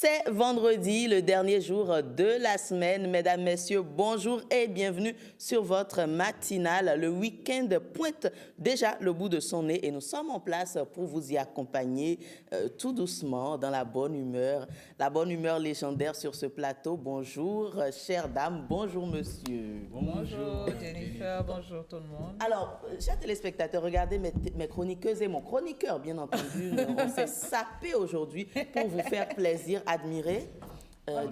C'est vendredi, le dernier jour de la semaine. Mesdames, Messieurs, bonjour et bienvenue sur votre matinale. Le week-end pointe déjà le bout de son nez et nous sommes en place pour vous y accompagner tout doucement dans la bonne humeur légendaire sur ce plateau. Bonjour, chère dame, bonjour, monsieur. Bonjour, Jennifer, bonjour tout le monde. Alors, chers téléspectateurs, regardez mes chroniqueuses et mon chroniqueur, bien entendu. On s'est sapé aujourd'hui pour vous faire plaisr, admirer. La reine.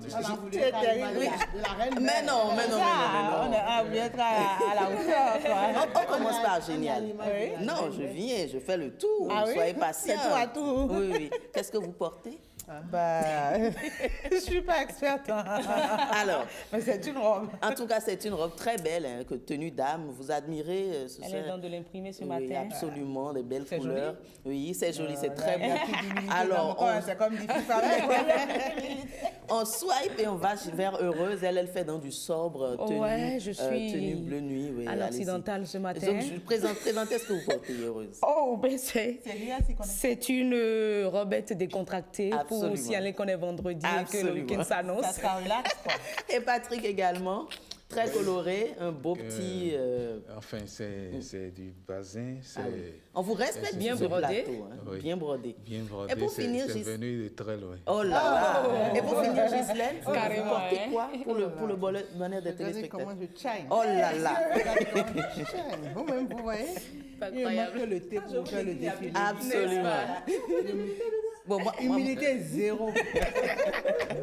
Mais non. On veut être à la hauteur. On commence par génial. Oui. Non, je viens, je fais le tour. Ah oui? Soyez patient. C'est tout à tout. Oui. Qu'est-ce que vous portez? Je suis pas experte. Alors, mais c'est une robe. En tout cas, c'est une robe très belle, hein, que tenue d'âme. Vous admirez. Elle est dans de l'imprimer ce oui, matin. Absolument, des belles couleurs. Joli. Oui, c'est joli, c'est très beau. Alors, c'est comme des on swipe et on va vers Heureuse. Elle fait dans du sobre, tenue, je suis tenue bleu nuit. Oui, à l'occidental ce matin. Donc, je présentez ce que vous portez, Heureuse. Oh, ben c'est une robette décontractée. Absolument. Pour signaler qu'on est vendredi et que le week-end s'annonce. Ça sera relax, quoi. Et Patrick également, très coloré, un beau petit... Enfin, c'est du basin. On vous respecte bien sur ce brodé. plateau, hein, Oui. bien brodé. Bien brodé. Et pour finir, c'est venu de très loin. Oh là là! Et pour finir, Ghislaine, vous Carrément, portez hein. quoi pour le bonheur des téléspectateurs? Comment je shine. Oh là là! Vous-même, vous voyez? Il manque que le thé pour faire le défilé. Absolument. Bon, Humilité zéro.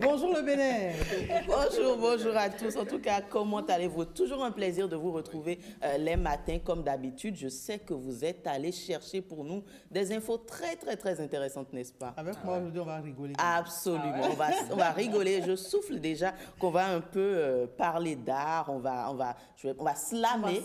Bonjour le Bénin. Bonjour à tous. En tout cas, comment allez-vous? Toujours un plaisir de vous retrouver les matins comme d'habitude. Je sais que vous êtes allés chercher pour nous des infos très intéressantes, n'est-ce pas? Avec moi aujourd'hui, on va rigoler. Absolument. On va rigoler. Je souffle déjà qu'on va un peu parler d'art. On va slammer.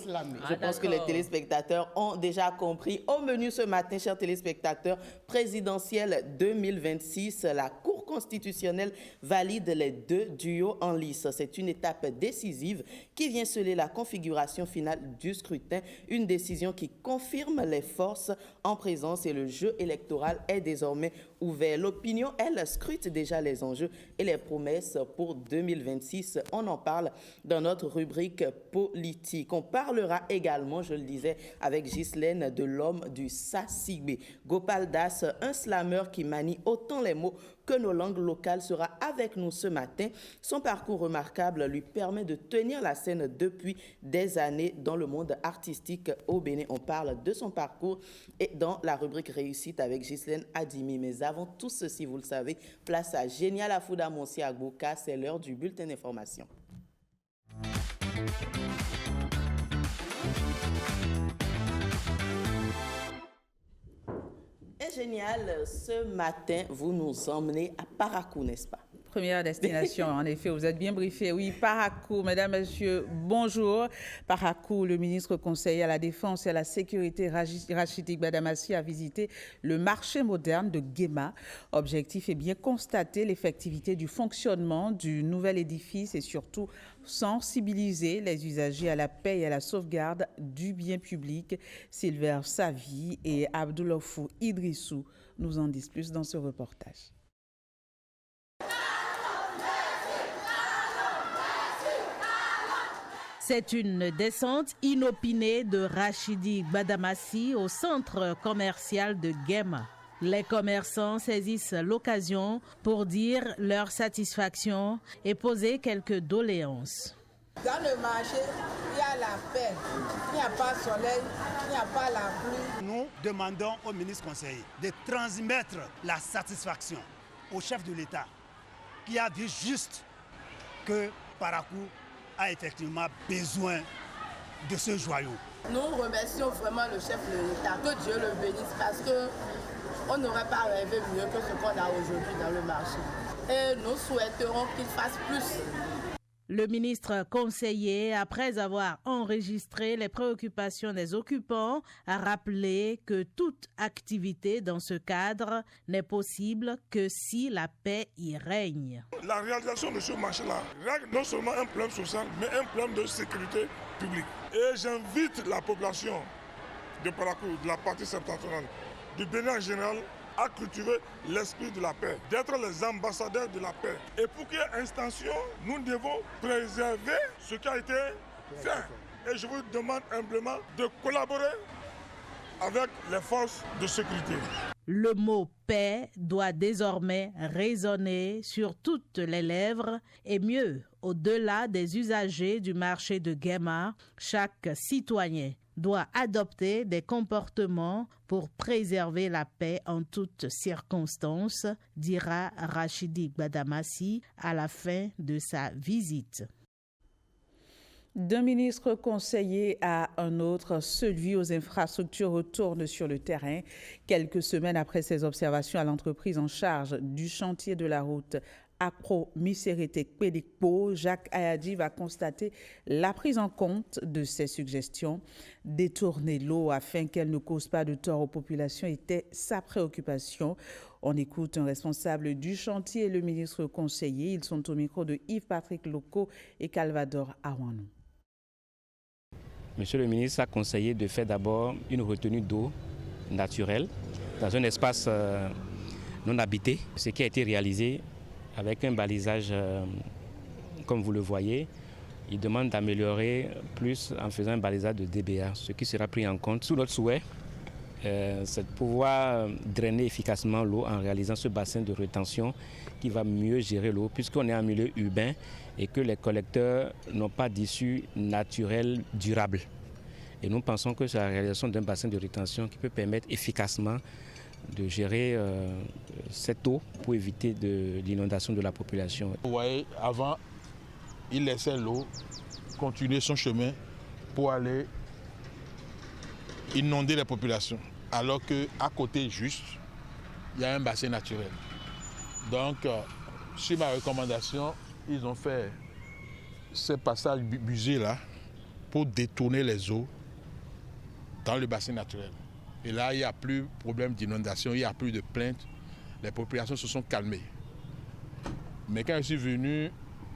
Je pense que les téléspectateurs ont déjà compris. Au menu ce matin, chers téléspectateurs, présidentielle 2026, la Cour constitutionnelle valide les 2 duos en lice. C'est une étape décisive qui vient sceller la configuration finale du scrutin, une décision qui confirme les forces en présence et le jeu électoral est désormais ouvert. L'opinion, elle, scrute déjà les enjeux et les promesses pour 2026. On en parle dans notre rubrique politique. On parlera également, je le disais, avec Ghislaine, de l'homme du Sasigbe. Gopal Das, un slameur qui manie autant les mots que nos langues locales, sera avec nous ce matin. Son parcours remarquable lui permet de tenir la scène depuis des années dans le monde artistique au Bénin. On parle de son parcours et dans la rubrique réussite avec Ghislaine Adimi. Mais avant tout ceci, vous le savez, place à Génial Afouda Monsi Agboka, c'est l'heure du bulletin d'information. Et Génial, ce matin, vous nous emmenez à Parakou, n'est-ce pas? Première destination, en effet, vous êtes bien briefés. Oui, Parakou, mesdames, messieurs, bonjour. Parakou, le ministre conseiller à la Défense et à la Sécurité, Rachidi Gbadamassi, a visité le marché moderne de Guéma. Objectif est bien constater l'effectivité du fonctionnement du nouvel édifice et surtout sensibiliser les usagers à la paix et à la sauvegarde du bien public. Sylvain Savi et Abdoulofou Idrissou nous en disent plus dans ce reportage. C'est une descente inopinée de Rachidi Gbadamassi au centre commercial de Guéma. Les commerçants saisissent l'occasion pour dire leur satisfaction et poser quelques doléances. Dans le marché, il y a la paix, il n'y a pas de soleil, il n'y a pas la pluie. Nous demandons au ministre conseiller de transmettre la satisfaction au chef de l'État qui a vu juste que Parakou a effectivement besoin de ce joyau. Nous remercions vraiment le chef de l'État, que Dieu le bénisse parce qu'on n'aurait pas rêvé mieux que ce qu'on a aujourd'hui dans le marché. Et nous souhaiterons qu'il fasse plus. Le ministre conseiller, après avoir enregistré les préoccupations des occupants, a rappelé que toute activité dans ce cadre n'est possible que si la paix y règne. La réalisation de ce marché-là règle non seulement un problème social, mais un problème de sécurité publique. Et j'invite la population de Parakou, de la partie septentrionale, du Bénin en général, à cultiver l'esprit de la paix, d'être les ambassadeurs de la paix. Et pour qu'il y ait extension, nous devons préserver ce qui a été fait. Et je vous demande humblement de collaborer avec les forces de sécurité. Le mot paix doit désormais résonner sur toutes les lèvres et mieux, au-delà des usagers du marché de Guéma, chaque citoyen doit adopter des comportements pour préserver la paix en toutes circonstances, dira Rachidi Gbadamassi à la fin de sa visite. D'un ministre conseiller à un autre, celui aux infrastructures retourne sur le terrain. Quelques semaines après ses observations à l'entreprise en charge du chantier de la route Akro-Miserete-Kpelikpo, Jacques Ayadi va constater la prise en compte de ses suggestions. Détourner l'eau afin qu'elle ne cause pas de tort aux populations était sa préoccupation. On écoute un responsable du chantier et le ministre conseiller. Ils sont au micro de Yves-Patrick Loko et Calvador Awanou. Monsieur le ministre a conseillé de faire d'abord une retenue d'eau naturelle dans un espace non habité, ce qui a été réalisé avec un balisage comme vous le voyez. Il demande d'améliorer plus en faisant un balisage de DBA, ce qui sera pris en compte. Sous notre souhait, c'est de pouvoir drainer efficacement l'eau en réalisant ce bassin de rétention qui va mieux gérer l'eau puisqu'on est en milieu urbain et que les collecteurs n'ont pas d'issue naturelle durable. Et nous pensons que c'est la réalisation d'un bassin de rétention qui peut permettre efficacement de gérer cette eau pour éviter l'inondation de la population. Vous voyez, avant, il laissait l'eau continuer son chemin pour aller inonder les populations. Alors qu'à côté juste, il y a un bassin naturel. Donc, sur ma recommandation, ils ont fait ce passage busé-là pour détourner les eaux dans le bassin naturel. Et là, il n'y a plus de problème d'inondation, il n'y a plus de plaintes. Les populations se sont calmées. Mais quand je suis venu,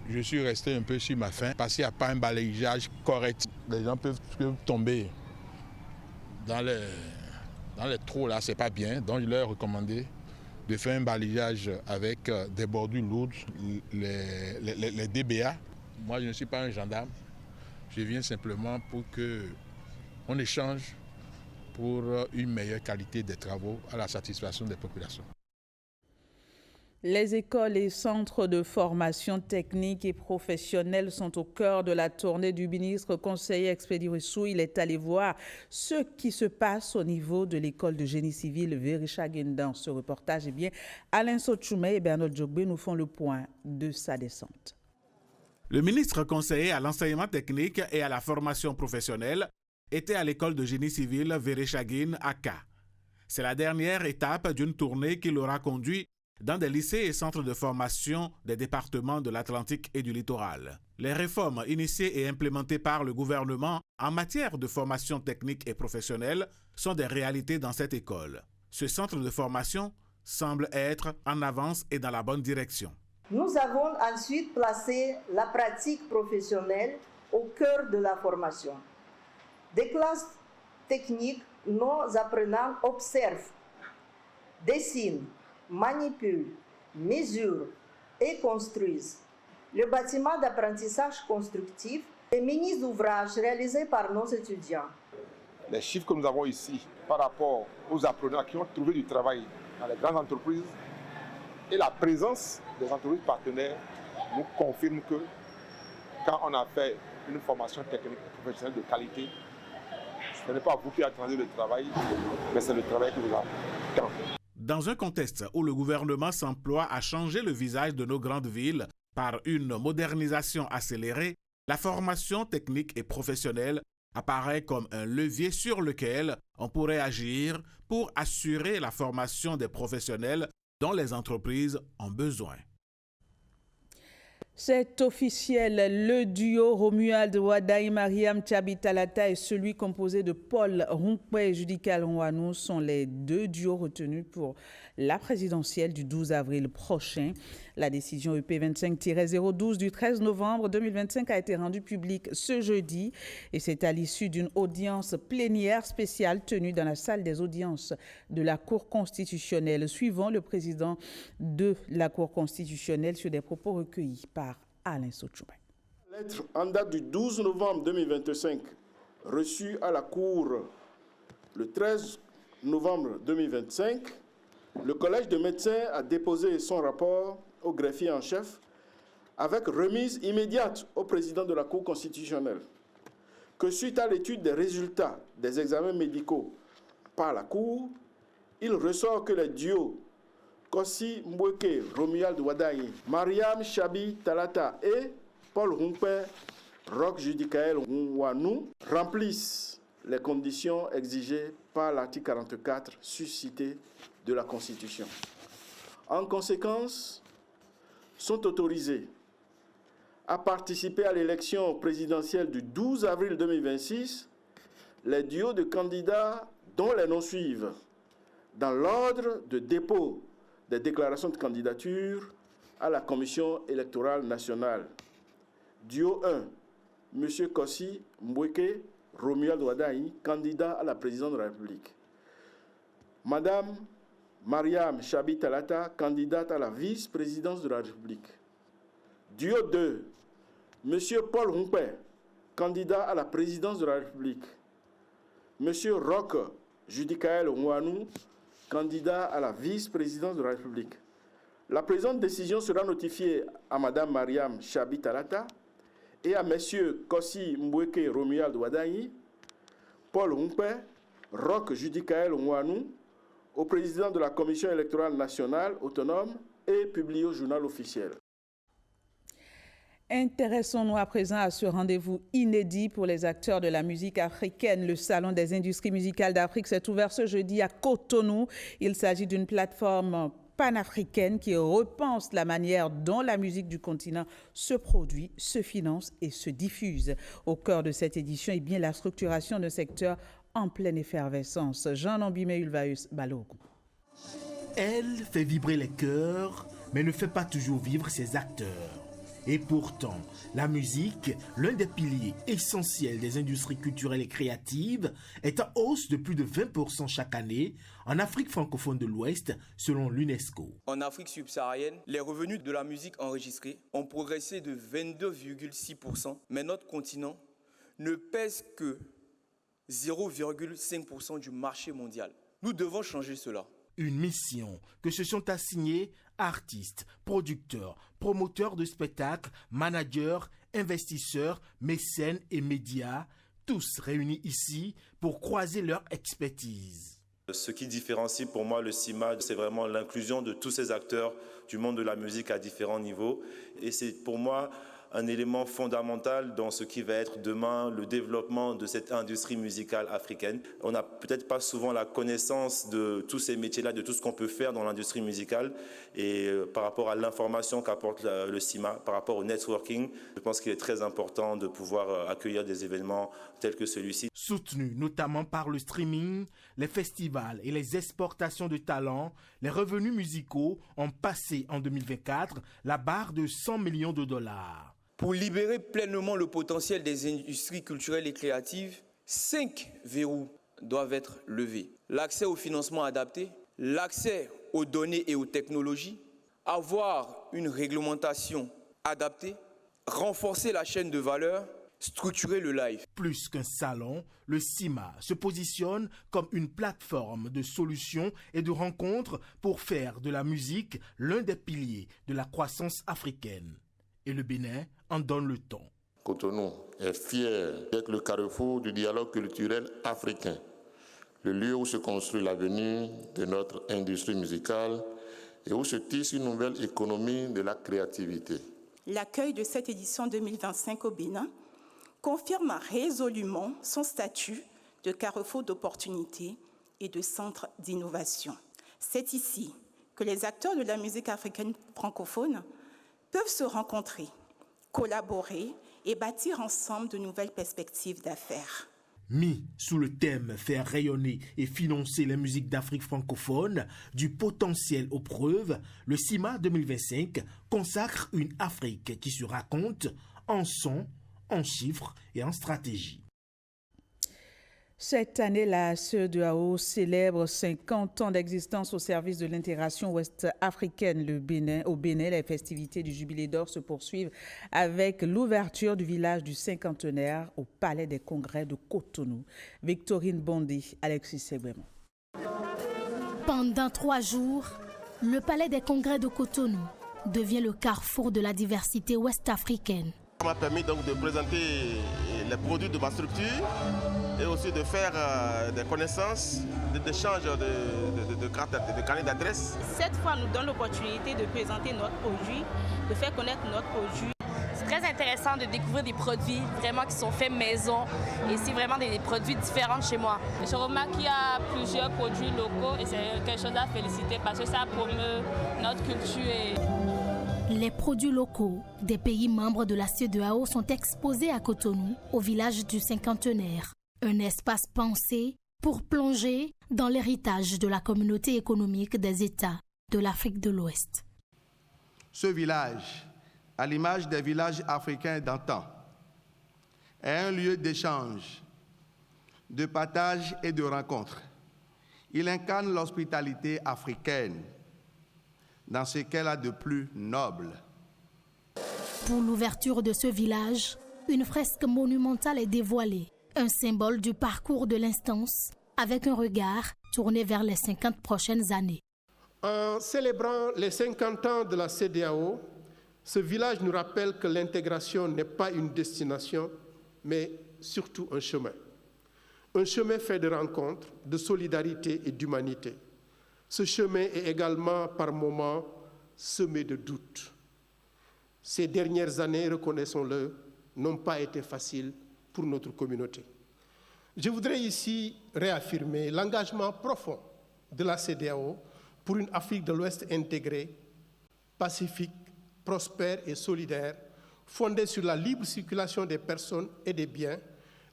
je suis resté un peu sur ma faim parce qu'il n'y a pas un balayage correct. Les gens peuvent tomber dans les trous, là, c'est pas bien. Donc, je leur ai recommandé de faire un balayage avec des bordures lourdes, les DBA. Moi, je ne suis pas un gendarme. Je viens simplement pour qu'on échange pour une meilleure qualité des travaux à la satisfaction des populations. Les écoles et centres de formation technique et professionnelle sont au cœur de la tournée du ministre conseiller Expédie Rissou. Il est allé voir ce qui se passe au niveau de l'école de génie civil Véréchagine. Dans ce reportage, Alain Sochoumé et Bernard Djogbe nous font le point de sa descente. Le ministre conseiller à l'enseignement technique et à la formation professionnelle était à l'école de génie civil Véréchagine à Ka. C'est la dernière étape d'une tournée qui l'aura conduit dans des lycées et centres de formation des départements de l'Atlantique et du littoral. Les réformes initiées et implémentées par le gouvernement en matière de formation technique et professionnelle sont des réalités dans cette école. Ce centre de formation semble être en avance et dans la bonne direction. Nous avons ensuite placé la pratique professionnelle au cœur de la formation. Des classes techniques, nos apprenants observent, dessinent, manipulent, mesurent et construisent. Le bâtiment d'apprentissage constructif est mini d'ouvrages réalisés par nos étudiants. Les chiffres que nous avons ici par rapport aux apprenants qui ont trouvé du travail dans les grandes entreprises et la présence des entreprises partenaires nous confirment que quand on a fait une formation technique et professionnelle de qualité, ce n'est pas vous qui attendez le travail, mais c'est le travail qui vous attend. Dans un contexte où le gouvernement s'emploie à changer le visage de nos grandes villes par une modernisation accélérée, la formation technique et professionnelle apparaît comme un levier sur lequel on pourrait agir pour assurer la formation des professionnels dont les entreprises ont besoin. C'est officiel, le duo Romuald Wadaï Mariam Tchabi-Talata et celui composé de Paul Runkwe et Judika Lonwanou sont les deux duos retenus pour la présidentielle du 12 avril prochain. La décision EP 25-012 du 13 novembre 2025 a été rendue publique ce jeudi et c'est à l'issue d'une audience plénière spéciale tenue dans la salle des audiences de la Cour constitutionnelle, suivant le président de la Cour constitutionnelle sur des propos recueillis par Alain Sochoumé. Lettre en date du 12 novembre 2025, reçue à la Cour le 13 novembre 2025, le Collège de médecins a déposé son rapport au greffier en chef avec remise immédiate au président de la Cour constitutionnelle. Que suite à l'étude des résultats des examens médicaux par la Cour, il ressort que les duos Kossi Mbweke, Romuald Wadaï, Mariam Tchabi-Talata et Paul Runkwe, Roch Judikaël Lonwanou remplissent les conditions exigées par l'article 44 suscité de la Constitution. En conséquence, sont autorisés à participer à l'élection présidentielle du 12 avril 2026 les duos de candidats dont les noms suivent dans l'ordre de dépôt des déclarations de candidature à la Commission électorale nationale. Duo 1, M. Kossi Mbweke, Romuald Wadaï, candidat à la présidence de la République. Madame Mariam Tchabi-Talata, candidate à la vice-présidence de la République. Duo 2, M. Paul Runkwe, candidat à la présidence de la République. M. Roch Judikaël Lonwanou, candidat à la vice-présidence de la République. La présente décision sera notifiée à Mme Mariam Tchabi-Talata et à M. Kossi Mbweke Romuald Wadaï, Paul Runkwe, Roch Judikaël Lonwanou, au président de la Commission électorale nationale autonome et publié au journal officiel. Intéressons-nous à présent à ce rendez-vous inédit pour les acteurs de la musique africaine. Le Salon des industries musicales d'Afrique s'est ouvert ce jeudi à Cotonou. Il s'agit d'une plateforme panafricaine qui repense la manière dont la musique du continent se produit, se finance et se diffuse. Au cœur de cette édition, est bien la structuration d'un secteur en pleine effervescence. Jean-Nambime Ulvaeus Balogun. Elle fait vibrer les cœurs, mais ne fait pas toujours vivre ses acteurs. Et pourtant, la musique, l'un des piliers essentiels des industries culturelles et créatives, est en hausse de plus de 20% chaque année en Afrique francophone de l'Ouest, selon l'UNESCO. En Afrique subsaharienne, les revenus de la musique enregistrée ont progressé de 22,6%, mais notre continent ne pèse que 0,5% du marché mondial. Nous devons changer cela. Une mission que se sont assignés artistes, producteurs, promoteurs de spectacles, managers, investisseurs, mécènes et médias, tous réunis ici pour croiser leur expertise. Ce qui différencie pour moi le CIMA, c'est vraiment l'inclusion de tous ces acteurs du monde de la musique à différents niveaux. Et c'est pour moi un élément fondamental dans ce qui va être demain le développement de cette industrie musicale africaine. On n'a peut-être pas souvent la connaissance de tous ces métiers-là, de tout ce qu'on peut faire dans l'industrie musicale. Et par rapport à l'information qu'apporte le CIMA, par rapport au networking, je pense qu'il est très important de pouvoir accueillir des événements tels que celui-ci. Soutenus notamment par le streaming, les festivals et les exportations de talents, les revenus musicaux ont passé en 2024 la barre de 100 millions de dollars. Pour libérer pleinement le potentiel des industries culturelles et créatives, 5 verrous doivent être levés. L'accès au financement adapté, l'accès aux données et aux technologies, avoir une réglementation adaptée, renforcer la chaîne de valeur, structurer le live. Plus qu'un salon, le CIMA se positionne comme une plateforme de solutions et de rencontres pour faire de la musique l'un des piliers de la croissance africaine. Et le Bénin en donne le ton. Cotonou est fier d'être le carrefour du dialogue culturel africain, le lieu où se construit l'avenir de notre industrie musicale et où se tisse une nouvelle économie de la créativité. L'accueil de cette édition 2025 au Bénin confirme résolument son statut de carrefour d'opportunités et de centre d'innovation. C'est ici que les acteurs de la musique africaine francophone peuvent se rencontrer collaborer et bâtir ensemble de nouvelles perspectives d'affaires. Mis sous le thème « Faire rayonner et financer les musiques d'Afrique francophone, du potentiel aux preuves », le CIMA 2025 consacre une Afrique qui se raconte en son, en chiffres et en stratégie. Cette année, la CEDEAO célèbre 50 ans d'existence au service de l'intégration ouest-africaine au Bénin. Les festivités du Jubilé d'Or se poursuivent avec l'ouverture du village du cinquantenaire au Palais des Congrès de Cotonou. Victorine Bondy, Alexis Sebremo. Pendant 3 jours, le Palais des Congrès de Cotonou devient le carrefour de la diversité ouest-africaine. Ça m'a permis donc de présenter les produits de ma structure et aussi de faire des connaissances, d'échanges de carnet d'adresse. Cette fois nous donne l'opportunité de présenter notre produit, de faire connaître notre produit. C'est très intéressant de découvrir des produits vraiment qui sont faits maison et c'est vraiment des produits différents de chez moi. Je remarque qu'il y a plusieurs produits locaux et c'est quelque chose à féliciter parce que ça promeut notre culture. Les produits locaux des pays membres de la CEDEAO sont exposés à Cotonou, au village du cinquantenaire. Un espace pensé pour plonger dans l'héritage de la communauté économique des États de l'Afrique de l'Ouest. Ce village, à l'image des villages africains d'antan, est un lieu d'échange, de partage et de rencontre. Il incarne l'hospitalité africaine dans ce qu'elle a de plus noble. Pour l'ouverture de ce village, une fresque monumentale est dévoilée, un symbole du parcours de l'instance, avec un regard tourné vers les 50 prochaines années. En célébrant les 50 ans de la CEDEAO, ce village nous rappelle que l'intégration n'est pas une destination, mais surtout un chemin. Un chemin fait de rencontres, de solidarité et d'humanité. Ce chemin est également, par moments, semé de doutes. Ces dernières années, reconnaissons-le, n'ont pas été faciles pour notre communauté. Je voudrais ici réaffirmer l'engagement profond de la CEDEAO pour une Afrique de l'Ouest intégrée, pacifique, prospère et solidaire, fondée sur la libre circulation des personnes et des biens,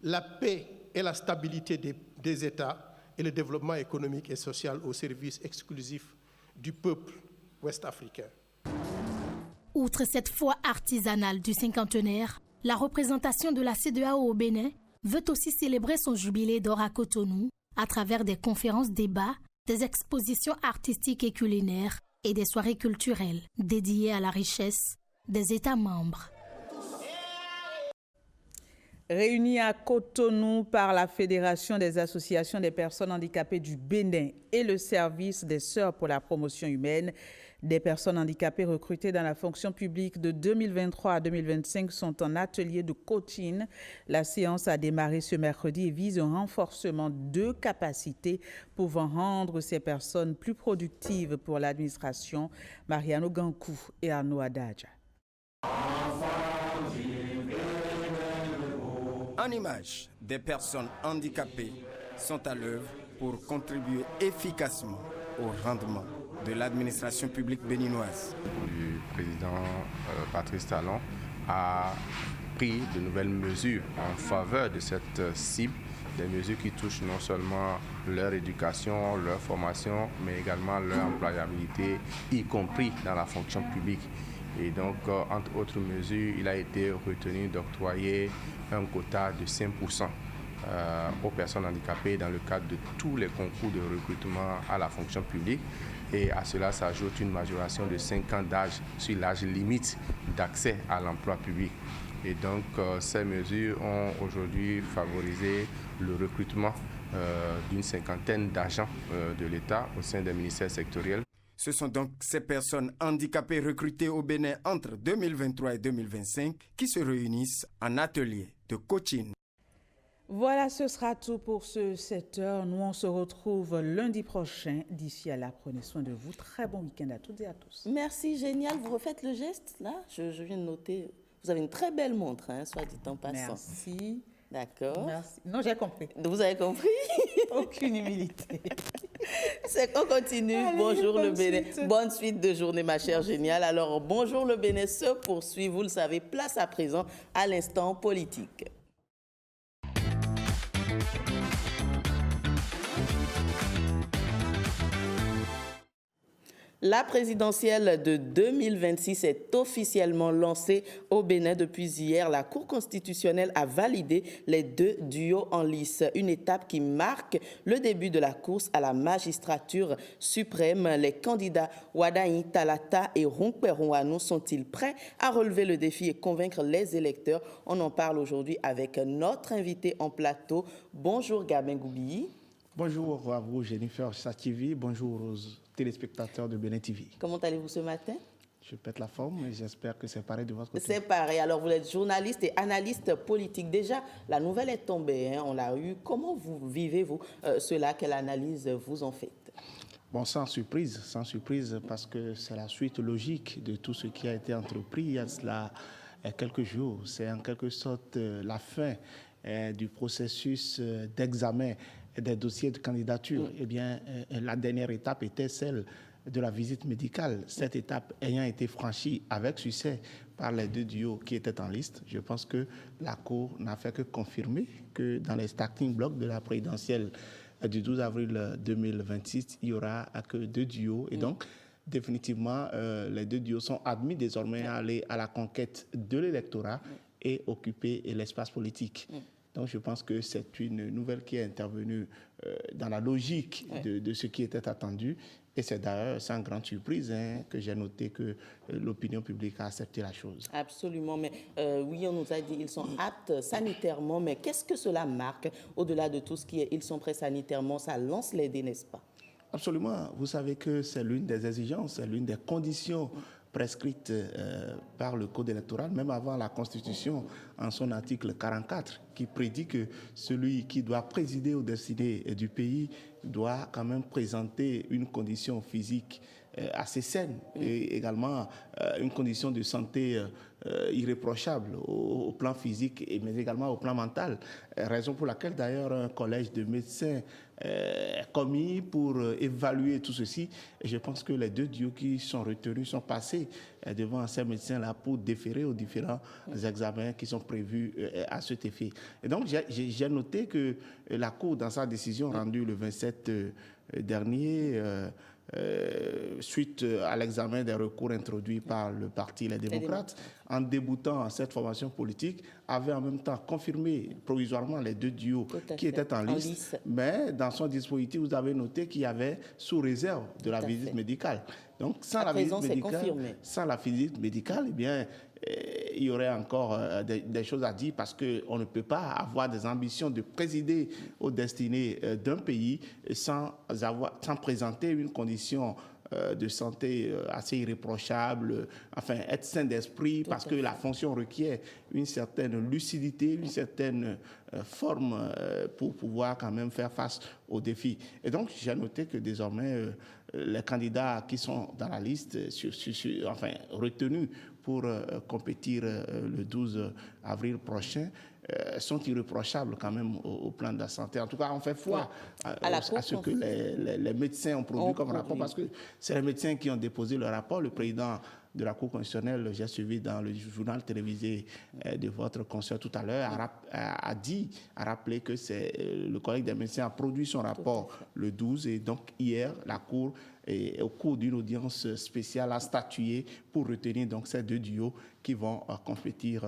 la paix et la stabilité des États, et le développement économique et social au service exclusif du peuple ouest-africain. Outre cette foi artisanale du cinquantenaire, la représentation de la CEDEAO au Bénin veut aussi célébrer son jubilé d'or à Cotonou à travers des conférences-débats, des expositions artistiques et culinaires et des soirées culturelles dédiées à la richesse des États membres. Réunis à Cotonou par la Fédération des associations des personnes handicapées du Bénin et le service des Sœurs pour la promotion humaine, des personnes handicapées recrutées dans la fonction publique de 2023 à 2025 sont en atelier de coaching. La séance a démarré ce mercredi et vise un renforcement de capacités pouvant rendre ces personnes plus productives pour l'administration. Mariano Gankou et Arnaud Adadja. En image, des personnes handicapées sont à l'œuvre pour contribuer efficacement au rendement de l'administration publique béninoise. Le président Patrice Talon a pris de nouvelles mesures en faveur de cette cible, des mesures qui touchent non seulement leur éducation, leur formation, mais également leur employabilité, y compris dans la fonction publique. Et donc, entre autres mesures, il a été retenu d'octroyer un quota de 5% aux personnes handicapées dans le cadre de tous les concours de recrutement à la fonction publique. Et à cela s'ajoute une majoration de 5 ans d'âge sur l'âge limite d'accès à l'emploi public. Et donc, ces mesures ont aujourd'hui favorisé le recrutement d'une 50aine d'agents de l'État au sein des ministères sectoriels. Ce sont donc ces personnes handicapées recrutées au Bénin entre 2023 et 2025 qui se réunissent en atelier de coaching. Voilà, ce sera tout pour ce 7h. Nous, on se retrouve lundi prochain. D'ici à là, prenez soin de vous. Très bon week-end à toutes et à tous. Merci, génial. Vous refaites le geste, là? Je viens de noter. Vous avez une très belle montre, hein, soit dit en passant. Merci. D'accord. Merci. Non, j'ai compris. Vous avez compris? Aucune humilité. On continue. Allez, bonjour le Bénin. Suite. Bonne suite de journée, ma chère géniale. Alors, bonjour le Bénin se poursuit. Vous le savez, place à présent à l'instant politique. La présidentielle de 2026 est officiellement lancée au Bénin depuis hier. La Cour constitutionnelle a validé les 2 duos en lice, une étape qui marque le début de la course à la magistrature suprême. Les candidats Wadaï Talata et Ronkpe Rouanou sont-ils prêts à relever le défi et convaincre les électeurs? On en parle aujourd'hui avec notre invité en plateau. Bonjour Gabin Goubi. Bonjour à vous, Jennifer Sativi. Bonjour aux téléspectateurs de Bénin TV. Comment allez-vous ce matin? Je pète la forme et j'espère que c'est pareil de votre côté. C'est pareil. Alors, vous êtes journaliste et analyste politique. Déjà, la nouvelle est tombée, on l'a eu. Comment vous vivez-vous cela? Quelle analyse vous en faites? Bon, sans surprise parce que c'est la suite logique de tout ce qui a été entrepris il y a cela quelques jours. C'est en quelque sorte la fin du processus d'examen des dossiers de candidature. Eh bien, la dernière étape était celle de la visite médicale. Cette étape ayant été franchie avec succès par les 2 duos qui étaient en liste, je pense que la Cour n'a fait que confirmer que dans les starting blocks de la présidentielle du 12 avril 2026, il n'y aura que 2 duos. Et donc, définitivement, les 2 duos sont admis désormais à aller à la conquête de l'électorat et occuper l'espace politique. Donc, je pense que c'est une nouvelle qui est intervenue dans la logique de ce qui était attendu. Et c'est d'ailleurs sans grande surprise que j'ai noté que l'opinion publique a accepté la chose. Absolument. Mais oui, on nous a dit qu'ils sont aptes sanitairement. Mais qu'est-ce que cela marque au-delà de tout ce qui est ils sont prêts sanitairement? Ça lance les dés, n'est-ce pas? Absolument. Vous savez que c'est l'une des exigences, c'est l'une des conditions prescrite par le Code électoral, même avant la Constitution, en son article 44, qui prédit que celui qui doit présider aux destinées du pays doit quand même présenter une condition physique assez saine et également une condition de santé irréprochable au plan physique, mais également au plan mental. Raison pour laquelle d'ailleurs un collège de médecins est commis pour évaluer tout ceci. Et je pense que les 2 duos qui sont retenus sont passés devant ces médecins-là pour déférer aux différents examens qui sont prévus à cet effet. Et donc j'ai noté que la Cour, dans sa décision rendue le 27 dernier, suite à l'examen des recours introduits par le parti Les Démocrates, en déboutant cette formation politique, avait en même temps confirmé provisoirement les 2 duos qui étaient en lice. Mais dans son dispositif, vous avez noté qu'il y avait sous réserve de la visite médicale. Donc, sans la visite médicale, eh bien, il y aurait encore des choses à dire parce qu'on ne peut pas avoir des ambitions de présider aux destinées d'un pays sans présenter une condition de santé assez irréprochable, enfin être sain d'esprit parce que la fonction requiert une certaine lucidité, une certaine forme pour pouvoir quand même faire face aux défis. Et donc j'ai noté que désormais les candidats qui sont dans la liste, retenus pour compétir le 12 avril prochain, sont irréprochables quand même au plan de la santé. En tout cas, on fait foi à ce que les médecins ont produit comme rapport, parce que c'est les médecins qui ont déposé le rapport. Le président de la Cour constitutionnelle, j'ai suivi dans le journal télévisé de votre consoeur tout à l'heure, a rappelé que le collège des médecins a produit son rapport le 12 et donc hier, la Cour, au cours d'une audience spéciale, a statué pour retenir donc ces 2 duos qui vont compétir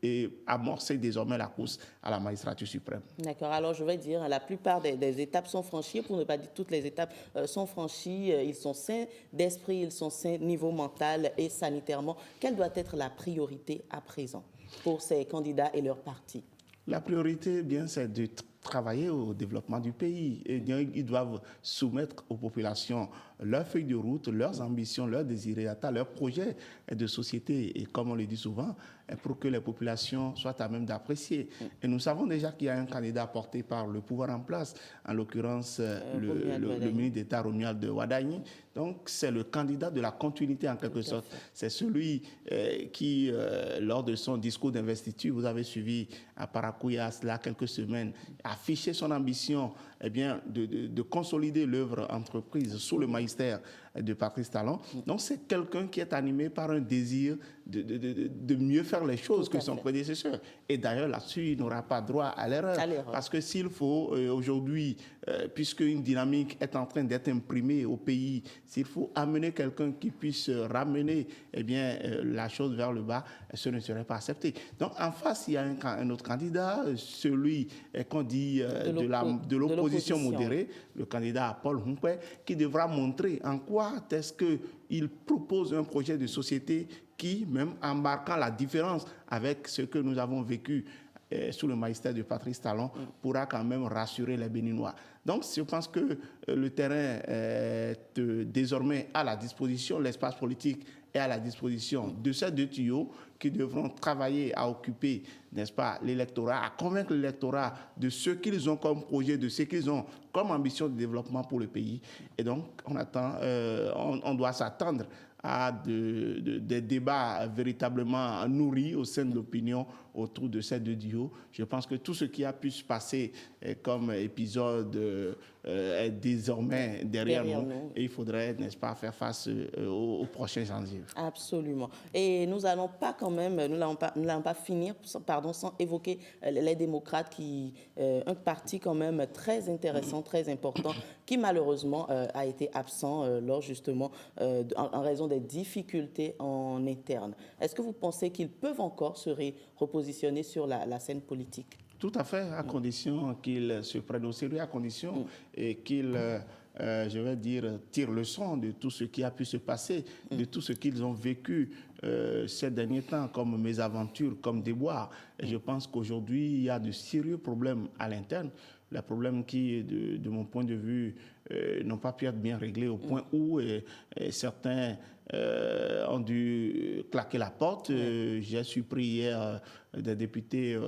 et amorcer désormais la course à la magistrature suprême. D'accord. Alors, je vais dire, la plupart des étapes sont franchies, pour ne pas dire toutes les étapes sont franchies. Ils sont sains d'esprit, ils sont sains niveau mental et sanitairement. Quelle doit être la priorité à présent pour ces candidats et leurs partis? La priorité, bien, c'est de travailler au développement du pays. Et ils doivent soumettre aux populations leurs feuilles de route, leurs ambitions, leurs désirata, leurs projets de société. Et comme on le dit souvent, pour que les populations soient à même d'apprécier. Et nous savons déjà qu'il y a un candidat porté par le pouvoir en place, en l'occurrence le ministre d'État Romuald Wadaï. Donc c'est le candidat de la continuité en quelque sorte. C'est celui qui, lors de son discours d'investiture, vous avez suivi à Parakou il y a cela quelques semaines, affiché son ambition de consolider l'œuvre entreprise sous le magistère de Patrice Talon. Donc c'est quelqu'un qui est animé par un désir de mieux faire les choses que son prédécesseur. Et d'ailleurs là-dessus, il n'aura pas droit à l'erreur. Parce que s'il faut aujourd'hui, puisque une dynamique est en train d'être imprimée au pays, s'il faut amener quelqu'un qui puisse ramener la chose vers le bas, ce ne serait pas accepté. Donc en face, il y a un autre candidat, celui qu'on dit de l'opposition modérée, le candidat Paul Humpé, qui devra montrer en quoi est-ce qu'il propose un projet de société qui, même en marquant la différence avec ce que nous avons vécu sous le magistère de Patrice Talon, pourra quand même rassurer les Béninois. Donc, je pense que le terrain est désormais à la disposition, l'espace politique est à la disposition de ces deux tuyaux qui devront travailler à occuper, n'est-ce pas, l'électorat, à convaincre l'électorat de ce qu'ils ont comme projet, de ce qu'ils ont comme ambition de développement pour le pays. Et donc, on doit s'attendre à des débats véritablement nourris au sein de l'opinion autour de ces deux duos. Je pense que tout ce qui a pu se passer comme épisode est désormais derrière nous. Et il faudrait, n'est-ce pas, faire face aux prochains enjeux. Absolument. Et nous n'allons pas quand même, nous n'allons pas finir, sans évoquer les démocrates, un parti quand même très intéressant, très important, qui malheureusement a été absent en raison des difficultés en interne. Est-ce que vous pensez qu'ils peuvent encore se repositionner sur la scène politique? Tout à fait, à condition qu'ils se prennent au sérieux, à condition et qu'ils, tirent leçon de tout ce qui a pu se passer, de tout ce qu'ils ont vécu ces derniers temps comme mésaventures, comme déboires. Et je pense qu'aujourd'hui, il y a de sérieux problèmes à l'interne. Les problèmes qui, de mon point de vue, n'ont pas pu être bien réglés au point où certains ont dû claquer la porte. J'ai surpris hier des députés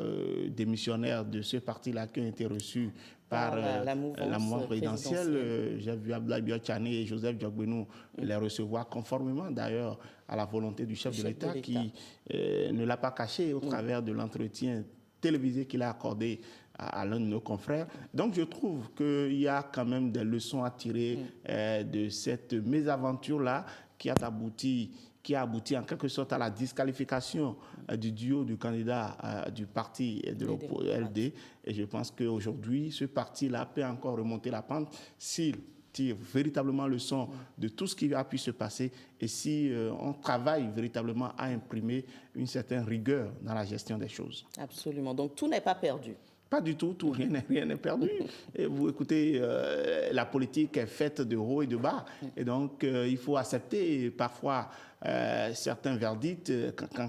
démissionnaires de ce parti-là qui ont été reçus par la mouvance présidentielle. J'ai vu Abdoulaye Biotchane et Joseph Diogbenou les recevoir conformément d'ailleurs à la volonté du chef de l'État qui ne l'a pas caché au travers de l'entretien télévisé qu'il a accordé à l'un de nos confrères. Donc je trouve qu'il y a quand même des leçons à tirer de cette mésaventure-là qui a abouti en quelque sorte à la disqualification du duo du candidat du parti de l'LD. Et je pense qu'aujourd'hui, ce parti-là peut encore remonter la pente s'il tire véritablement leçon de tout ce qui a pu se passer et si on travaille véritablement à imprimer une certaine rigueur dans la gestion des choses. Absolument. Donc tout n'est pas perdu. Pas du tout, rien n'est perdu. Et vous écoutez, la politique est faite de haut et de bas. Et donc, il faut accepter parfois certains verdicts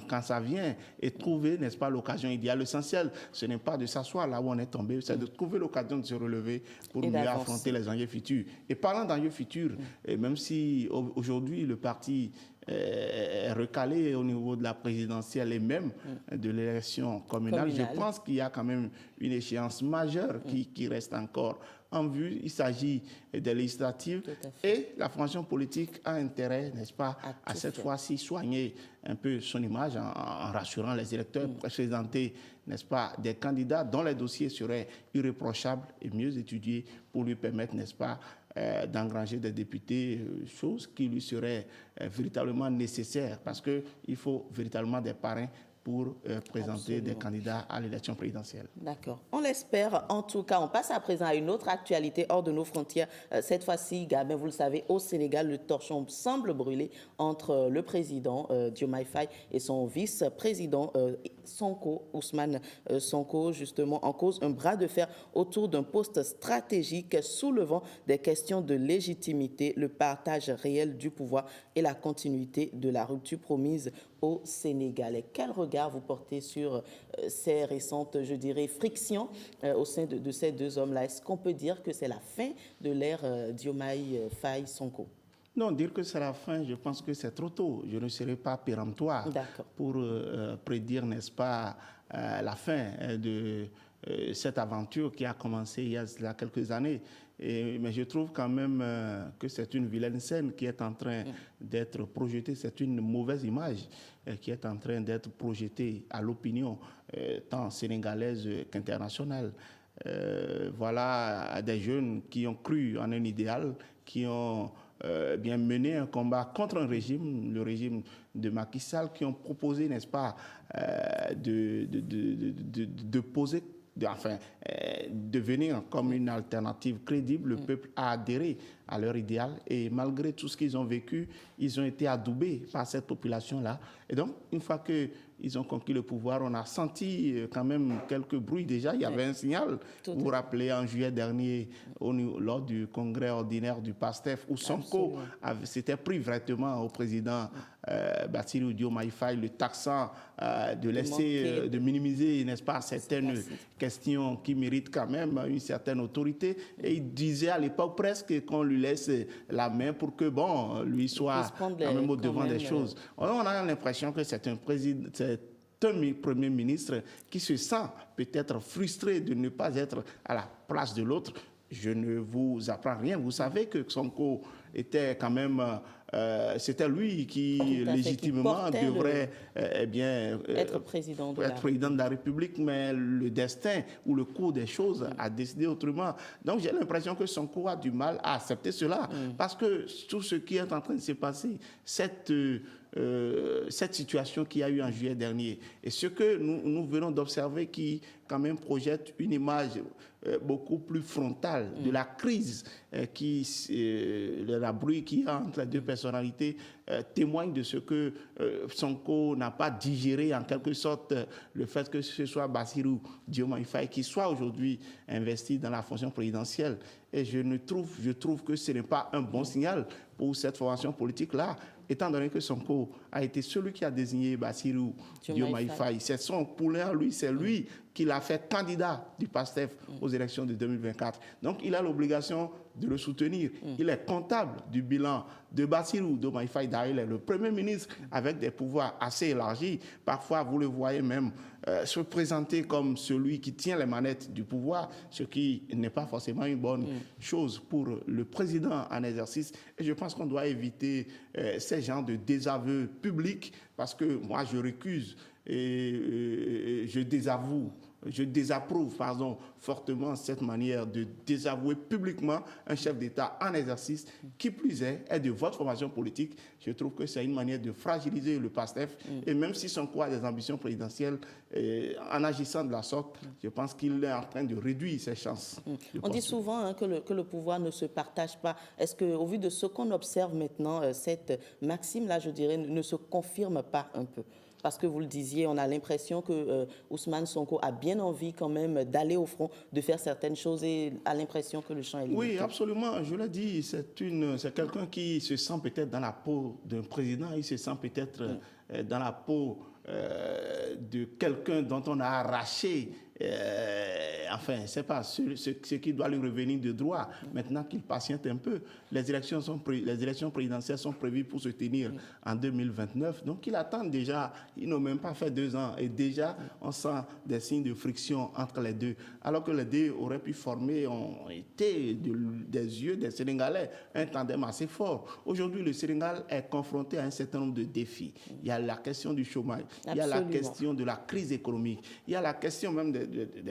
quand ça vient et trouver, n'est-ce pas, l'occasion idéale. L'essentiel, ce n'est pas de s'asseoir là où on est tombé, c'est de trouver l'occasion de se relever pour mieux affronter les enjeux futurs. Et parlant d'enjeux futurs, et même si aujourd'hui le parti est recalé au niveau de la présidentielle et même de l'élection communale, je pense qu'il y a quand même une échéance majeure qui reste encore en vue. Il s'agit des législatives et la formation politique a intérêt, n'est-ce pas, à cette fois-ci soigner un peu son image en rassurant les électeurs, présenter, n'est-ce pas, des candidats dont les dossiers seraient irréprochables et mieux étudiés pour lui permettre, n'est-ce pas, d'engranger des députés, chose qui lui serait véritablement nécessaire parce qu'il faut véritablement des parrains pour présenter des candidats à l'élection présidentielle. D'accord. On l'espère. En tout cas, on passe à présent à une autre actualité hors de nos frontières. Cette fois-ci, Gabin, vous le savez, au Sénégal, le torchon semble brûler entre le président Diomaye Faye et son vice-président Sonko, Ousmane Sonko, justement, en cause un bras de fer autour d'un poste stratégique soulevant des questions de légitimité, le partage réel du pouvoir et la continuité de la rupture promise aux Sénégalais. Quel regard vous portez sur ces récentes, je dirais, frictions au sein de ces deux hommes-là? Est-ce qu'on peut dire que c'est la fin de l'ère Diomaye Faye-Sonko? Non, dire que c'est la fin, je pense que c'est trop tôt. Je ne serai pas péremptoire pour prédire, n'est-ce pas, la fin de cette aventure qui a commencé il y a quelques années. Mais je trouve quand même que c'est une vilaine scène qui est en train d'être projetée. C'est une mauvaise image qui est en train d'être projetée à l'opinion tant sénégalaise qu'internationale. voilà des jeunes qui ont cru en un idéal, qui ont bien mené un combat contre un régime, le régime de Macky Sall, qui ont proposé, n'est-ce pas, de poser, de venir comme une alternative crédible. Le peuple a adhéré à leur idéal et malgré tout ce qu'ils ont vécu, ils ont été adoubés par cette population-là. Et donc, une fois qu'ils ont conquis le pouvoir, on a senti quand même quelques bruits déjà. Il y avait un signal. Vous vous rappelez, en juillet dernier, lors du congrès ordinaire du PASTEF, où Sonko s'était pris vraiment au président Bassirou Diomaye Faye, le taxant de laisser, de minimiser, n'est-ce pas, certaines questions qui méritent quand même une certaine autorité. Et il disait à l'époque presque qu'on lui laisse la main pour que, bon, lui soit quand même au devant des choses. On a l'impression que c'est un président, c'est un Premier ministre qui se sent peut-être frustré de ne pas être à la place de l'autre. Je ne vous apprends rien. Vous savez que Sonko était quand même... c'était lui qui, légitimement, devrait être président de la République, mais le destin ou le cours des choses a décidé autrement. Donc, j'ai l'impression que Sonko a du mal à accepter cela, parce que tout ce qui est en train de se passer, cette situation qu'il y a eu en juillet dernier, et ce que nous venons d'observer qui, quand même, projette une image beaucoup plus frontale de la crise la bruit qu'il y a entre les deux personnalités témoigne de ce que Sonko n'a pas digéré en quelque sorte le fait que ce soit Bassirou Diomaye Faye qui soit aujourd'hui investi dans la fonction présidentielle. Et je trouve que ce n'est pas un bon signal pour cette formation politique-là, étant donné que Sonko a été celui qui a désigné Bassirou Diomaye Faye. C'est son poulain à lui, c'est lui qui l'a fait candidat du PASTEF aux élections de 2024. Donc il a l'obligation de le soutenir. Il est comptable du bilan de Bassirou Diomaye Faye. D'ailleurs, il est le Premier ministre avec des pouvoirs assez élargis. Parfois, vous le voyez même se présenter comme celui qui tient les manettes du pouvoir, ce qui n'est pas forcément une bonne chose pour le président en exercice. Et je pense qu'on doit éviter ces genres de désaveux publics, parce que moi, je récuse et je désapprouve fortement cette manière de désavouer publiquement un chef d'État en exercice, qui plus est de votre formation politique. Je trouve que c'est une manière de fragiliser le PASTEF. Et même si Sonko a des ambitions présidentielles, en agissant de la sorte, je pense qu'il est en train de réduire ses chances. On dit souvent que le pouvoir ne se partage pas. Est-ce qu'au vu de ce qu'on observe maintenant, cette maxime-là, je dirais, ne se confirme pas un peu ? Parce que vous le disiez, on a l'impression que Ousmane Sonko a bien envie quand même d'aller au front, de faire certaines choses, et a l'impression que le champ est limité. Oui, absolument. Je l'ai dit, c'est quelqu'un qui se sent peut-être dans la peau d'un président, il se sent peut-être dans la peau de quelqu'un dont on a arraché, c'est pas ce qui doit lui revenir de droit. Maintenant qu'il patiente un peu, les élections présidentielles sont prévues pour se tenir en 2029. Donc il attend déjà, ils n'ont même pas fait 2 ans et déjà on sent des signes de friction entre les deux. Alors que les deux auraient pu former, ont été des yeux des Sénégalais, un tandem assez fort. Aujourd'hui, le Sénégal est confronté à un certain nombre de défis. Il y a la question du chômage, il y a la question de la crise économique, il y a la question même des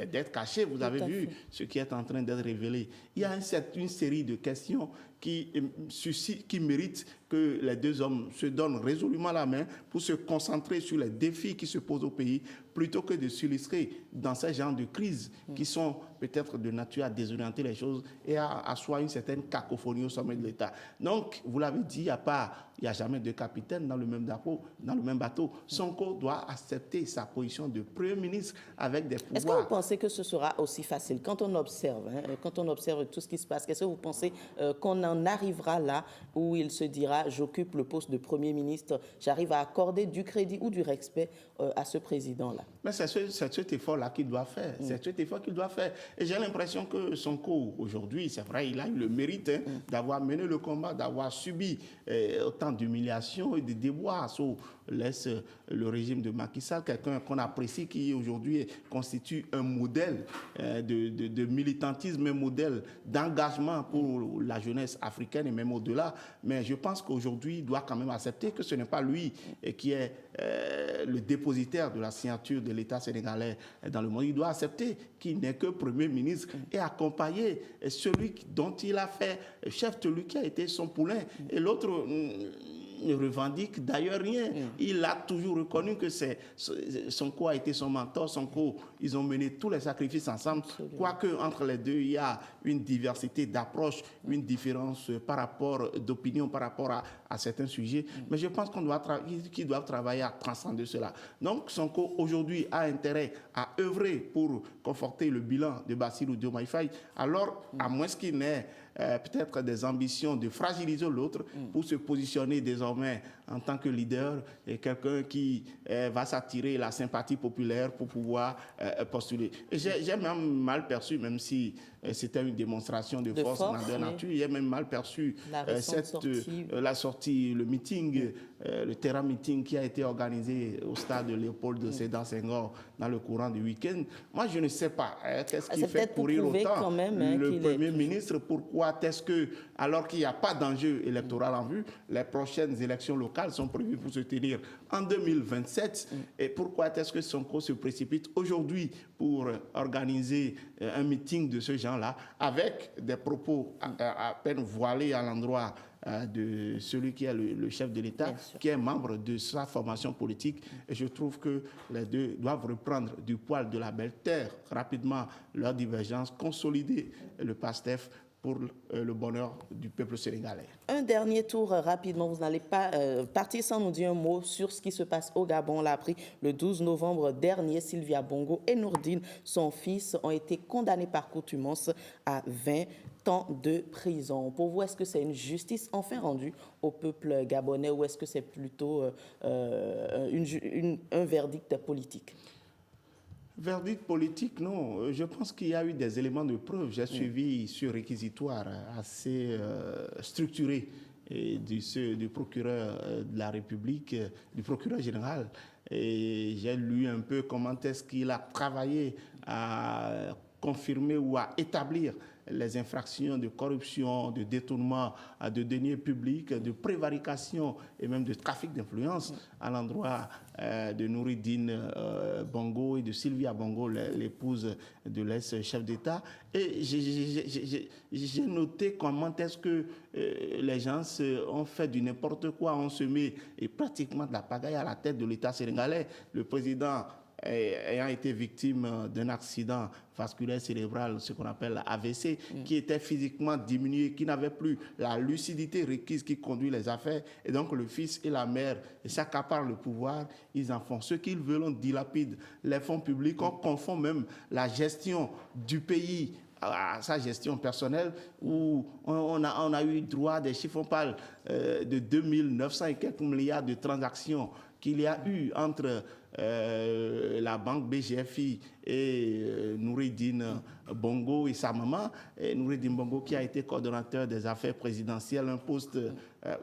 dettes cachées. Vous avez vu ce qui est en train d'être révélé. Il y a une série de questions qui méritent que les deux hommes se donnent résolument la main pour se concentrer sur les défis qui se posent au pays, plutôt que de s'illustrer dans ces genres de crises qui sont peut-être de nature à désorienter les choses et à asseoir une certaine cacophonie au sommet de l'État. Donc, vous l'avez dit, il n'y a jamais de capitaine dans le même bateau. Sonko doit accepter sa position de Premier ministre avec des pouvoirs. Est-ce que vous pensez que ce sera aussi facile quand on observe tout ce qui se passe? Est-ce que vous pensez qu'on en arrivera là où il se dira: j'occupe le poste de Premier ministre, j'arrive à accorder du crédit ou du respect à ce président-là? Mais c'est cet effort-là qu'il doit faire. C'est cet effort qu'il doit faire. Et j'ai l'impression que Sonko, aujourd'hui, c'est vrai, il a eu le mérite d'avoir mené le combat, d'avoir subi autant d'humiliations et de déboires sous le régime de Macky Sall, quelqu'un qu'on apprécie, qui aujourd'hui constitue un modèle de militantisme, un modèle d'engagement pour la jeunesse africaine et même au-delà. Mais je pense qu'aujourd'hui, il doit quand même accepter que ce n'est pas lui qui est le dépositaire de la signature de l'État sénégalais dans le monde. Il doit accepter qu'il n'est que Premier ministre et accompagner celui dont il a fait chef, celui qui a été son poulain. Et l'autre ne revendique d'ailleurs rien. Il a toujours reconnu que Sonko a été son mentor. Sonko, ils ont mené tous les sacrifices ensemble. Quoique entre les deux, il y a une diversité d'approche, une différence par rapport d'opinion, par rapport à certains sujets. Mais je pense qu'ils doivent travailler à transcender cela. Donc Sonko aujourd'hui a intérêt à œuvrer pour conforter le bilan de Bassirou Diomaye Faye. Alors, à moins qu'il n'ait peut-être des ambitions de fragiliser l'autre pour se positionner désormais en tant que leader et quelqu'un qui va s'attirer la sympathie populaire pour pouvoir postuler. J'ai même mal perçu, même si c'était une démonstration de force grandeur nature, j'ai même mal perçu la sortie, le meeting, le terrain meeting qui a été organisé au stade de Léopold Sédar Senghor dans le courant du week-end. Moi, je ne sais pas qu'est-ce qui fait courir autant le Premier ministre. Pourquoi est-ce que, alors qu'il n'y a pas d'enjeu électoral en vue, les prochaines élections locales sont prévues pour se tenir en 2027, et pourquoi est-ce que Sonko se précipite aujourd'hui pour organiser un meeting de ce genre-là avec des propos à peine voilés à l'endroit de celui qui est le chef de l'État, qui est membre de sa formation politique. Et je trouve que les deux doivent reprendre du poil de la belle terre rapidement leur divergence, consolider le PASTEF pour le bonheur du peuple sénégalais. Un dernier tour rapidement, vous n'allez pas partir sans nous dire un mot sur ce qui se passe au Gabon. On l'a appris le 12 novembre dernier, Sylvia Bongo et Nourdine, son fils, ont été condamnés par contumace à 20 ans de prison. Pour vous, est-ce que c'est une justice enfin rendue au peuple gabonais ou est-ce que c'est plutôt un verdict politique? Verdict politique, non. Je pense qu'il y a eu des éléments de preuve. J'ai suivi ce réquisitoire assez structuré du procureur de la République, du procureur général. Et j'ai lu un peu comment est-ce qu'il a travaillé à confirmer ou à établir les infractions de corruption, de détournement de deniers publics, de prévarication et même de trafic d'influence à l'endroit de Nouridine Bongo et de Sylvia Bongo, l'épouse de l'ex-chef d'État. Et j'ai noté comment est-ce que les gens ont fait du n'importe quoi, ont semé et pratiquement de la pagaille à la tête de l'État sénégalais. Le président ayant été victime d'un accident vasculaire cérébral, ce qu'on appelle AVC, qui était physiquement diminué, qui n'avait plus la lucidité requise qui conduit les affaires. Et donc le fils et la mère s'accaparent le pouvoir, ils en font ce qu'ils veulent, on dilapide les fonds publics, on confond même la gestion du pays à sa gestion personnelle, où on a eu droit à des chiffres, on parle de 2900 et quelques milliards de transactions qu'il y a eu entre la banque BGFI et Nouridine Bongo et sa maman. Et Nouridine Bongo qui a été coordonnateur des affaires présidentielles, un poste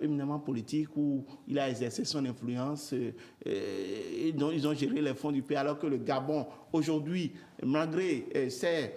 éminemment politique où il a exercé son influence et dont ils ont géré les fonds du pays, alors que le Gabon aujourd'hui, malgré ces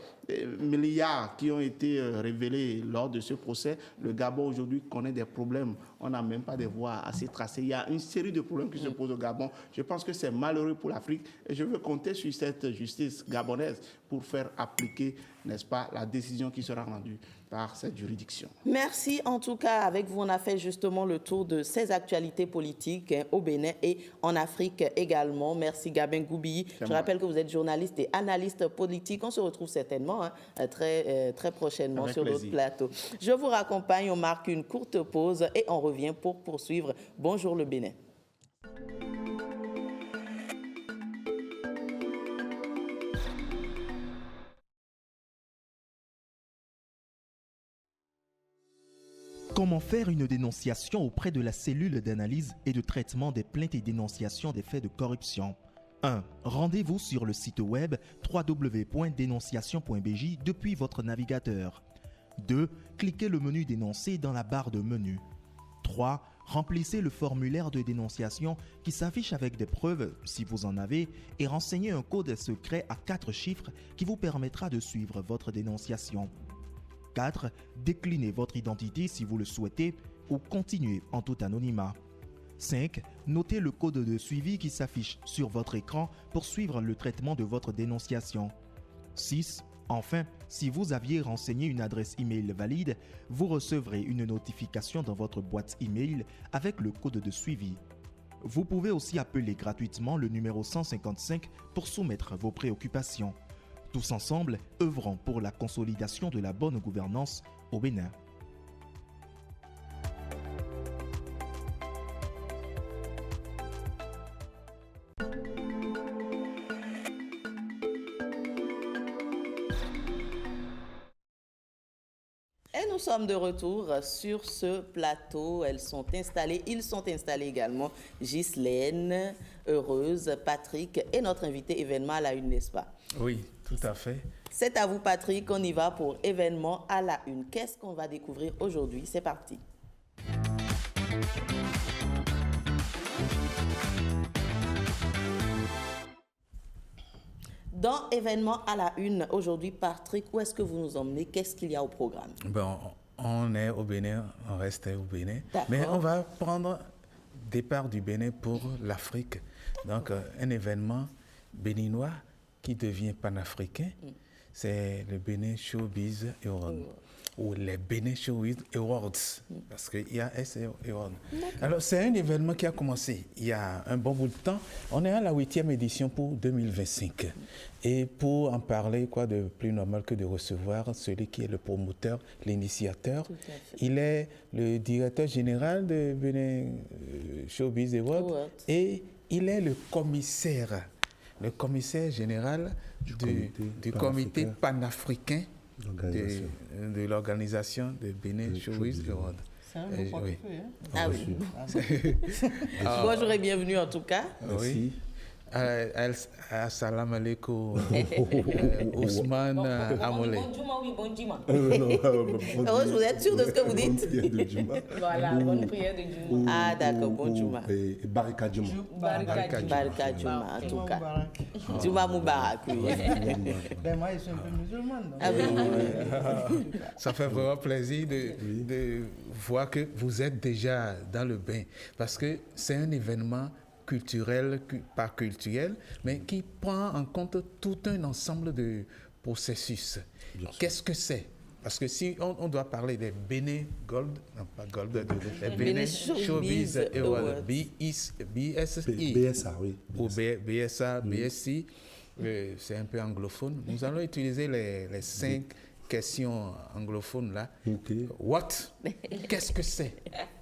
milliards qui ont été révélés lors de ce procès, le Gabon aujourd'hui connaît des problèmes. On n'a même pas de voies assez tracées. Il y a une série de problèmes qui se posent au Gabon. Je pense que c'est malheureux pour l'Afrique et je veux compter sur cette justice gabonaise pour faire appliquer, n'est-ce pas, la décision qui sera rendue par cette juridiction. Merci. En tout cas, avec vous, on a fait justement le tour de ces actualités politiques au Bénin et en Afrique également. Merci Gabin Goubi. Je rappelle que vous êtes journaliste et analyste politique. On se retrouve certainement très prochainement sur d'autres plateaux. Je vous raccompagne, on marque une courte pause et on revient pour poursuivre. Bonjour le Bénin. Comment faire une dénonciation auprès de la cellule d'analyse et de traitement des plaintes et dénonciations des faits de corruption? 1. Rendez-vous sur le site web www.dénonciation.bj depuis votre navigateur. 2. Cliquez le menu dénoncer dans la barre de menu. 3. Remplissez le formulaire de dénonciation qui s'affiche avec des preuves, si vous en avez, et renseignez un code secret à 4 chiffres qui vous permettra de suivre votre dénonciation. 4. Déclinez votre identité si vous le souhaitez ou continuez en tout anonymat. 5. Notez le code de suivi qui s'affiche sur votre écran pour suivre le traitement de votre dénonciation. 6. Enfin, si vous aviez renseigné une adresse email valide, vous recevrez une notification dans votre boîte email avec le code de suivi. Vous pouvez aussi appeler gratuitement le numéro 155 pour soumettre vos préoccupations. Tous ensemble, œuvrons pour la consolidation de la bonne gouvernance au Bénin. Et nous sommes de retour sur ce plateau. Ils sont installés également Ghislaine, Heureuse, Patrick et notre invité événement à la une, n'est-ce pas? Oui, tout à fait. C'est à vous, Patrick. On y va pour événement à la une. Qu'est-ce qu'on va découvrir aujourd'hui? C'est parti. Dans événement à la une, aujourd'hui, Patrick, où est-ce que vous nous emmenez? Qu'est-ce qu'il y a au programme? Bon, on est au Bénin, on reste au Bénin. Mais on va prendre départ du Bénin pour l'Afrique. Donc, un événement béninois qui devient panafricain, c'est le Bénin Showbiz Award, ou les Bénin Showbiz Awards, parce qu'il y a Award. Alors, c'est un événement qui a commencé il y a un bon bout de temps. On est à la 8e édition pour 2025. Et pour en parler, quoi de plus normal que de recevoir celui qui est le promoteur, l'initiateur. Il est le directeur général de Bénin Showbiz Award et il est le commissaire général du comité panafricain de l'organisation de Bénin Showbiz Award. C'est un beau portefeuille, hein? Ah oui. Bonjour et bienvenue en tout cas. Oui. Assalamu alaikum, Ousmane Amolé. Vous êtes sûr de ce que vous dites? Voilà, bonne prière de Juma. Ah d'accord, bon Juma. Et Barika Juma. Barika Juma, en tout cas. Juma Moubarak, oui. Ben moi, je suis un peu musulmane. Ah oui. Ça fait vraiment plaisir de voir que vous êtes déjà dans le bain, parce que c'est un événement culturel, pas culturel, mais qui prend en compte tout un ensemble de processus. Qu'est-ce que c'est? Parce que si on doit parler des Bénin Gold, non pas Gold, des Bénin Showbiz Award, BSA, oui. Ou BSA, BSC, c'est un peu anglophone. Nous allons utiliser les 5 questions anglophones là. What? Qu'est-ce que c'est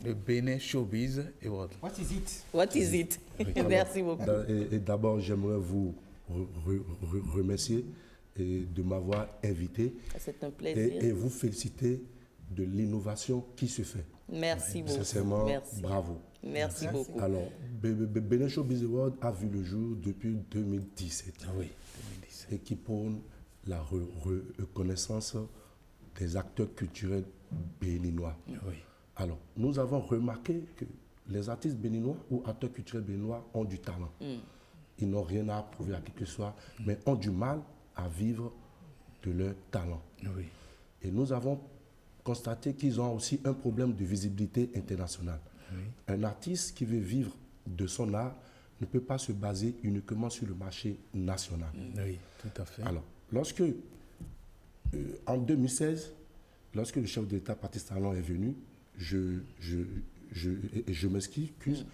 le Bénin Showbiz Award? What is it? What is it? Merci beaucoup. Et d'abord, j'aimerais vous remercier de m'avoir invité. C'est un plaisir. Et vous féliciter de l'innovation qui se fait. Merci beaucoup. Sincèrement, merci. Bravo. Merci beaucoup. Alors, Bénin Showbiz Award a vu le jour depuis 2017. Ah oui, 2017. Et qui prône la reconnaissance des acteurs culturels béninois. Oui. Alors, nous avons remarqué que les artistes béninois ou acteurs culturels béninois ont du talent. Ils n'ont rien à prouver à qui que ce soit, mais ont du mal à vivre de leur talent. Oui. Et nous avons constaté qu'ils ont aussi un problème de visibilité internationale. Oui. Un artiste qui veut vivre de son art ne peut pas se baser uniquement sur le marché national. Oui, tout à fait. Alors, lorsque, en 2016, lorsque le chef d'État Patrice Talon est venu, je m'excuse,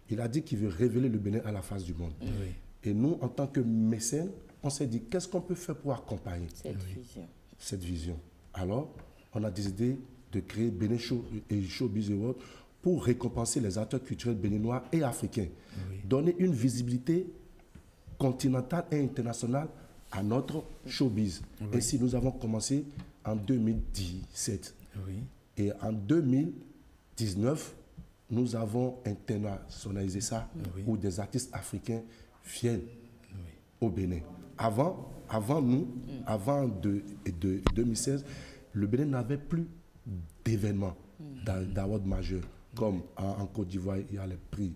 il a dit qu'il veut révéler le Bénin à la face du monde. Oui. Et nous, en tant que mécènes, on s'est dit, qu'est-ce qu'on peut faire pour accompagner cette vision? Alors, on a décidé de créer Bénin Showbiz Award pour récompenser les acteurs culturels béninois et africains. Donner une visibilité continentale et internationale à notre showbiz. Ainsi, nous avons commencé en 2017. Et en 2019, nous avons internationalisé ça où des artistes africains viennent au Bénin. Avant 2016, le Bénin n'avait plus d'événements d'awards majeurs. Comme en Côte d'Ivoire, il y a les prix,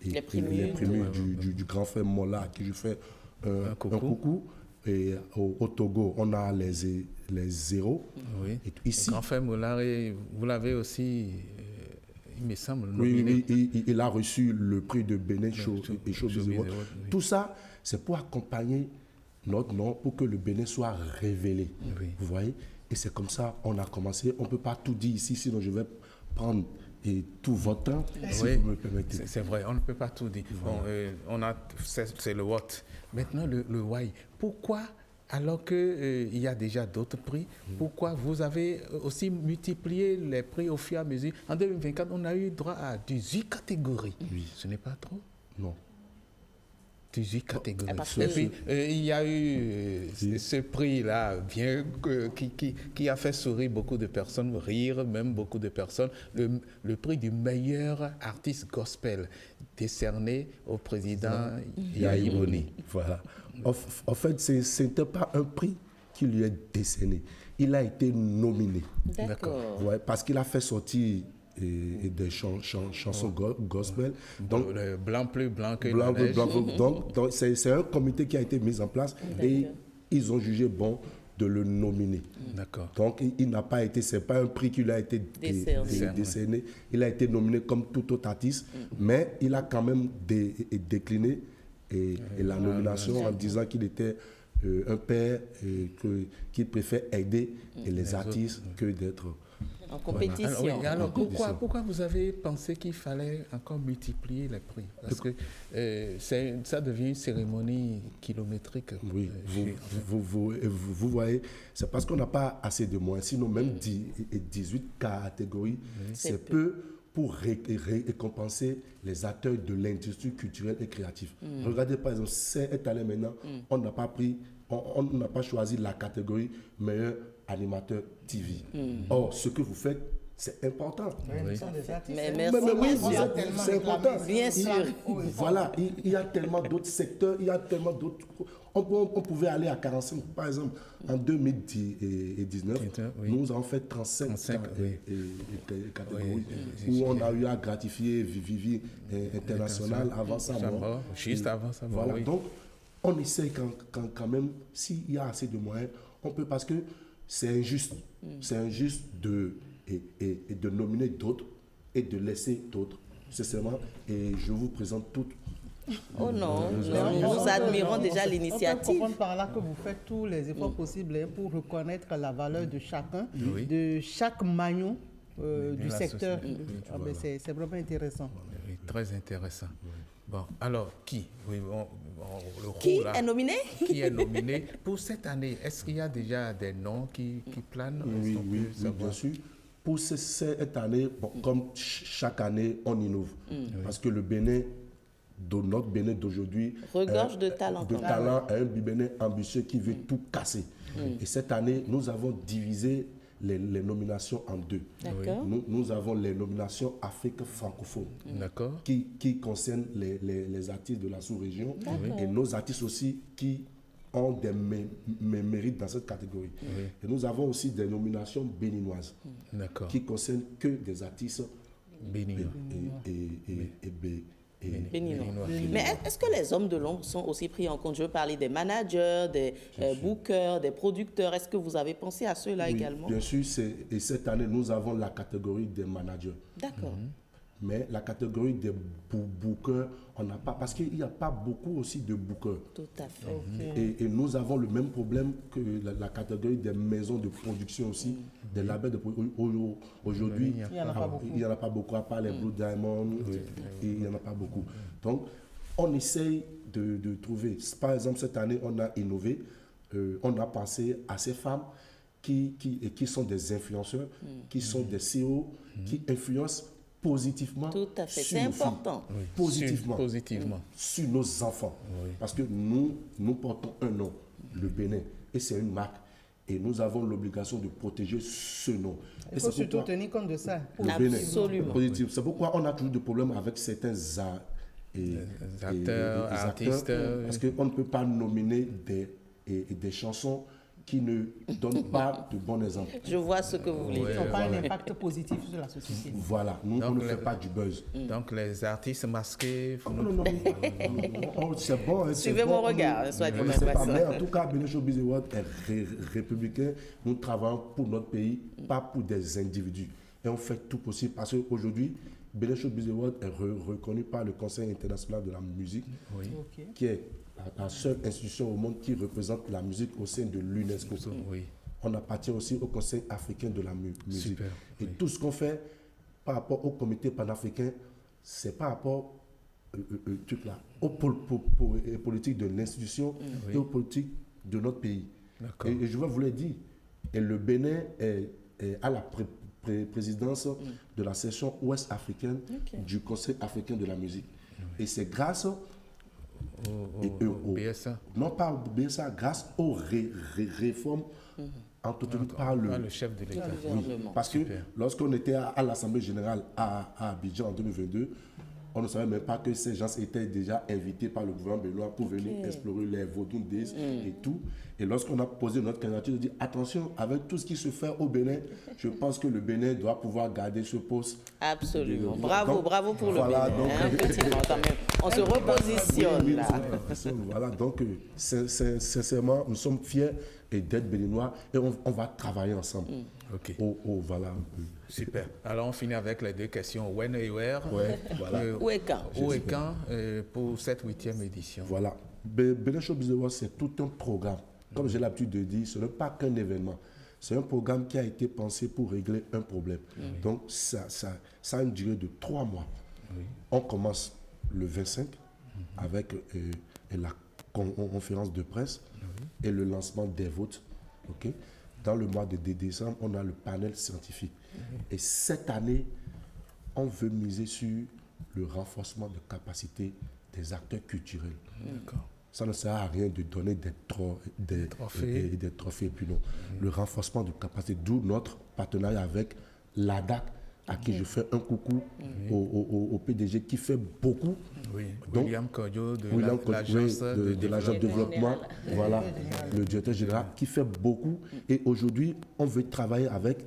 les prix du grand frère Mola, qui je fais un coucou. Et au Togo, on a les les zéros. Oui. Et ici, Grand frère Moulari, vous l'avez aussi, il me semble, nominé. Oui, il a reçu le prix de Bénin Show Business Award. Tout ça, c'est pour accompagner notre nom, pour que le Bénin soit révélé. Vous voyez? Et c'est comme ça qu'on a commencé. On ne peut pas tout dire ici, sinon je vais prendre tout votre temps, si vous me permettez. C'est vrai, on ne peut pas tout dire. Bon, c'est le what. Maintenant, le why. Pourquoi, alors qu'il y a déjà d'autres prix, pourquoi vous avez aussi multiplié les prix au fur et à mesure? En 2024, on a eu droit à 18 catégories. Ce n'est pas trop? Non. 18 catégories. Et puis, il y a eu ce prix-là, qui a fait sourire beaucoup de personnes, rire même beaucoup de personnes, le prix du meilleur artiste gospel, décerné au président Yahya Boni. Voilà. En fait, ce n'était pas un prix qui lui est décerné. Il a été nominé. D'accord. Ouais, parce qu'il a fait sortir des chansons gospel. Donc, le blanc plus blanc que la neige. Donc c'est un comité qui a été mis en place et ils ont jugé bon de le nominer. D'accord. Donc il n'a pas été, c'est pas un prix qui lui a été décerné. Il a été nominé comme tout autre artiste, mais il a quand même décliné la nomination en disant qu'il était un père qui préfère aider les artistes que d'être en compétition. Voilà. Alors pourquoi vous avez pensé qu'il fallait encore multiplier les prix? Parce que ça devient une cérémonie kilométrique. Oui, vous voyez, c'est parce qu'on n'a pas assez de moyens. Sinon, même 18 catégories, c'est peu pour récompenser les acteurs de l'industrie culturelle et créative. Regardez par exemple, cette année maintenant, on n'a pas choisi la catégorie meilleur animateur TV. Or, ce que vous faites, c'est important. Mais merci. C'est important. Bien sûr. Voilà, il y a tellement d'autres secteurs, il y a tellement d'autres... On pouvait aller à 45, par exemple, en 2019, nous avons fait 35 catégories où on a eu à gratifier Vivi International avant sa mort. Juste avant sa mort, voilà. Donc, on essaye quand même, s'il y a assez de moyens, on peut, parce que c'est injuste. C'est injuste de nominer d'autres et de laisser d'autres. C'est seulement, et je vous présente toutes. Oh non, nous admirons déjà l'initiative. On peut comprendre par là que vous faites tous les efforts possibles pour reconnaître la valeur de chacun, de chaque maillon du secteur. C'est vraiment intéressant. Oui, très intéressant. Bon, alors, qui est nominé? Qui est nominé pour cette année? Est-ce qu'il y a déjà des noms qui planent? Oui, bien sûr. Pour cette année, comme chaque année, on innove. Parce que le Bénin, notre Bénin d'aujourd'hui, regorge de talent. Un Bénin ambitieux qui veut tout casser. Et cette année, nous avons divisé les nominations en deux. Nous avons les nominations Afrique francophone qui concernent les artistes de la sous-région et nos artistes aussi qui ont des mérites dans cette catégorie. Et nous avons aussi des nominations béninoises qui concernent que des artistes béninois. Béninois. Mais est-ce que les hommes de l'ombre sont aussi pris en compte? Je veux parler des managers, des bookers, des producteurs. Est-ce que vous avez pensé à ceux-là également? Bien sûr, et cette année, nous avons la catégorie des managers. D'accord. Mais la catégorie des bookers, on n'a pas, parce qu'il n'y a pas beaucoup aussi de bookers. Tout à fait. Et nous avons le même problème que la catégorie des maisons de production aussi, des labels de production. Aujourd'hui, il n'y en a pas beaucoup, à part les Blue Diamond, il n'y en a pas beaucoup. Donc, on essaye de trouver. Par exemple, cette année, on a innové, on a pensé à ces femmes qui sont des influenceurs, qui sont des CEO, qui influencent positivement. Tout à fait, c'est important. Positivement. Sur nos enfants. Parce que nous portons un nom, le Bénin, et c'est une marque. Et nous avons l'obligation de protéger ce nom. Il faut surtout tenir compte de ça. Absolument. C'est pourquoi on a toujours des problèmes avec certains acteurs, artistes. Parce qu'on ne peut pas nominer des chansons qui ne donnent pas de bons exemples. Je vois ce que vous voulez dire. Ils n'ont pas un impact positif sur la société. Voilà, nous, on ne fait pas du buzz. Donc les artistes masqués... Non, c'est bon. Hein, suivez mon regard, soit dit mais en tout cas, Benin Showbiz Award est républicain. Nous travaillons pour notre pays, pas pour des individus. Et on fait tout possible parce qu'aujourd'hui, Benin Showbiz Award est reconnu par le Conseil international de la musique, qui est la seule institution au monde qui représente la musique au sein de l'UNESCO. On appartient aussi au Conseil africain de la musique. Super, et tout ce qu'on fait par rapport au comité panafricain, c'est par rapport aux politiques de l'institution et aux politiques de notre pays. Et je vais vous le dire, et le Bénin est à la présidence de la section ouest africaine du Conseil africain de la musique. Et c'est grâce au BSA. Non pas au BSA, grâce aux réformes entretenues par le chef de l'État. Oui, parce que lorsqu'on était à l'Assemblée générale à Abidjan en 2022, on ne savait même pas que ces gens étaient déjà invités par le gouvernement béninois pour venir explorer les Vodun Days et tout. Et lorsqu'on a posé notre candidature, on a dit attention, avec tout ce qui se fait au Bénin, je pense que le Bénin doit pouvoir garder ce poste. Absolument. Bravo pour le Bénin. Donc, un petit mot quand même. On se repositionne là. Voilà, donc sincèrement, nous sommes fiers d'être béninois et on va travailler ensemble. Voilà. Super. Alors on finit avec les deux questions. When et where. Voilà. Où et quand. Où et quand pour cette 8e édition. Voilà. Benin Showbiz Award, c'est tout un programme. Comme j'ai l'habitude de dire, ce n'est pas qu'un événement. C'est un programme qui a été pensé pour régler un problème. Donc ça a une durée de 3 mois. On commence le 25 avec la conférence de presse et le lancement des votes. Dans le mois de décembre, on a le panel scientifique. Et cette année, on veut miser sur le renforcement de capacité des acteurs culturels. Ça ne sert à rien de donner des trophées. Puis non. Le renforcement de capacité, d'où notre partenariat avec l'ADAC, à qui je fais un coucou au PDG qui fait beaucoup. Donc, William Kodjo de l'agence de développement, voilà, le directeur général qui fait beaucoup. Et aujourd'hui, on veut travailler avec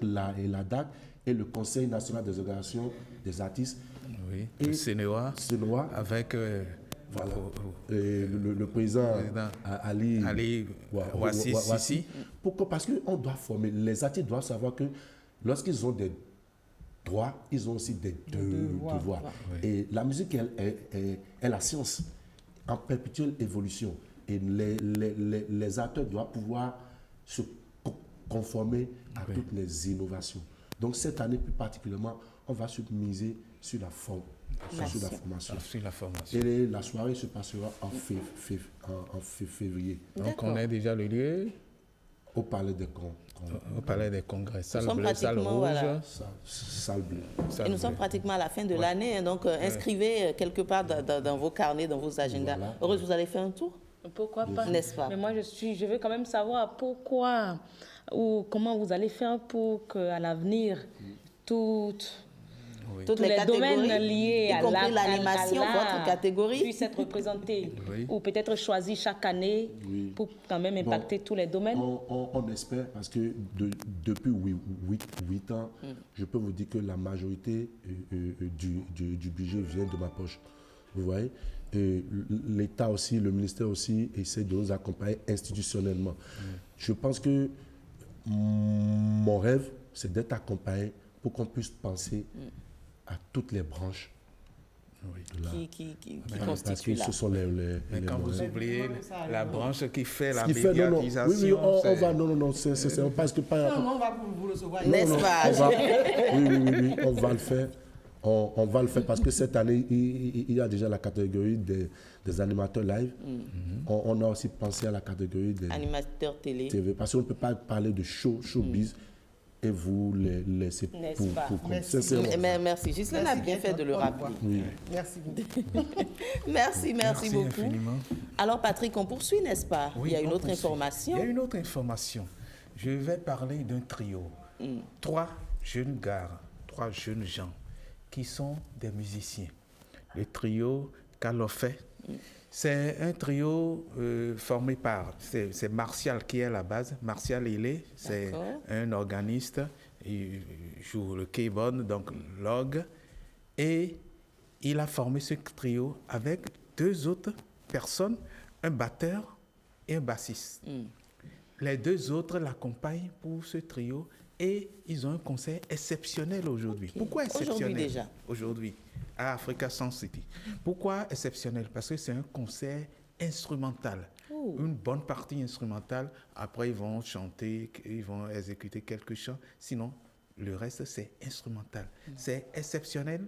l'ADAC et le Conseil national des organisations des artistes. Et le CNEOA avec le président Ali Ouassi. Pourquoi? Parce qu'on doit former. Les artistes doivent savoir que lorsqu'ils ont des droits, ils ont aussi des devoirs. Et la musique est la science en perpétuelle évolution. Et les acteurs doivent pouvoir se conformer à toutes les innovations. Donc cette année plus particulièrement, on va se miser sur la formation. Et la soirée se passera en février. Donc on a déjà le lieu au Palais des Congrès. Au Palais des Congrès. Salle bleue, salle rouge. Salle bleue. Et nous sommes pratiquement à la fin de l'année. Donc inscrivez quelque part dans vos carnets, dans vos agendas. Heureuse, vous allez faire un tour? Pourquoi pas? N'est-ce pas? Mais moi, je veux quand même savoir pourquoi ou comment vous allez faire pour qu'à l'avenir, toutes les domaines liés à l'animation, votre catégorie, puissent être représentés ou peut-être choisis chaque année pour quand même impacter tous les domaines. On espère parce que depuis 8 ans, je peux vous dire que la majorité du budget vient de ma poche. Vous voyez? L'État aussi, le ministère aussi essaie de nous accompagner institutionnellement. Je pense que mon rêve, c'est d'être accompagné pour qu'on puisse penser à toutes les branches qui constituent là. Ce sont les quand vous oubliez la branche qui fait la médiatisation. Oui, on va. Non, c'est parce que pas. Non, on va vous recevoir. N'est-ce pas? Oui, on va le faire. On va le faire parce que cette année, il y a déjà la catégorie des animateurs live. On a aussi pensé à la catégorie des animateurs TV. Parce qu'on ne peut pas parler de showbiz et vous les laisser pour Merci. Ghislaine a bien fait de le rappeler. Oui. Merci beaucoup. Infiniment. Alors Patrick, on poursuit, n'est-ce pas? Oui, il y a une autre information. Il y a une autre information. Je vais parler d'un trio. 3 jeunes gars, 3 jeunes gens qui sont des musiciens. Le trio Kalofé. C'est un trio formé par, c'est Martial qui est à la base. Martial Hélé, c'est un organiste, il joue le keyboard, donc l'orgue, et il a formé ce trio avec 2 autres personnes, un batteur et un bassiste. Les 2 autres l'accompagnent pour ce trio et ils ont un concert exceptionnel aujourd'hui. Pourquoi exceptionnel? Aujourd'hui déjà. Aujourd'hui, à Africa Sound City. Pourquoi exceptionnel? Parce que c'est un concert instrumental. Une bonne partie instrumentale. Après, ils vont chanter, ils vont exécuter quelques chants. Sinon, le reste, c'est instrumental. C'est exceptionnel.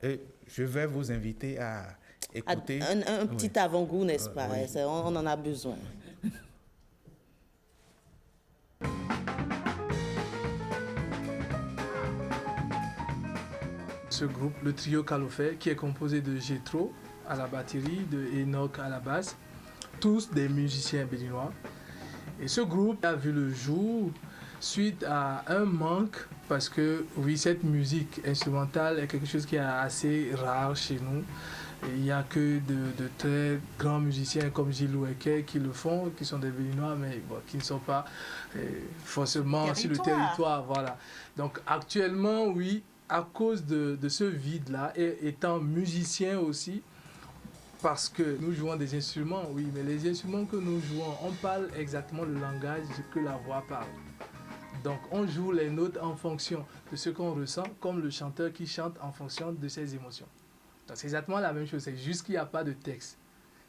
Et je vais vous inviter à écouter. Un petit avant-goût, n'est-ce pas? On en a besoin. Ce groupe, le trio Kalofé, qui est composé de Gétro à la batterie, de Enoch à la basse, tous des musiciens béninois. Et ce groupe a vu le jour suite à un manque, parce que oui, cette musique instrumentale est quelque chose qui est assez rare chez nous. Il n'y a que de très grands musiciens comme Gilles Oueke qui le font, qui sont des Béninois, mais bon, qui ne sont pas forcément sur le territoire. Voilà. Donc actuellement, oui, à cause de ce vide-là, et étant musicien aussi, parce que nous jouons des instruments, oui, mais les instruments que nous jouons, on parle exactement le langage que la voix parle. Donc on joue les notes en fonction de ce qu'on ressent, comme le chanteur qui chante en fonction de ses émotions. Donc c'est exactement la même chose, c'est juste qu'il n'y a pas de texte.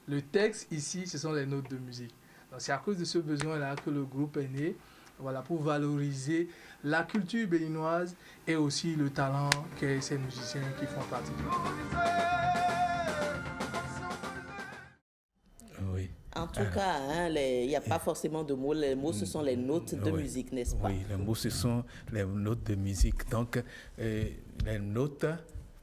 Le texte ici, ce sont les notes de musique. Donc c'est à cause de ce besoin-là que le groupe est né, voilà, pour valoriser la culture béninoise et aussi le talent qu'ont ces musiciens qui font partie du groupe. Oui. En tout cas, il n'y a pas forcément de mots. Les mots, ce sont les notes de musique, n'est-ce pas? Oui, les mots, ce sont les notes de musique. Donc, les notes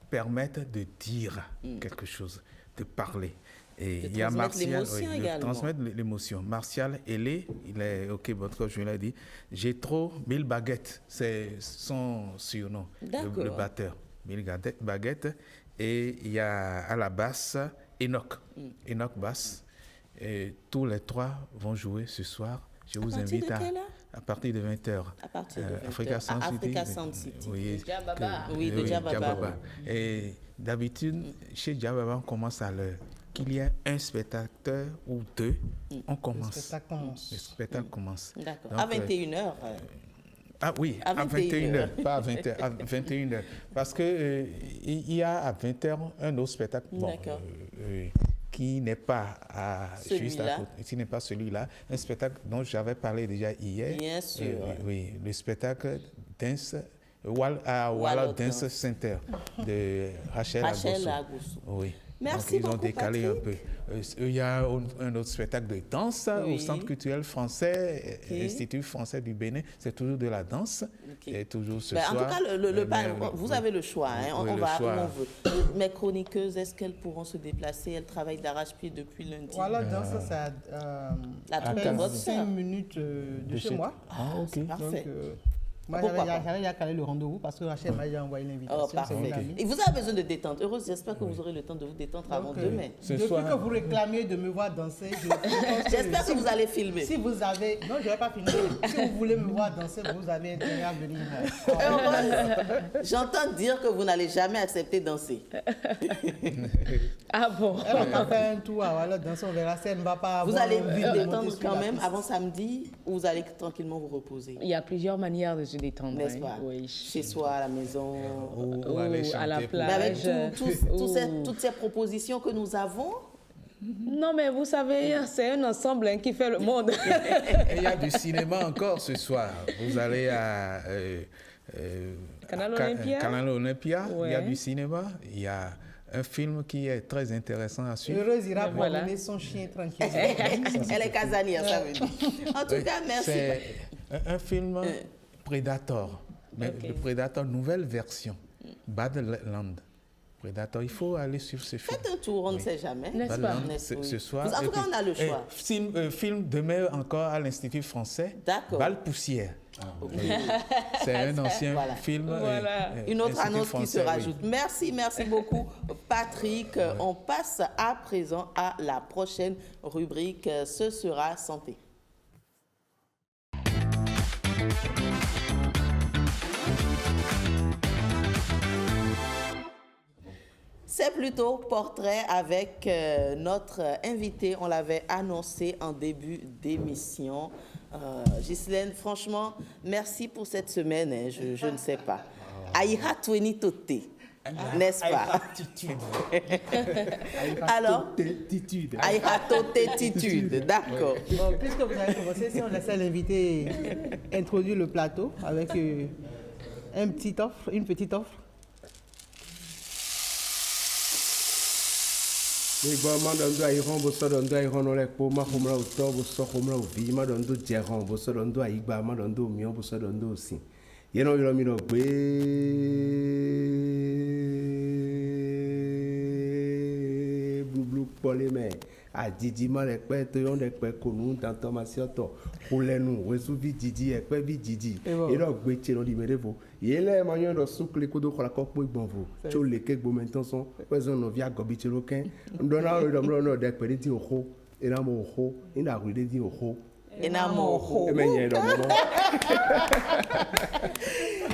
permettent de dire quelque chose, de parler. Et il y a Martial, de transmettre l'émotion. Martial Hélé, il est OK, comme je l'ai dit. Gétro Mille Baguettes, c'est son surnom, le batteur. Mille Baguettes. Et il y a à la basse Enoch, Enoch basse. Et tous les 3 vont jouer ce soir. Je vous invite à partir de 20h. À partir de 20h. Africa Sound City. Oui, de Djababa. Et d'habitude, chez Djababa, on commence à l'heure. Qu'il y ait un spectateur ou 2, on commence. Le spectacle commence. D'accord. Donc, à 21h. Ah oui, à 21h, pas à 20h, à 21h. Parce qu'il y a à 20h un autre spectacle. D'accord. Qui n'est pas juste à côté, qui n'est pas celui-là, un spectacle dont j'avais parlé déjà hier. Bien sûr. Oui, le spectacle Dance Walla Dance Center de Rachel Agosso. Oui. Merci donc, ils ont décalé Patrick. Un peu. Il y a un autre spectacle de danse au Centre culturel français, Institut français du Bénin. C'est toujours de la danse. Et toujours ce soir. En tout cas, vous avez le choix. On va où on veut. Mes chroniqueuses, est-ce qu'elles pourront se déplacer? Elles travaillent d'arrache-pied depuis lundi. Voilà, danse, ça a 5 minutes de chez moi. Ah, ok. Parfait. Moi, j'avais calé le rendez-vous parce que Rachel m'a déjà envoyé l'invitation. Oh, parfait. Et vous avez besoin de détente. Heureuse, j'espère que vous aurez le temps de vous détendre avant demain. Depuis que vous réclamiez de me voir danser, j'espère que vous allez filmer. Si vous avez... Non, je ne vais pas filmer. Si vous voulez me voir danser, vous avez intérêt à venir. Heureuse, j'entends dire que vous n'allez jamais accepter danser. Ah bon? Elle va faire un tour, voilà, danser, on verra si elle ne va pas... Vous allez vous détendre quand même avant samedi ou vous allez tranquillement vous reposer? Il y a plusieurs manières de se détendre. N'est-ce pas? Oui. Chez soi, à la maison, ou à la plage. Mais avec toutes ces propositions que nous avons. Non, mais vous savez, c'est un ensemble qui fait le monde. Et il y a du cinéma encore ce soir. Vous allez à Canal Olympia. Canal Olympia. Ouais. Il y a du cinéma. Il y a un film qui est très intéressant à suivre. Heureuse ira promener son chien tranquille. Elle est casanière, ça veut dire. En tout cas, merci. C'est un film Predator. Mais le Predator, nouvelle version. Badland. Predator, il faut aller sur ce film. Faites un tour, on ne sait jamais. N'est-ce pas? Ce soir. En tout cas, on a le choix. Film demain encore à l'Institut français. D'accord. Balle poussière. C'est un ancien film. Voilà. Une autre annonce qui se rajoute. Merci beaucoup Patrick. On passe à présent à la prochaine rubrique. Ce sera santé. C'est plutôt portrait avec notre invité. On l'avait annoncé en début d'émission. Ghislaine, franchement, merci pour cette semaine. Hein, je ne sais pas. Aïra Tweni Tote, n'est-ce pas? Alors, Aïra Tote, d'accord. Bon, puisque vous avez commencé, si on laissait l'invité introduire le plateau avec une petite offre. Madondo Airon, Bosodondo Airon, Olepo, Mahomra, Uto, Bosohomra, Vi, Madondo Jeron, Bosodondo Aiba, Madondo Mion, Bosodondo aussi. Yeno Yomino Gwe Blue Poleme. A Didi man ekpe to yon ekpe konu dans Thomasioto Olenu wesuvi Didi ekpe bi Didi et donc gbeche no limerevo yele manyo do sukle kodo kola kokpo igbonvo cho leke gbo mentonson peson no via gobiche loken ndona o do no de ekpe di oho e na mo oho ina gbe di oho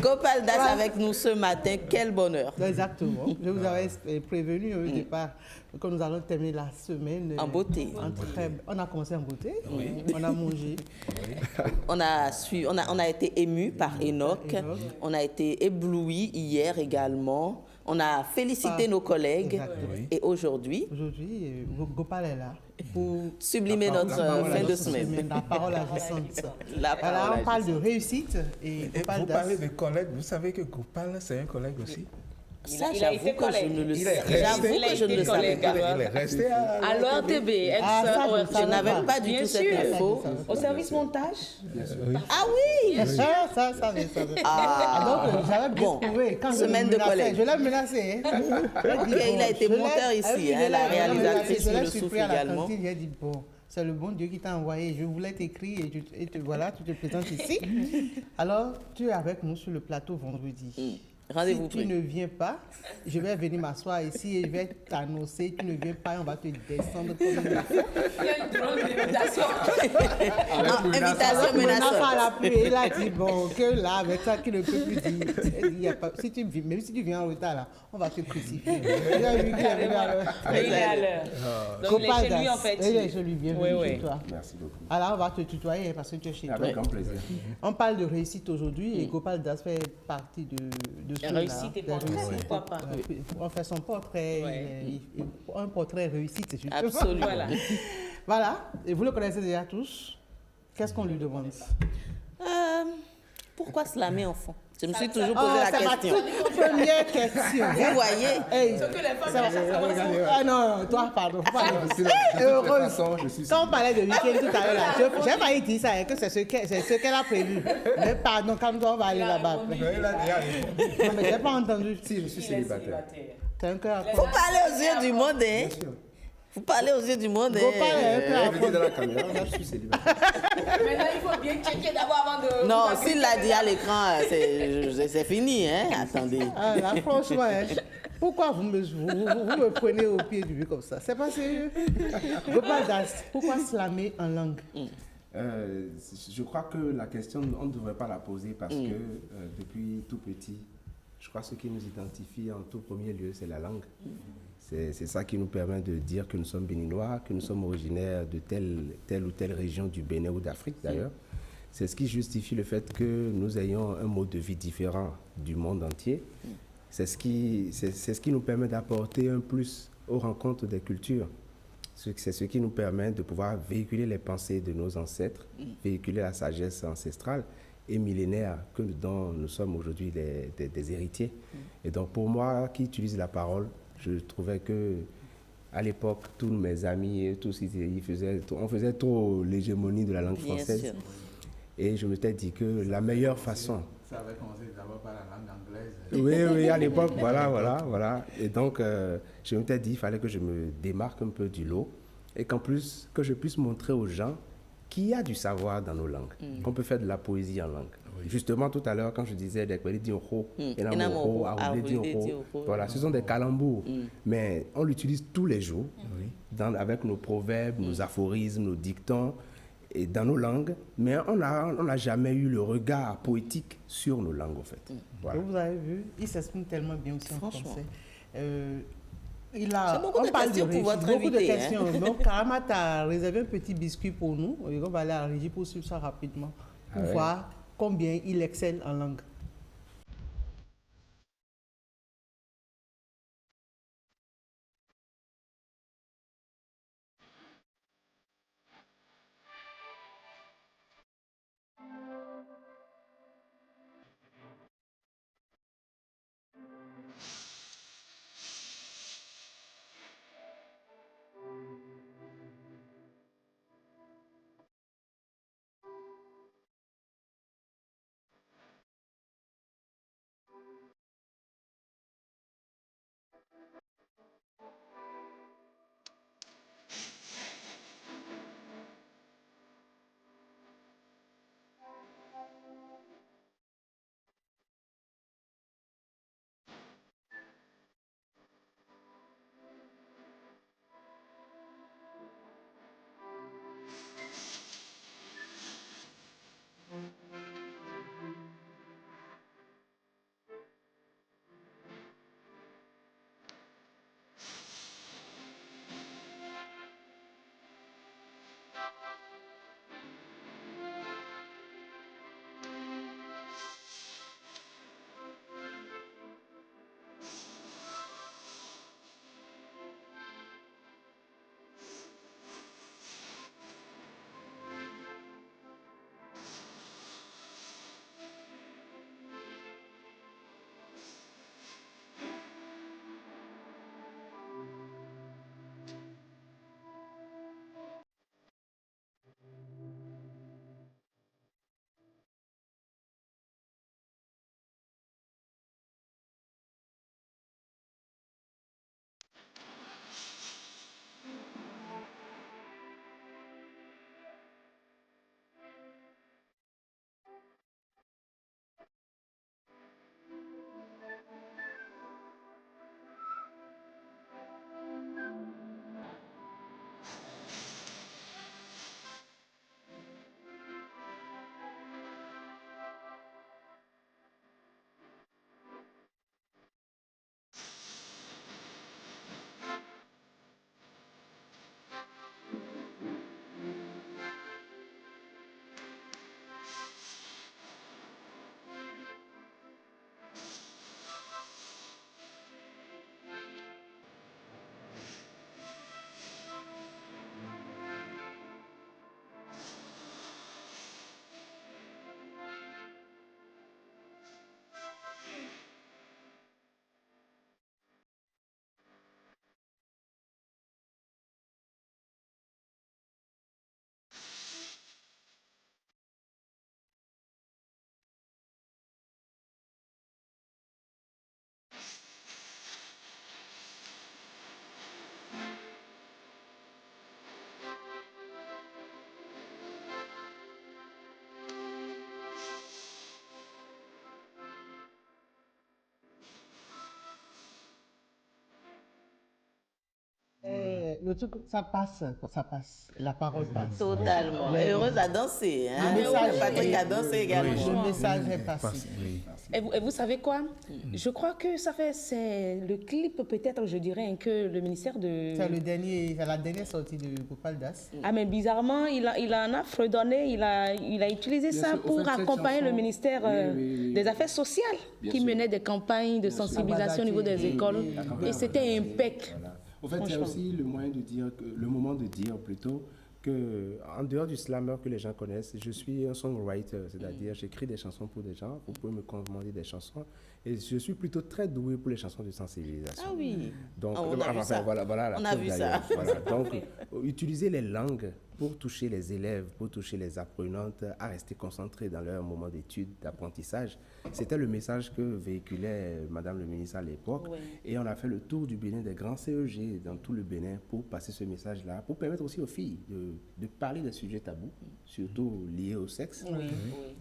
Gopal Das avec nous ce matin, quel bonheur. Exactement. Je vous avais prévenu au départ que nous allons terminer la semaine en beauté. On a commencé en beauté, on a mangé. On a été ému par Enoch, on a été ébloui hier également. On a félicité nos collègues. Et aujourd'hui, Gopal est là pour sublimer notre fin de semaine. La parole agissante. Voilà, on parle de réussite. Et vous parlez de collègues. Vous savez que Gopal, c'est un collègue aussi. Ça, j'avoue que je ne le savais pas. Il est resté à l'ORTB. Je n'avais pas du tout cette info. Au service montage. Ah oui. Ça. Donc, j'avais bien trouvé. Quand semaine de collègue. Je l'ai menacé. Il a été monteur ici, la réalisatrice le souffle également. Il a dit, bon, c'est le bon Dieu qui t'a envoyé. Je voulais t'écrire et voilà, tu te présentes ici. Alors, tu es avec nous sur le plateau vendredi. Rendez-vous si tu ne viens pas, je vais venir m'asseoir ici et je vais t'annoncer. Tu ne viens pas et on va te descendre comme une... Il y a une drôle d'invitation. Invitation menaçante. Il a dit, bon, que là, avec ça, qui ne peut plus dire. Si tu viens, même si tu viens en retard, là, on va te crucifier. Il a vu qu'il est venu à l'heure. Il est à l'heure. Donc, il est chez lui, en fait. Il est chez lui, bienvenue chez toi. Merci beaucoup. Alors, on va te tutoyer parce que tu es chez toi. Avec grand plaisir. On parle de réussite aujourd'hui et Gopal Das fait partie de réussite et portrait, pourquoi pas. On fait son portrait, un portrait réussite, justement. Absolument. Voilà, et vous le connaissez déjà tous. Qu'est-ce qu'on lui demande? Pourquoi slammer enfant? Je me suis toujours posé la question. C'est ma première question. Vous voyez? Ce que les femmes Ah non, toi, pardon. Heureuse. Quand on parlait de week-end tout à l'heure, j'ai failli dire ça, que c'est ce qu'elle a prévu. Mais pardon, quand on va aller là-bas. Non, mais j'ai pas entendu. Si, je suis célibataire. T'as un cœur à Faut parler aux yeux du monde, hein? Vous parlez aux yeux du monde. Faut parler dans la caméra, je suis célibataire. Maintenant, il faut bien checker d'abord avant de... Non, s'il l'a dit à l'écran, c'est fini, hein? Attendez. Ah, là, franchement, pourquoi vous me prenez au pied du but comme ça? C'est pas sérieux. Gopal Das, pourquoi slammer en langue? Je crois que la question, on ne devrait pas la poser parce que depuis tout petit, je crois que ce qui nous identifie en tout premier lieu, c'est la langue. C'est ça qui nous permet de dire que nous sommes béninois, que nous sommes originaires de telle ou telle région du Bénin ou d'Afrique d'ailleurs. C'est ce qui justifie le fait que nous ayons un mode de vie différent du monde entier. C'est ce qui nous permet d'apporter un plus aux rencontres des cultures. C'est ce qui nous permet de pouvoir véhiculer les pensées de nos ancêtres, véhiculer la sagesse ancestrale et millénaire dont nous sommes aujourd'hui des héritiers. Et donc pour moi, qui utilise la parole, je trouvais que à l'époque, tous mes amis, on faisait trop l'hégémonie de la langue française. Sûr. Et je m'étais dit que la meilleure façon... Ça avait commencé d'abord par la langue anglaise. Oui, à l'époque, voilà. Et donc, je m'étais dit qu'il fallait que je me démarque un peu du lot et qu'en plus, que je puisse montrer aux gens qu'il y a du savoir dans nos langues, qu'on peut faire de la poésie en langue. Justement, tout à l'heure, quand je disais des voilà, ce sont des calembours, mais on l'utilise tous les jours avec nos proverbes, nos aphorismes, nos dictons, et dans nos langues, mais on n'a jamais eu le regard poétique sur nos langues, en fait. Voilà. Vous avez vu, il s'exprime tellement bien aussi en français. Beaucoup de questions pour votre invité. Beaucoup de questions. Donc, Karamat a réservé un petit biscuit pour nous. Et on va aller à la régie pour suivre ça rapidement, pour voir combien il excelle en langue. Le truc, ça passe, la parole passe. Totalement. Heureuse à danser. Hein? Le message, Patrick a dansé également. Le message est passé. Et vous savez quoi? Je crois que c'est le clip peut-être, je dirais, que le ministère de... C'est la dernière sortie de Gopal Das. Ah mais bizarrement, il en a fredonné, il a utilisé ça pour accompagner le ministère des Affaires sociales qui menait des campagnes de sensibilisation au niveau des écoles. Et c'était impec. En fait, c'est aussi le moment de dire plutôt que, en dehors du slammer que les gens connaissent, je suis un songwriter, c'est-à-dire j'écris des chansons pour des gens, vous pouvez me commander des chansons, et je suis plutôt très doué pour les chansons de sensibilisation. Ah oui. Donc, on a vu ça. Voilà, on a vu ça. Voilà. Donc, utiliser les langues pour toucher les élèves, pour toucher les apprenantes à rester concentrés dans leur moment d'études, d'apprentissage. C'était le message que véhiculait Madame le ministre à l'époque. Oui. Et on a fait le tour du Bénin, des grands CEG dans tout le Bénin pour passer ce message-là, pour permettre aussi aux filles de parler des sujets tabous, surtout liés au sexe. Oui.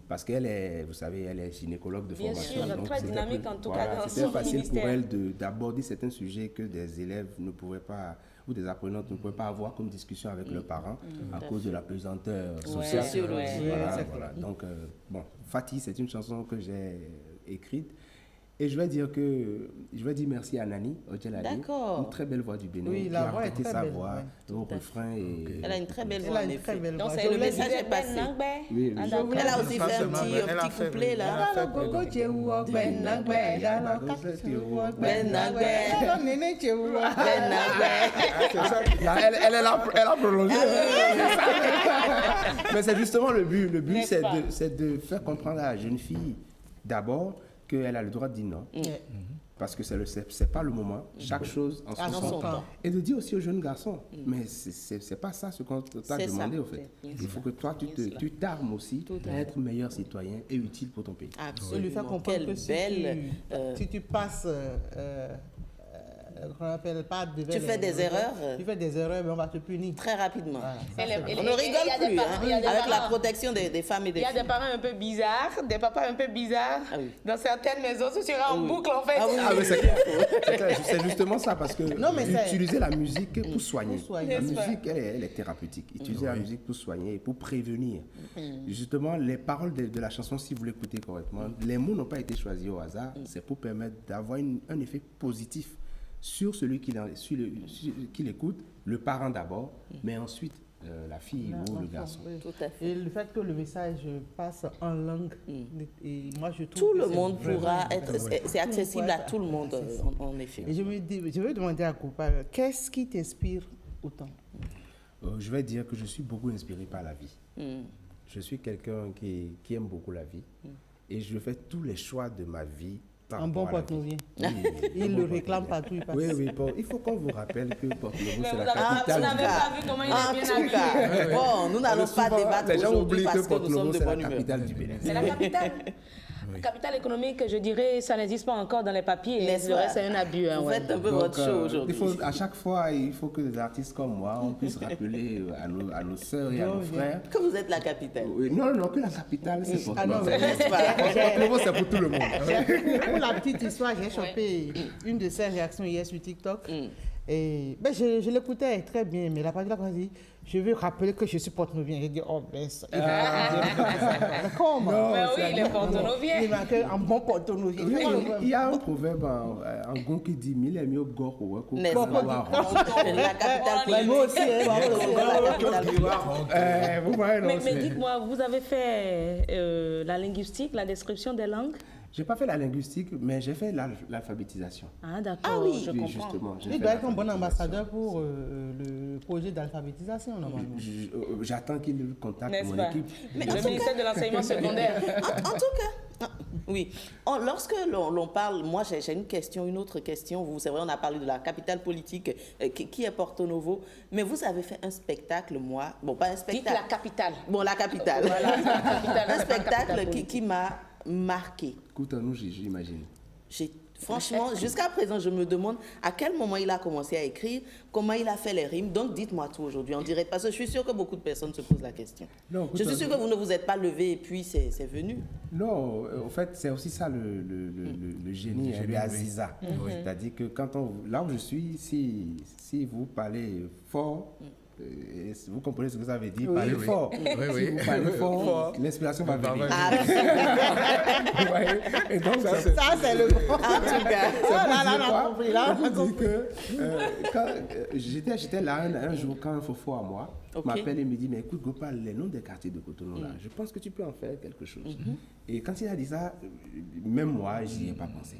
Parce qu'elle est, vous savez, elle est gynécologue de formation. Bien sûr, très dynamique en tout cas dans c'était son facile ministère. Pour elle d'aborder certains sujets que des élèves ne pouvaient pas, ou des apprenantes ne pouvaient pas avoir comme discussion avec leurs parents à cause de la pesanteur sociale. Voilà. Donc, bon, Fatih, c'est une chanson que j'ai écrite. Et je vais dire merci à Nani Odjelade, une très belle voix du Bénin, oui, qui a prêté sa voix au refrain. Elle a une très belle voix. Donc c'est le message est passé. Oui, elle a aussi fait un petit couplet là. Elle a prolongé. Mais c'est justement le but. Le but, c'est de faire comprendre à la jeune fille, d'abord, qu'elle a le droit de dire non. Parce que c'est pas le moment. Chaque chose en son temps. Et de dire aussi aux jeunes garçons, mais c'est pas ça ce qu'on t'a demandé au fait. Il faut que toi, tu t'armes aussi à être meilleur citoyen et utile pour ton pays. Absolument. Et lui faire comprendre que si tu passes... qu'on appelle pas tu fais des erreurs. Tu fais des erreurs, mais on va te punir. Très rapidement. Voilà. On ne rigole plus avec la protection des femmes et des filles. Il y a des parents un peu bizarres, des papas un peu bizarres. Dans certaines maisons, ce sera en boucle en fait. Mais c'est justement ça, parce que utiliser la musique pour soigner. La musique, elle est thérapeutique. Utiliser la musique pour soigner et pour prévenir. Justement, les paroles de la chanson, si vous l'écoutez correctement, les mots n'ont pas été choisis au hasard. C'est pour permettre d'avoir un effet positif sur celui qui l'écoute, le parent d'abord, mais ensuite la fille ou le garçon. Tout à fait. Et le fait que le message passe en langue, et moi je trouve tout le monde pourra être, c'est accessible à tout le monde en effet. Et je vais demander à Koupa, qu'est-ce qui t'inspire autant? Je vais dire que je suis beaucoup inspiré par la vie. Je suis quelqu'un qui aime beaucoup la vie et je fais tous les choix de ma vie. Un bon Porte-Nouvien. Il le réclame partout. Oui, il faut qu'on vous rappelle que Porte-Novo, c'est la capitale. Vous n'avez pas vu comment il est bien habillé. Bon, nous n'allons pas débattre aujourd'hui parce que nous sommes de bonne humeur. C'est la capitale du Bénin. C'est la capitale. Capitale économique, je dirais, ça n'existe pas encore dans les papiers. Le reste, c'est un abus. Vous faites un peu votre show aujourd'hui. À chaque fois, il faut que des artistes comme moi, on puisse rappeler à nos sœurs et à nos frères que vous êtes la capitale. Non, que la capitale, c'est pour tout le monde. Porte-Novo, c'est pour tout le monde. Pour la petite histoire, j'ai chopé une de ses réactions hier sur TikTok. Et je l'écoutais très bien, mais la partie là, quand elle dit, je veux rappeler que je suis Porte-Novien. J'ai dit, oh, ben ça. Comment? Oui, il est Porte-Novien. Il manque un bon Porte-Novien. Il y a un proverbe en gon qui dit, mille et mieux gor ou la capitale. Moi aussi, mais dites-moi, vous avez fait la linguistique, la description des langues? Je n'ai pas fait la linguistique, mais j'ai fait l'alphabétisation. Ah d'accord, je comprends. Justement. Il doit être un bon ambassadeur pour le projet d'alphabétisation, normalement. J'attends qu'il contacte mon équipe. Mais le ministère de l'enseignement secondaire. En tout cas, oui. Lorsque l'on parle, moi j'ai une autre question. C'est vrai, on a parlé de la capitale politique qui est Porto-Novo, mais vous avez fait un spectacle, moi. Bon, pas un spectacle. Dites la capitale. Bon, la capitale. Voilà. Un spectacle qui m'a marqué. Écoute-nous, j'imagine. Franchement, jusqu'à présent, je me demande à quel moment il a commencé à écrire, comment il a fait les rimes. Donc, dites-moi tout aujourd'hui en direct, parce que je suis sûre que beaucoup de personnes se posent la question. Non, je suis sûre que vous ne vous êtes pas levé et puis c'est venu. Non, en fait, c'est aussi ça le génie, le Aziza. C'est-à-dire que là où je suis, si vous parlez fort, vous comprenez ce que ça veut dire, parler fort. Si vous parlez fort, l'inspiration va venir. Et donc, ça, c'est le bon. En tout cas, on dit que quand j'étais là un jour, quand un fofo à moi m'appelle et me dit, mais écoute, Gopal, les noms des quartiers de Cotonou, là, je pense que tu peux en faire quelque chose. Et quand il a dit ça, même moi, j'y ai pas pensé.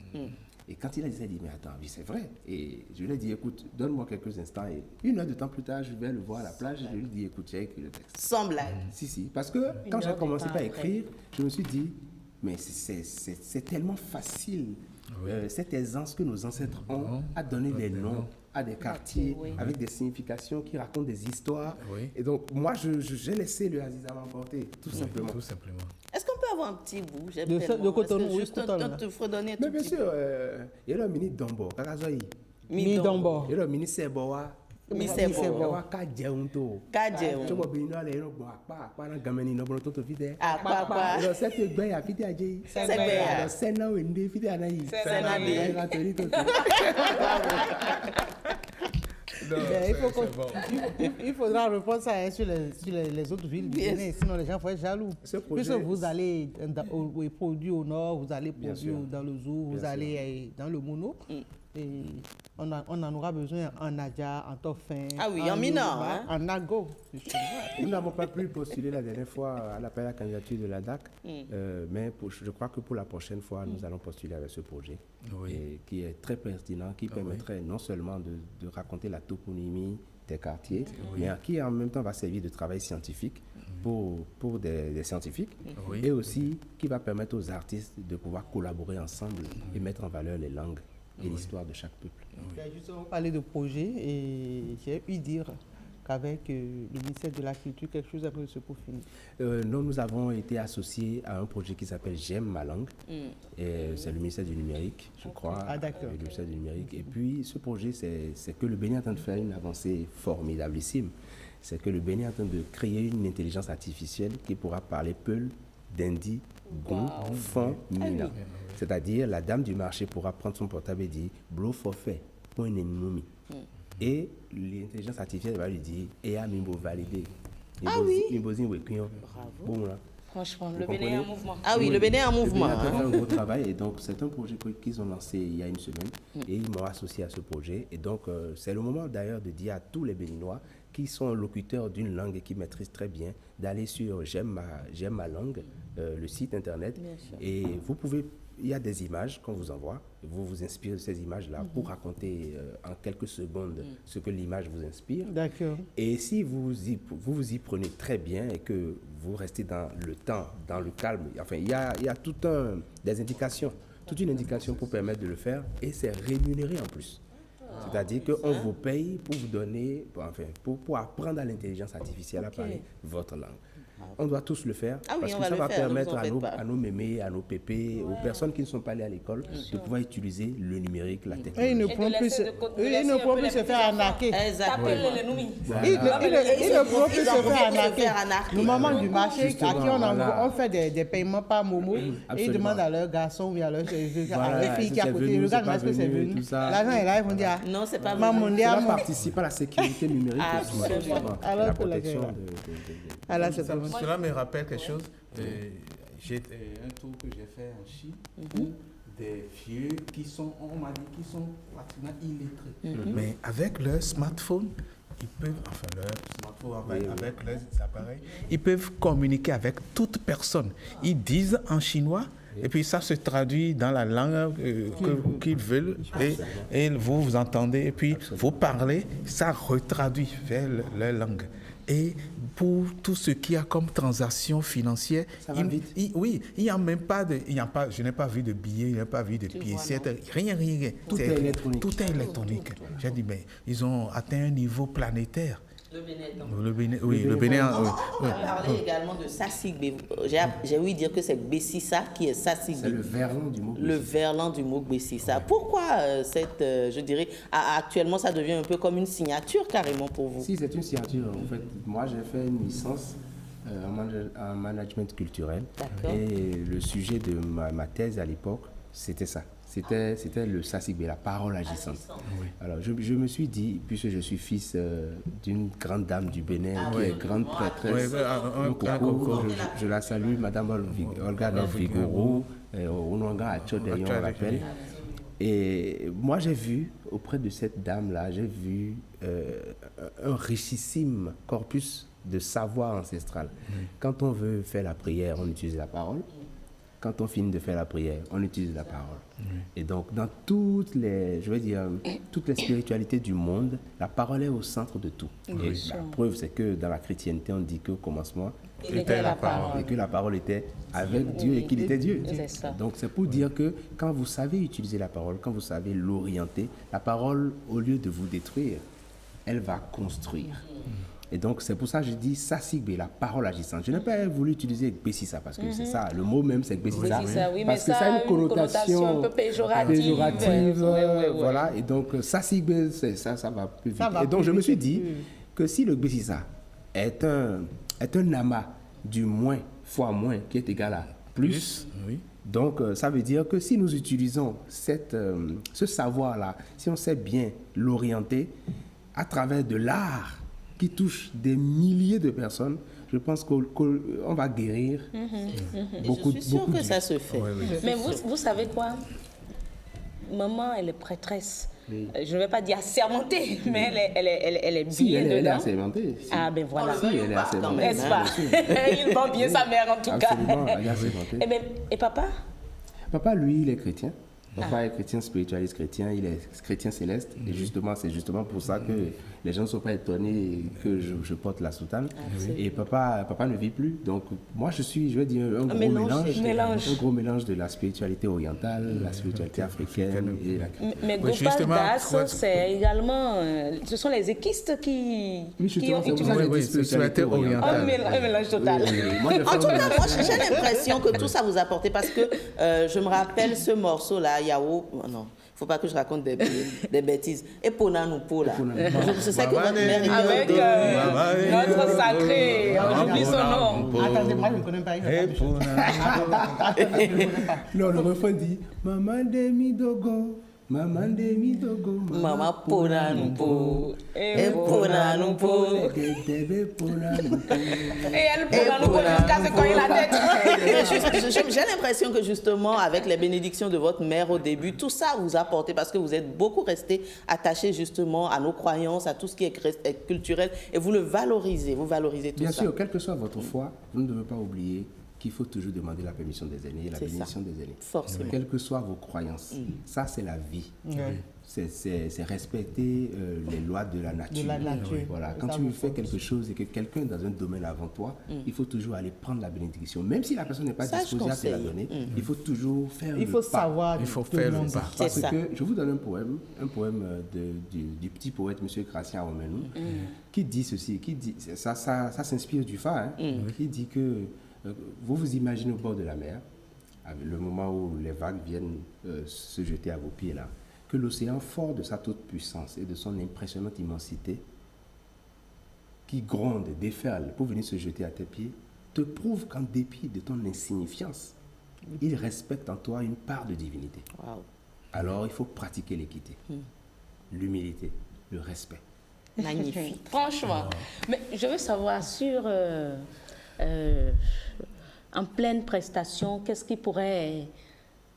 Et quand il a dit ça, il dit, mais attends, oui, c'est vrai. Et je lui ai dit, écoute, donne-moi quelques instants. Et une heure de temps plus tard, je vais le voir à la plage. Je lui dis, écoute, j'ai écrit le texte. Sans blague. Si. Parce que quand j'ai commencé par écrire, je me suis dit, mais c'est tellement facile cette aisance que nos ancêtres ont à donner des noms à des quartiers avec des significations qui racontent des histoires. Et donc, moi, j'ai laissé le Aziza m'emporter, tout simplement. Est-ce qu'on peut avoir un petit bout? De Cotonou, oui, juste te fredonner. Mais bien sûr, il y a le mini Dombo, Mi Dombo. Il y a le mini Seboa. Mi Seboa. Tu vois, il y a le Akpa, na gameni no bono toto vide. Akpa. Il y a cette gbe ya fide aje. Cette gbe ya. Sena wende fide anayi. Sena de. Il faudra répondre ça sur les autres villes du Bénin, sinon les gens vont être jaloux. Puisque vous allez produire au nord, vous allez produire dans le Zou, vous allez dans le Mono. Et on en aura besoin en Nadja, en Tofin, en Mina, en Nago. Nous n'avons pas pu postuler la dernière fois à l'appel à la candidature de la DAC, mais je crois que pour la prochaine fois, nous allons postuler avec ce projet qui est très pertinent, qui permettrait non seulement de raconter la toponymie des quartiers, mais qui en même temps va servir de travail scientifique pour des scientifiques, et aussi qui va permettre aux artistes de pouvoir collaborer ensemble et mettre en valeur les langues et l'histoire de chaque peuple. J'ai justement parlé de projet et j'ai pu dire qu'avec le ministère de la Culture, quelque chose a pu se peaufiner. Nous avons été associés à un projet qui s'appelle J'aime ma langue. C'est le ministère du numérique, je crois. Ah, d'accord. Le ministère du numérique. Et puis, ce projet, c'est que le Bénin est en train de faire une avancée formidablissime. C'est que le Bénin est en train de créer une intelligence artificielle qui pourra parler Peul, Dindi, Gon, Fon, Mina. C'est-à-dire, la dame du marché pourra prendre son portable et dire « Blo forfait, point ennemi ». Et l'intelligence artificielle va lui dire « Ea mimbo validé ». Ah oui. Bravo. Franchement, le Bénin est en mouvement. Ah oui, le Bénin est en mouvement. Le Bénin a fait un gros travail et donc c'est un projet qu'ils ont lancé il y a une semaine et ils m'ont associé à ce projet. Et donc c'est le moment d'ailleurs de dire à tous les Béninois qui sont locuteurs d'une langue et qui maîtrisent très bien d'aller sur J'aime ma langue, le site internet. Et vous pouvez, il y a des images qu'on vous envoie, vous vous inspirez de ces images-là pour raconter en quelques secondes ce que l'image vous inspire. D'accord. Et si vous y prenez très bien et que vous restez dans le temps, dans le calme, enfin il y a des indications, toute une indication pour permettre de le faire et c'est rémunéré en plus. C'est-à-dire qu'on vous paye pour vous donner, pour apprendre à l'intelligence artificielle à parler votre langue. On doit tous le faire parce que ça va permettre à nos mémés, à nos pépés, aux personnes qui ne sont pas allées à l'école de pouvoir utiliser le numérique, la technologie. Et ils ne pourront plus se faire arnaquer. Exactement. Ils ne pourront plus se faire arnaquer. Nos mamans du marché à qui on fait des paiements par Momo et ils demandent à leur garçon ou à leur fille qui est à côté, regarde est-ce que c'est venu. L'argent est là, ils vont dire non, c'est pas maman. Ça participe à la sécurité numérique aussi, à la protection de... Cela me rappelle quelque chose. J'ai un tour que j'ai fait en Chine. Des vieux qui sont, on m'a dit, qui sont pratiquement illettrés. Mais avec leur smartphone, ils peuvent, avec leurs appareils, ils peuvent communiquer avec toute personne. Ils disent en chinois. Et puis ça se traduit dans la langue qu'ils veulent et vous entendez et puis vous parlez, ça retraduit vers leur langue. Et pour tout ce qui a comme transaction financière, il n'y a même pas je n'ai pas vu de billets, je n'ai pas vu de pièces, rien. Tout est électronique. Tout est électronique. J'ai dit, mais ils ont atteint un niveau planétaire. Le Bénin. Le Bénin. On a parlé également de Sassigbe. J'ai ouï dire que c'est Bessissa qui est Sassigbe. C'est le verlan du mot. Le verlan du mot Bessissa. Pourquoi je dirais, actuellement, ça devient un peu comme une signature carrément pour vous? Si, c'est une signature. En fait, moi, j'ai fait une licence en management culturel. Et le sujet de ma thèse à l'époque, c'était ça. C'était le Sassigbe, la parole agissante. Oui. Alors, je me suis dit, puisque je suis fils d'une grande dame du Bénin, qui est grande prêtresse, je la salue, Madame Olga Vigoro, Ononga Achodeyon, on l'appelle. Et moi, j'ai vu, auprès de cette dame-là, j'ai vu un richissime corpus de savoir ancestral. Quand on veut faire la prière, on utilise la parole. quand on finit de faire la prière, on utilise la parole. Et donc, dans toutes les spiritualités du monde, la parole est au centre de tout. Et la preuve, c'est que dans la chrétienté, on dit qu'au commencement, était la parole. Et que la parole était avec Dieu et qu'il était Dieu. Donc, c'est pour dire que quand vous savez utiliser la parole, quand vous savez l'orienter, la parole, au lieu de vous détruire, elle va construire. Et donc, c'est pour ça que je dis Sasigbe, la parole agissante. Je n'ai pas voulu utiliser Gbessissa parce que c'est ça, le mot même c'est Gbessissa. Oui, parce mais que ça a une connotation un peu péjorative. Voilà, et donc Sasigbe, ça va plus vite. Et donc, je me suis dit que si le Gbessissa est un amas du moins fois moins qui est égal à plus, donc ça veut dire que si nous utilisons ce savoir-là, si on sait bien l'orienter à travers de l'art, qui touche des milliers de personnes, je pense qu'on va guérir beaucoup. Je suis sûre que ça se fait. Mais vous savez quoi? Maman, elle est prêtresse. Je ne vais pas dire assermentée, mais elle est bien dedans. Elle est assermentée. Si. Ah ben voilà. Si, elle est assermentée. N'est-ce pas? Il vend bien sa mère en tout cas. Absolument, elle est assermentée. Et papa? Papa, lui, il est chrétien. Papa est chrétien, spiritualiste chrétien, il est chrétien céleste. Et justement, c'est justement pour ça que les gens ne sont pas étonnés que je porte la soutane. Et papa ne vit plus. Donc, moi, je vais dire, un gros mélange de la spiritualité orientale, la spiritualité africaine et la chrétienne. Mais Gopal Das, c'est également... ce sont les équistes qui ont utilisé... Oui, spiritualité orientale. Un mélange total. En tout cas, moi, j'ai l'impression que tout ça vous a apporté parce que je me rappelle ce morceau-là, Yao... Non. Faut pas que je raconte des bêtises. Et Pona nous pour là. Je sais que votre mère était avec notre sacré, on oublie son nom. Attendez, moi je ne connais pas. Non, le refrain dit Maman Demi Dogo. Maman Demi Dogo. Maman Pona nous pour. Et Pona nous pour. Et elle Pona nous pour jusqu'à ce qu'on ait la tête. J'ai l'impression que justement, avec les bénédictions de votre mère au début, tout ça vous a apporté parce que vous êtes beaucoup resté attaché justement à nos croyances, à tout ce qui est culturel et vous le valorisez, vous valorisez tout ça. Bien sûr, quelle que soit votre foi, vous ne devez pas oublier qu'il faut toujours demander la permission des aînés et la bénédiction des aînés. Forcément. Quelles que soient vos croyances, ça c'est la vie. C'est respecter les lois de la nature. Voilà. Quand tu fais quelque chose et que quelqu'un est dans un domaine avant toi, il faut toujours aller prendre la bénédiction. Même si la personne n'est pas disposée à te la donner, il faut toujours faire le pas. Il faut savoir. Il faut faire le pas. Parce que je vous donne un poème du petit poète M. Gratien Romenou, qui dit ceci, ça s'inspire du Fa, qui dit que vous vous imaginez au bord de la mer, avec le moment où les vagues viennent se jeter à vos pieds là, que l'océan, fort de sa toute puissance et de son impressionnante immensité, qui gronde, déferle pour venir se jeter à tes pieds, te prouve qu'en dépit de ton insignifiance, il respecte en toi une part de divinité. Wow. Alors il faut pratiquer l'équité, l'humilité, le respect. Magnifique. Franchement. Mais je veux savoir sur... en pleine prestation, qu'est-ce qui pourrait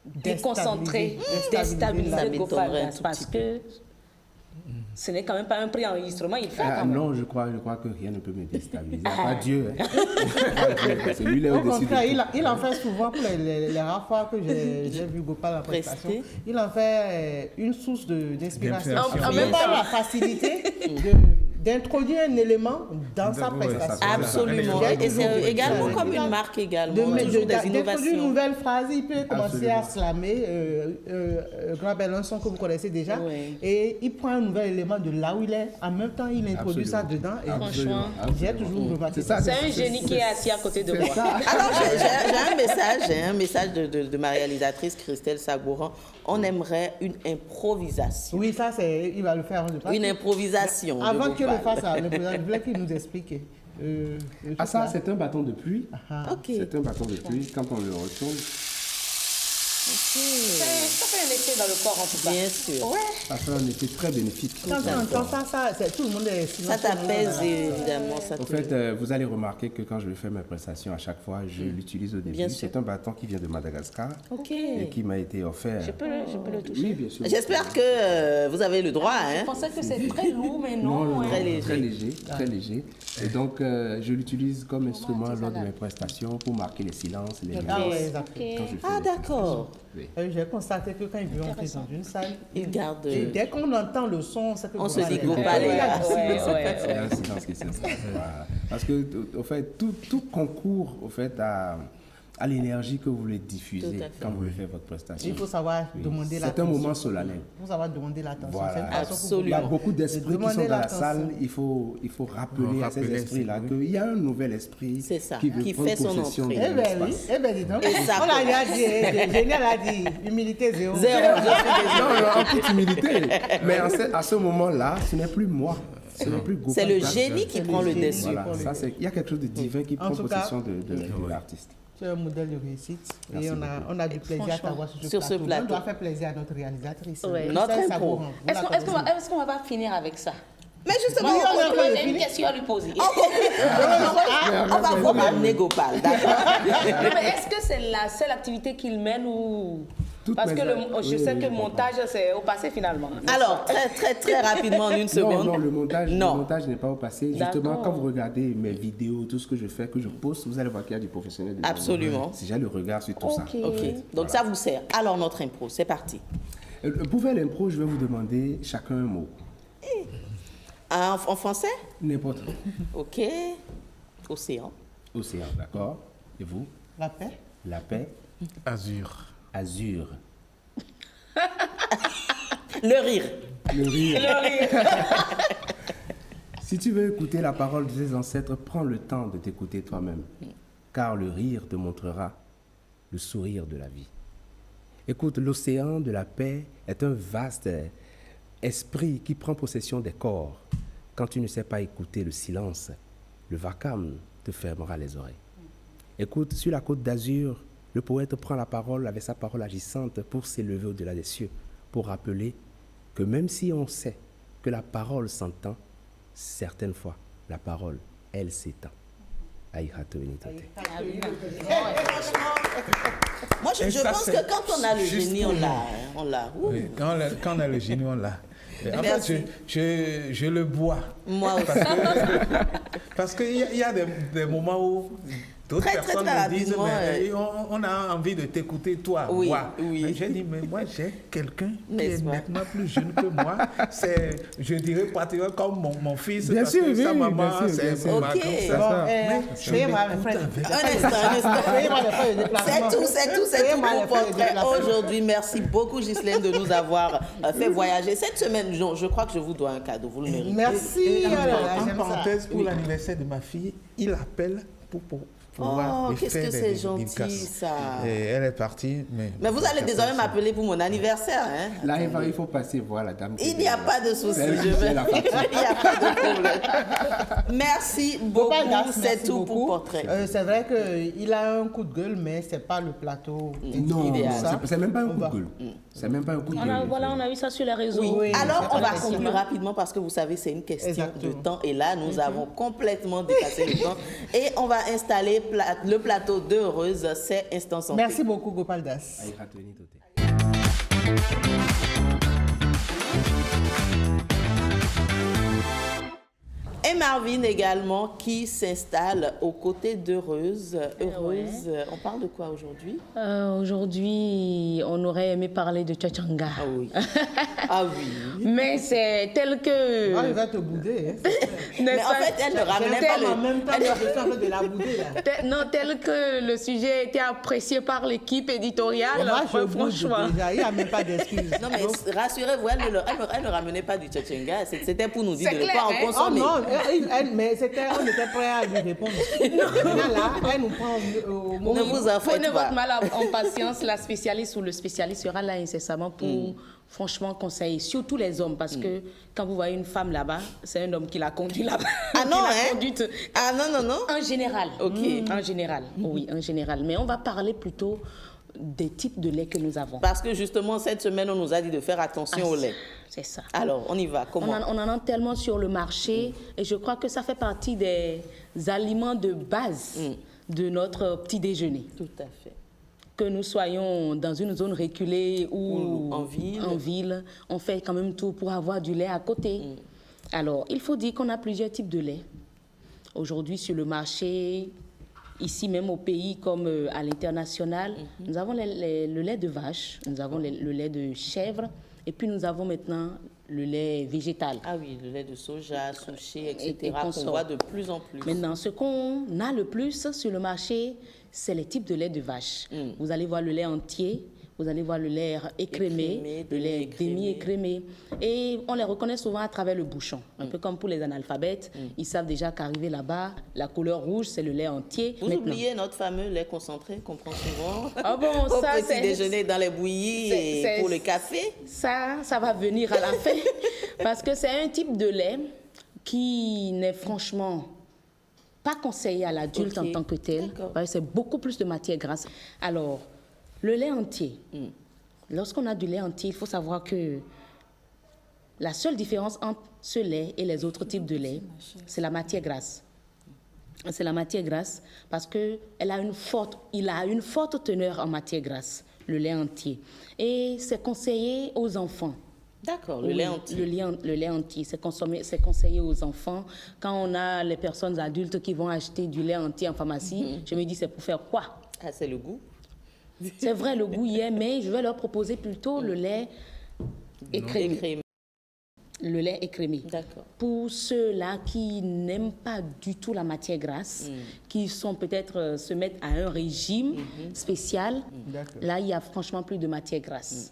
déconcentrer, déstabiliser Gopal Das, parce que ce n'est quand même pas un pré-enregistrement, il fait quand même. Non, je crois que rien ne peut me déstabiliser. Pas Dieu. C'est lui là au contraire, il en fait souvent pour les rares fois que j'ai vu Gopal en prestation. Il en fait une source d'inspiration. Même par la facilité d'introduire un élément dans sa prestation. Absolument. Et c'est également comme une marque également. Toujours des innovations. Une nouvelle phrase, il peut commencer à slammer Grand Belençon que vous connaissez déjà. Et il prend un nouvel élément de là où il est. En même temps, il introduit ça dedans. Et franchement, j'ai toujours remarqué ça. C'est un génie qui est assis à côté de moi. Alors, j'ai un message de ma réalisatrice Christelle Sagouran. On aimerait une improvisation. Oui, ça, il va le faire. Une improvisation. Avant qu'il le fasse, je voulais qu'il nous explique. Ça, c'est un bâton de pluie. Okay. C'est un bâton de pluie. Quand on le retourne, Ça fait un effet dans le corps, en tout cas. Bien sûr. Ouais. Ça fait un effet très bénéfique. Quand tu entends ça, tout le monde est... Ça t'apaise, évidemment. En fait, vous allez remarquer que quand je fais mes prestations, à chaque fois, je l'utilise au début. C'est un bâton qui vient de Madagascar et qui m'a été offert. Je peux le toucher? Oui, bien sûr. J'espère que vous avez le droit. Je pensais que c'est très lourd, mais non. Très léger. Très léger. Et donc, je l'utilise comme instrument lors de mes prestations pour marquer les silences, les Ah, d'accord. Oui. J'ai constaté que quand il veut entrer dans une salle, il garde. Et dès qu'on entend le son, c'est que on se dit Gopal est là. C'est un silence qui s'installe. Parce que, au fait, tout concourt au fait à l'énergie que vous voulez diffuser quand vous faites votre prestation. Il faut savoir demander l'attention. C'est un moment solennel. Il faut savoir demander l'attention. Voilà. Absolument. Il y a beaucoup d'esprits qui sont dans la salle. Il faut rappeler à ces esprits-là qu'il y a un nouvel esprit qui fait son entrée. Eh bien, oui. Eh bien, dis donc. On l'a dit, Génial a dit, humilité zéro. Non, en toute humilité. Mais à ce moment-là, ce n'est plus moi. C'est le génie qui prend le dessus. Voilà. Il y a quelque chose de divin qui prend possession de l'artiste. C'est un modèle de réussite. Et on a du plaisir à t'avoir sur ce plateau. On doit faire plaisir à notre réalisatrice. Notre impro. Est-ce qu'on va pas finir avec ça? Mais justement, j'ai une question à lui poser. On va vous ramener Gopal, d'accord. Mais est-ce que c'est la seule activité qu'il mène ou... Parce que je sais que le montage, c'est au passé finalement. Alors, très rapidement, en une seconde. Non, le montage n'est pas au passé. Justement, quand vous regardez mes vidéos, tout ce que je fais, que je poste, vous allez voir qu'il y a du professionnel. Absolument. Si j'ai le regard sur tout ça. Ok, donc ça vous sert. Alors, notre impro, c'est parti. Pour faire l'impro, je vais vous demander chacun un mot. En français? N'importe. Ok. Océan. Océan, d'accord. Et vous? La paix. La paix. Azur. Azur. Le rire. Le rire. Si tu veux écouter la parole de tes ancêtres, prends le temps de t'écouter toi-même, car le rire te montrera le sourire de la vie. Écoute, l'océan de la paix est un vaste esprit qui prend possession des corps. Quand tu ne sais pas écouter le silence, le vacarme te fermera les oreilles. Écoute, sur la côte d'Azur, le poète prend la parole avec sa parole agissante pour s'élever au-delà des cieux, pour rappeler que même si on sait que la parole s'entend, certaines fois, la parole, elle s'étend. Aïhato Benitote. Moi, je pense que quand on a le génie, on l'a. Oui, quand on a le génie, on l'a. En fait, je le bois. Moi aussi. Parce qu'il y a des moments où d'autres personnes me disent, mais on a envie de t'écouter, toi. Oui, moi. oui. J'ai dit, mais moi, j'ai quelqu'un qui est nettement plus jeune que moi. C'est, je dirais, pratiquement comme mon fils. Bien sûr, sa maman, c'est ma C'est tout pour portrait aujourd'hui. Merci beaucoup, Ghislaine, de nous avoir fait voyager. Cette semaine, je crois que je vous dois un cadeau. Vous le méritez. Merci. En parenthèse, pour l'anniversaire de ma fille, il appelle pour oh, qu'est-ce que c'est gentil, ça. Et elle est partie. Mais vous allez désormais m'appeler pour mon anniversaire. Hein? Là, il faut passer voir la dame. Il n'y a pas de souci. Il n'y a pas de problème. Merci beaucoup. C'est tout pour portrait. C'est vrai qu'il a un coup de gueule, mais ce n'est pas le plateau. Non, c'est même pas un coup de gueule. C'est même pas un coup de gueule. Voilà, on a vu ça sur les réseaux. Oui. Alors, on va conclure rapidement parce que vous savez, c'est une question de temps. Et là, nous avons complètement dépassé le temps. Et on va installer le plateau de Heureuse, c'est Instant Santé. Merci beaucoup, Gopal Das. Et Marvin également qui s'installe aux côtés d'Heureuse. Heureuse, on parle de quoi aujourd'hui? Aujourd'hui, on aurait aimé parler de Tchotchanga. Ah oui. Ah oui. Mais c'est tel que... Ah, il va te bouder. Hein. Mais en fait, elle ne ramenait pas le... En même temps, je suis en train de la bouder, là. Non, tel que le sujet a été apprécié par l'équipe éditoriale. Moi, franchement. Déjà, il n'y a même pas d'excuses. Non, mais rassurez-vous, elle ne ramenait pas du Tchotchanga. C'était pour nous dire de ne pas en consommer. Oh non, mais on était prêt à lui répondre. Là, elle nous prend au moment. Ne vous en faites pas. Prenez pas. votre mal en patience. La spécialiste ou le spécialiste sera là incessamment pour franchement conseiller, surtout les hommes, parce que quand vous voyez une femme là-bas, c'est un homme qui l'a conduit là-bas. Ah non, Ah non. En général. Ok. En général, oui, en général. Mais on va parler plutôt des types de lait que nous avons. Parce que justement, cette semaine, on nous a dit de faire attention au lait. C'est ça. Alors, on y va. Comment? On en a tellement sur le marché et je crois que ça fait partie des aliments de base de notre petit déjeuner. Tout à fait. Que nous soyons dans une zone reculée ou en ville, on fait quand même tout pour avoir du lait à côté. Alors, il faut dire qu'on a plusieurs types de lait. Aujourd'hui, sur le marché, ici même au pays comme à l'international, nous avons le lait de vache, nous avons le lait de chèvre, et puis nous avons maintenant le lait végétal. Ah oui, le lait de soja, souché, etc., qu'on voit de plus en plus. Maintenant, ce qu'on a le plus sur le marché, c'est les types de lait de vache. Vous allez voir le lait entier, vous allez voir le lait écrémé, le lait demi-écrémé. Et on les reconnaît souvent à travers le bouchon. Un peu comme pour les analphabètes, ils savent déjà qu'arriver là-bas, la couleur rouge, c'est le lait entier. Vous oubliez notre fameux lait concentré qu'on prend souvent au petit déjeuner dans les bouillies et pour le café. Ça va venir à la fin. Parce que c'est un type de lait qui n'est franchement pas conseillé à l'adulte en tant que tel. C'est beaucoup plus de matière grasse. Alors, le lait entier. Lorsqu'on a du lait entier, il faut savoir que la seule différence entre ce lait et les autres types de lait, c'est la matière grasse. C'est la matière grasse parce qu'il a une forte teneur en matière grasse, le lait entier. Et c'est conseillé aux enfants. D'accord, le lait entier. Le lait entier, c'est conseillé aux enfants. Quand on a les personnes adultes qui vont acheter du lait entier en pharmacie, je me dis, c'est pour faire quoi? Ah, c'est le goût. C'est vrai, le goût y est, mais je vais leur proposer plutôt le lait écrémé. Le lait écrémé. D'accord. Pour ceux-là qui n'aiment pas du tout la matière grasse, qui sont peut-être se mettent à un régime spécial, là, il y a franchement plus de matière grasse.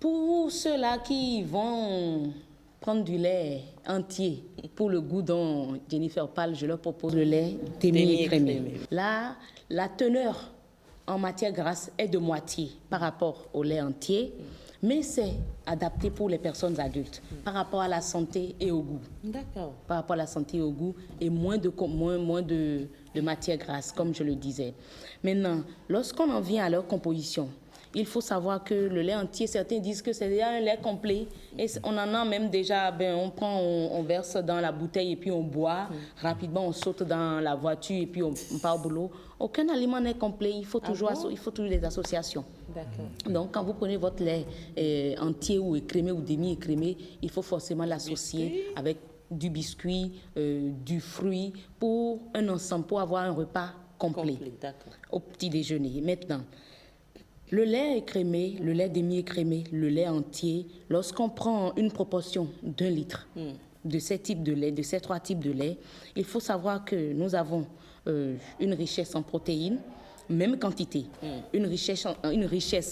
Pour ceux-là qui vont prendre du lait entier, pour le goût dont Jennifer parle, je leur propose le lait demi-écrémé. Là, la teneur en matière grasse est de moitié par rapport au lait entier, mais c'est adapté pour les personnes adultes par rapport à la santé et au goût. D'accord. Par rapport à la santé et au goût et moins de matière grasse, comme je le disais. Maintenant, lorsqu'on en vient à leur composition, il faut savoir que le lait entier, certains disent que c'est déjà un lait complet. Et on en a même déjà, on prend, on verse dans la bouteille et puis on boit. Rapidement, on saute dans la voiture et puis on part au boulot. Aucun aliment n'est complet. Il faut toujours des associations. D'accord. Donc, quand vous prenez votre lait entier ou écrémé ou demi-écrémé, il faut forcément l'associer avec du biscuit, du fruit pour un ensemble, pour avoir un repas complet au petit déjeuner. Maintenant, le lait écrémé, le lait demi-écrémé, le lait entier, lorsqu'on prend une proportion d'1 litre de ces types de lait, de ces 3 types de lait, il faut savoir que nous avons une richesse en protéines, même quantité, une richesse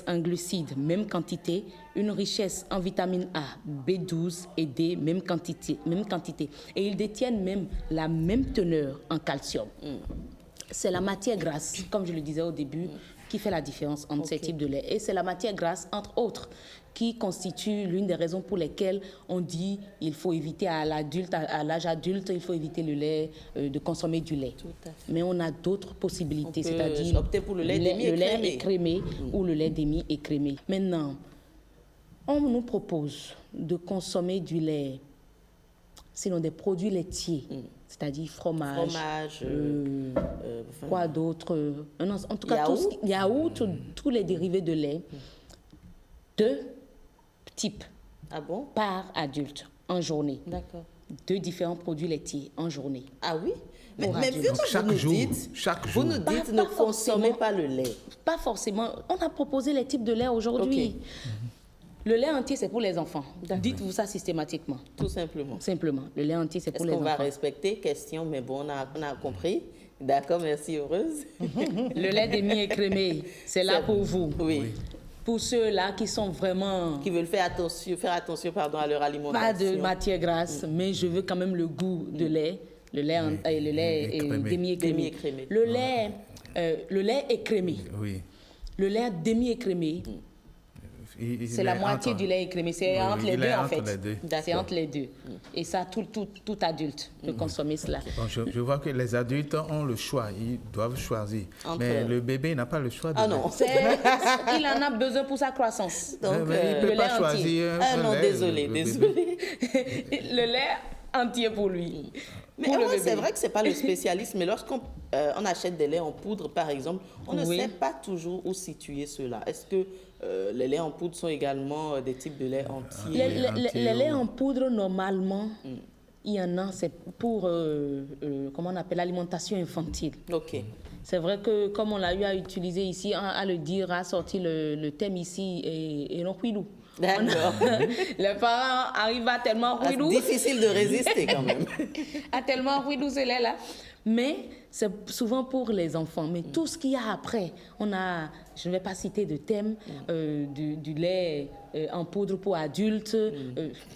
en glucides, même quantité, une richesse en vitamine A, B12 et D, même quantité. Et ils détiennent même la même teneur en calcium. C'est la matière grasse, comme je le disais au début, qui fait la différence entre ces types de lait. Et c'est la matière grasse, entre autres, qui constitue l'une des raisons pour lesquelles on dit qu'il faut éviter à l'âge adulte, il faut éviter le lait, de consommer du lait. Mais on a d'autres possibilités, c'est-à-dire opter pour le lait écrémé ou le lait demi-écrémé. Maintenant, on nous propose de consommer du lait, sinon des produits laitiers, c'est-à-dire fromage, quoi d'autre, en tout cas, yaourt, tous les dérivés de lait, 2 types par adulte en journée. D'accord. 2 différents produits laitiers en journée. Ah oui? Mais vu que vous nous dites ne consommez pas le lait. Pas forcément. On a proposé les types de lait aujourd'hui. Le lait entier, c'est pour les enfants. Dites-vous ça systématiquement. Tout simplement. Simplement. Le lait entier, c'est pour les enfants. Est-ce qu'on va respecter? Question, mais bon, on a compris. D'accord, merci, heureuse. Le lait demi-écrémé, c'est là pour vous. Oui. Pour ceux-là qui sont vraiment... Qui veulent faire attention à leur alimentation. Pas de matière grasse, mais je veux quand même le goût de lait. Le lait demi-écrémé. Le lait écrémé. Oui. Le lait demi-écrémé. C'est la moitié du lait écrémé. C'est entre les deux, en fait. C'est entre les deux. Et ça, tout adulte peut consommer cela. Bon, je vois que les adultes ont le choix. Ils doivent choisir. Mais le bébé n'a pas le choix. Ah non. Il en a besoin pour sa croissance. Donc, il ne peut pas choisir un non, lait, désolé. Le lait entier pour lui. Mais c'est vrai que ce n'est pas le spécialiste, mais lorsqu'on on achète des laits en poudre, par exemple, on ne sait pas toujours où situer ceux-là. Est-ce que les laits en poudre sont également des types de lait entiers? Les laits en poudre, normalement, il y en a, c'est pour, comment on appelle, l'alimentation infantile. OK. C'est vrai que, comme on l'a eu à utiliser ici, à le dire, à sortir le thème ici, et non huilou. D'accord. Les parents arrivent à tellement huilou. Difficile de résister quand même. À tellement huilou ce lait-là. Mais c'est souvent pour les enfants. Mais tout ce qu'il y a après, on a, je ne vais pas citer de thème, du lait en poudre pour adultes,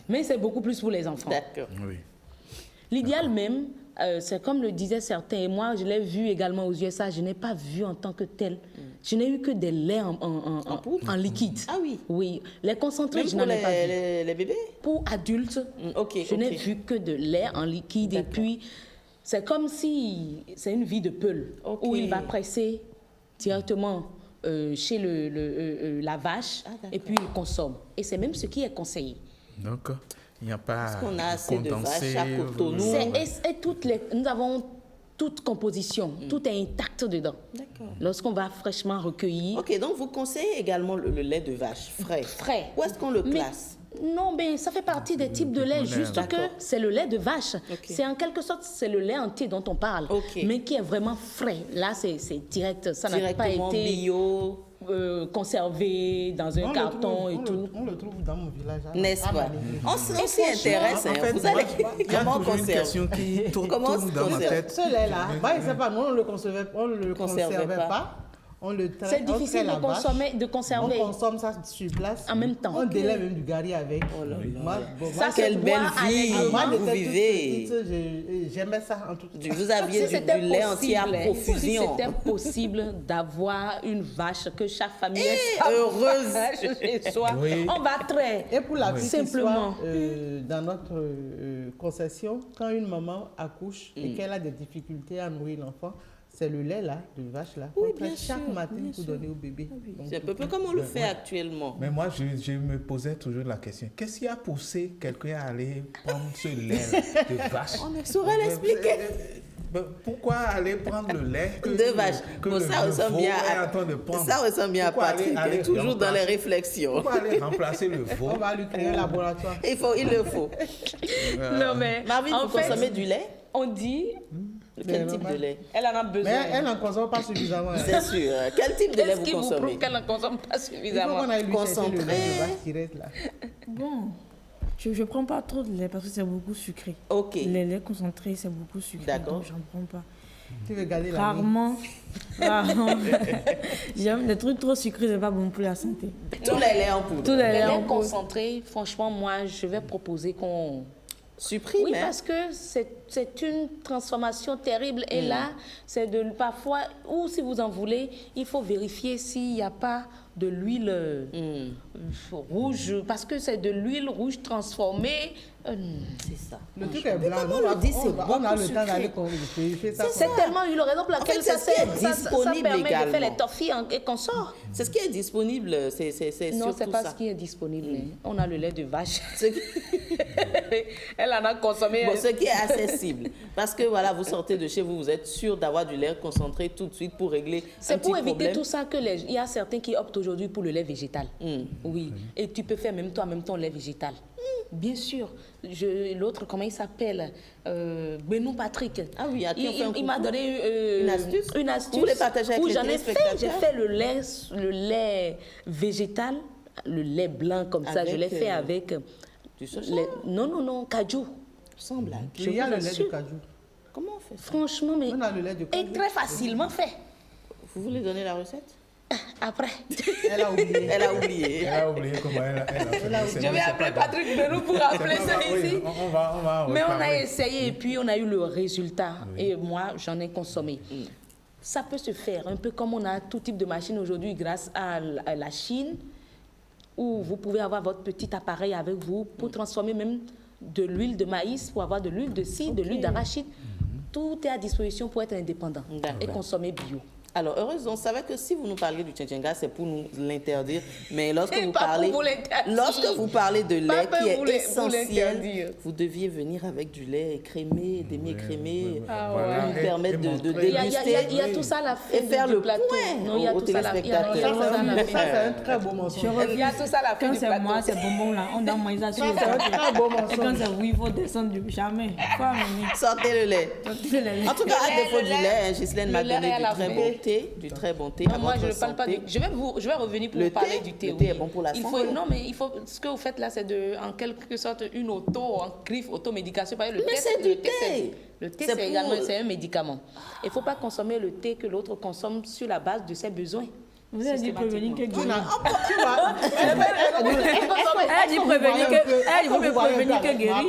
mais c'est beaucoup plus pour les enfants. D'accord. Oui. L'idéal même, c'est comme le disaient certains, et moi je l'ai vu également aux USA, je n'ai pas vu en tant que tel. Je n'ai eu que des laits en liquide. Ah oui? Oui. Les concentrés, même je n'en ai pas vu. Les bébés? Pour adultes, je n'ai vu que de lait en liquide. Et puis, c'est comme si c'est une vie de peule, où il va presser directement chez la vache, et puis il consomme. Et c'est même ce qui est conseillé. Donc, il n'y a pas parce qu'on a assez de condensé, vaches à Cotonou. Nous avons toute composition, tout est intact dedans. D'accord. Lorsqu'on va fraîchement recueillir. OK, donc vous conseillez également le lait de vache frais. Frais. Où est-ce qu'on le classe? Non, mais ça fait partie des types de lait, juste que c'est le lait de vache. Okay. C'est en quelque sorte, c'est le lait entier dont on parle, mais qui est vraiment frais. Là, c'est direct, ça n'a pas été bio. Conservé dans un carton et tout. On le trouve dans mon village. N'est-ce pas? On s'y intéresse. En fait, vous allez comment on une question qui tourne dans ma tête. Ce lait-là, je ne sais pas, nous, on ne le conservait pas. C'est difficile de conserver. On consomme ça sur place. En même temps. On délève même du gari avec. Oh là là. Ça, quelle belle vie vous vivez. J'aimais ça en tout cas. Vous aviez du lait entier à profusion. Si c'était possible d'avoir une vache que chaque famille est heureuse chez soi, on battrait. Et pour la petite simplement. histoire, dans notre concession, quand une maman accouche et qu'elle a des difficultés à nourrir l'enfant, c'est le lait là, de vache là, qu'on prend chaque matin pour donner au bébé. C'est un peu comme on le fait actuellement. Mais moi, je me posais toujours la question, qu'est-ce qui a poussé quelqu'un à aller prendre ce lait de vache? On ne saurait l'expliquer. Pourquoi aller prendre le lait de vache? Ça ressemble bien à Patrick, toujours dans les réflexions. Pourquoi aller remplacer le veau? On va lui créer un laboratoire. Il le faut. Non, mais Marvin, vous consommez du lait? On dit... Quel type de lait? Elle en a besoin. Mais elle n'en consomme pas suffisamment. C'est sûr. Quel type de lait vous consommez? Qu'est-ce qui vous prouve qu'elle n'en consomme pas suffisamment? Il faut qu'on aille lui chercher le lait de vache qui reste là. Bon, je ne prends pas trop de lait parce que c'est beaucoup sucré. OK. Les laits concentrés, c'est beaucoup sucré. D'accord. Donc, j'en prends pas. Tu veux garder la Rarement. J'aime des trucs trop sucrés, c'est pas bon pour la santé. Tous les laits en poudre. Tous les laits en concentrés, franchement, moi, je vais proposer qu'on supprime. Oui, parce que c'est une transformation terrible. Et là, c'est de parfois, ou si vous en voulez, il faut vérifier s'il n'y a pas de l'huile rouge, parce que c'est de l'huile rouge transformée. C'est ça. Le truc est blanc. On a le temps d'aller vérifier ça. C'est tellement une raison pour laquelle ça permet également de faire les toffees et qu'on sort. C'est ce qui est disponible, c'est non, c'est pas ce qui est disponible. On a le lait de vache. Elle en a consommé. Bon, ce qui est accessible. Parce que voilà, vous sortez de chez vous, vous êtes sûr d'avoir du lait concentré tout de suite pour régler c'est pour éviter tout ça que il y a certains qui optent aujourd'hui pour le lait végétal. Oui. Et tu peux faire même ton lait végétal. Bien sûr. L'autre, comment il s'appelle? Benoît Patrick. Ah oui, il m'a donné une astuce. Vous les partagez avec les téléspectateurs? J'ai fait le lait végétal, le lait blanc comme ça. Je l'ai fait avec... Du soja? Non, cajou. Sans blague. Il y a le lait de cajou. Comment on fait ça? Franchement, mais... On a le lait de cajou. Et très facilement fait. Vous voulez donner la recette? Après. Elle a oublié. Elle a oublié. Elle a oublié comment elle a fait. Je vais appeler Patrick Benoît pour rappeler ça ici. On va mais on a essayé et puis on a eu le résultat. Oui. Et moi, j'en ai consommé. Ça peut se faire un peu comme on a tout type de machine aujourd'hui grâce à la Chine. où vous pouvez avoir votre petit appareil avec vous pour transformer même de l'huile de maïs, pour avoir de l'huile de cidre, de l'huile d'arachide. Tout est à disposition pour être indépendant et consommer bio. Alors, heureuse, on savait que si vous nous parlez du tchétchenga, c'est pour nous l'interdire. Mais lorsque vous parlez de lait qui est essentiel, vous deviez venir avec du lait écrémé, demi-écrémé, pour nous permettre de déguster. Il y a tout ça à la fin et faire le plateau. point aux téléspectateurs. Ça, c'est un très beau mensonge. Il y a tout ça à la fin Quand du c'est plateau. moi, c'est bonbon là, on donne maïs à suivre. C'est un très beau Et quand mensonge. c'est oui, il faut descendre du jamais. Sortez le lait. En tout cas, à défaut du lait, Ghislaine m'a donné du très bon thé. Non, moi, je ne parle pas du... Je vais revenir pour vous parler du thé. Le thé est bon pour la santé. Non, mais il faut... Ce que vous faites là, c'est en quelque sorte une automédication. Mais c'est du thé. Le thé, c'est également un médicament. Il ne faut pas consommer le thé que l'autre consomme sur la base de ses besoins. Vous avez dit prévenir que guérir. Elle dit prévenir que guérir.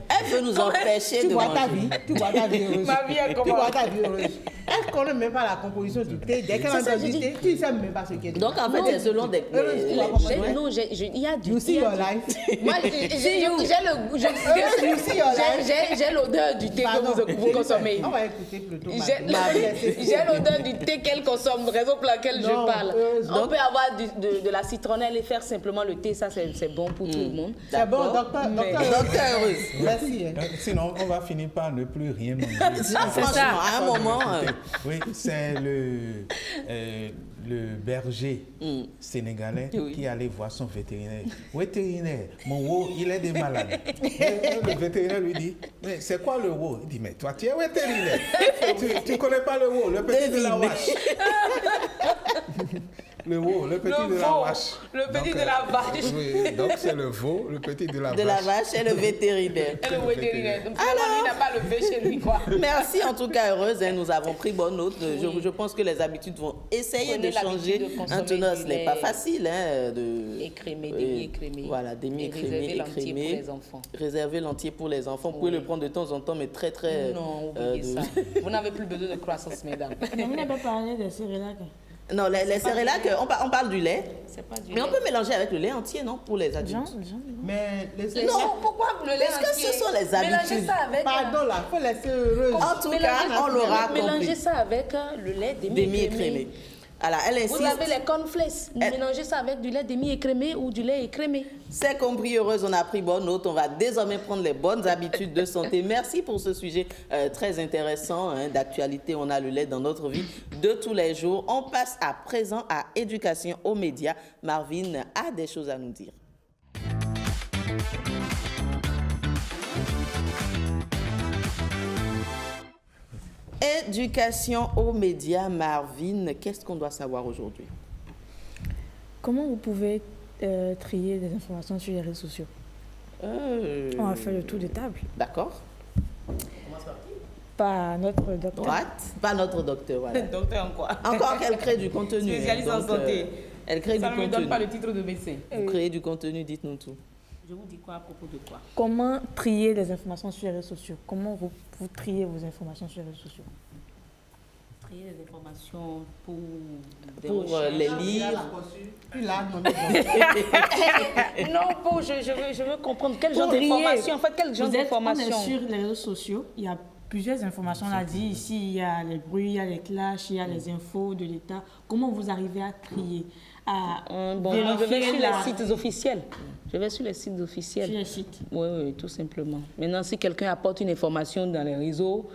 Elle veut nous empêcher de manger. Tu vois ta vie heureuse. Ma vie est comment? Tu vois ta vie heureuse. Elle ne connaît même pas la composition du thé. Dès qu'elle entend du thé, tu ne sais même pas ce qu'elle dit. Donc, en fait, c'est selon des... Non, il y a du... You see your life. Moi, j'ai l'odeur du thé que vous consommez. On va écouter plutôt. J'ai l'odeur du thé qu'elle consomme, raison pour laquelle je parle. On peut avoir de la citronnelle et faire simplement le thé, ça c'est bon pour tout le monde. C'est bon, docteur heureuse. Merci. Sinon, on va finir par ne plus rien manger. C'est ça, à un moment... Oui, c'est le berger sénégalais qui allait voir son vétérinaire. Vétérinaire, mon veau, il est des malades. Le vétérinaire lui dit, mais c'est quoi le veau? Il dit, mais toi, tu es vétérinaire. Tu ne connais pas le veau, le petit de la vache. Le veau, le petit de la vache. Le petit de la vache. Oui, donc c'est le veau, le petit de la vache. De la vache et le vétérinaire. Et le vétérinaire. Donc, il n'a pas le vé chez lui, quoi. Merci en tout cas, heureuse. Nous avons pris bonne note. Je pense que les habitudes vont essayer de changer. Maintenant, ce n'est pas facile. Écrémé, demi-écrémé. Voilà, demi-écrémé, écrémé. Réservé l'entier pour les enfants. Vous pouvez le prendre de temps en temps, mais très, très... Non, oubliez ça. Vous n'avez plus besoin de croissance, mesdames. Mais vous n'avez pas parlé des céréales. Non, les céréales, on parle du lait. Mais on peut mélanger avec le lait entier, non? Pour les adultes. Mais non, pourquoi le lait entier? Parce que ce sont les habitudes. Mélangez ça avec... Pardon, là, il faut laisser heureuse. En tout cas, on l'aura compris. Mélangez ça avec le lait demi-écrémé. Alors, elle insiste. Vous avez les cornflakes. Mélangez ça avec du lait demi-écrémé ou du lait écrémé. C'est compris, heureuse, on a pris bonne note. On va désormais prendre les bonnes habitudes de santé. Merci pour ce sujet très intéressant d'actualité. On a le lait dans notre vie de tous les jours. On passe à présent à éducation aux médias. Marvin a des choses à nous dire. Éducation aux médias, Marvin, qu'est-ce qu'on doit savoir aujourd'hui? Comment vous pouvez trier des informations sur les réseaux sociaux? On va faire le tour de table. D'accord. Pas notre docteur. Pas notre docteur, voilà. Docteur en quoi? Encore qu'elle crée du contenu. Spécialiste en santé. Elle crée du contenu. Ça ne me donne pas le titre de médecin. Vous créez du contenu, dites-nous tout. Je vous dis quoi à propos de quoi? Comment trier les informations sur les réseaux sociaux? Comment vous triez vos informations sur les réseaux sociaux? Trier les informations pour les lire. Non, je veux comprendre quel genre d'informations. En fait, quel genre d'informations? Sur les réseaux sociaux, il y a plusieurs informations. On l'a dit ici, il y a les bruits, il y a les clashs, il y a les infos de l'État. Comment vous arrivez à trier? Je vais sur les sites officiels. Je vais sur les sites officiels. Sur les sites? Oui, tout simplement. Maintenant, si quelqu'un apporte une information dans les réseaux,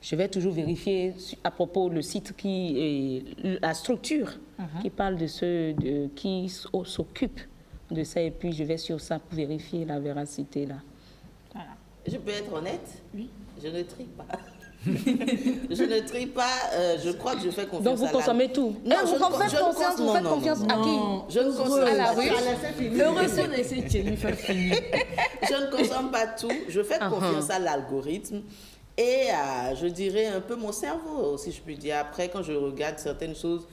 je vais toujours vérifier à propos le site la structure qui parle de qui s'occupe de ça. Et puis, je vais sur ça pour vérifier la véracité, là. Voilà. Je peux être honnête? Oui. Je ne trie pas. Je ne trie pas, je crois que je fais confiance. Donc vous consommez tout? Non, vous faites confiance à qui? Je ne consomme pas à la rue. Je ne consomme pas tout. Je fais confiance à l'algorithme et à, je dirais, un peu mon cerveau, si je puis dire. Après, quand je regarde certaines choses,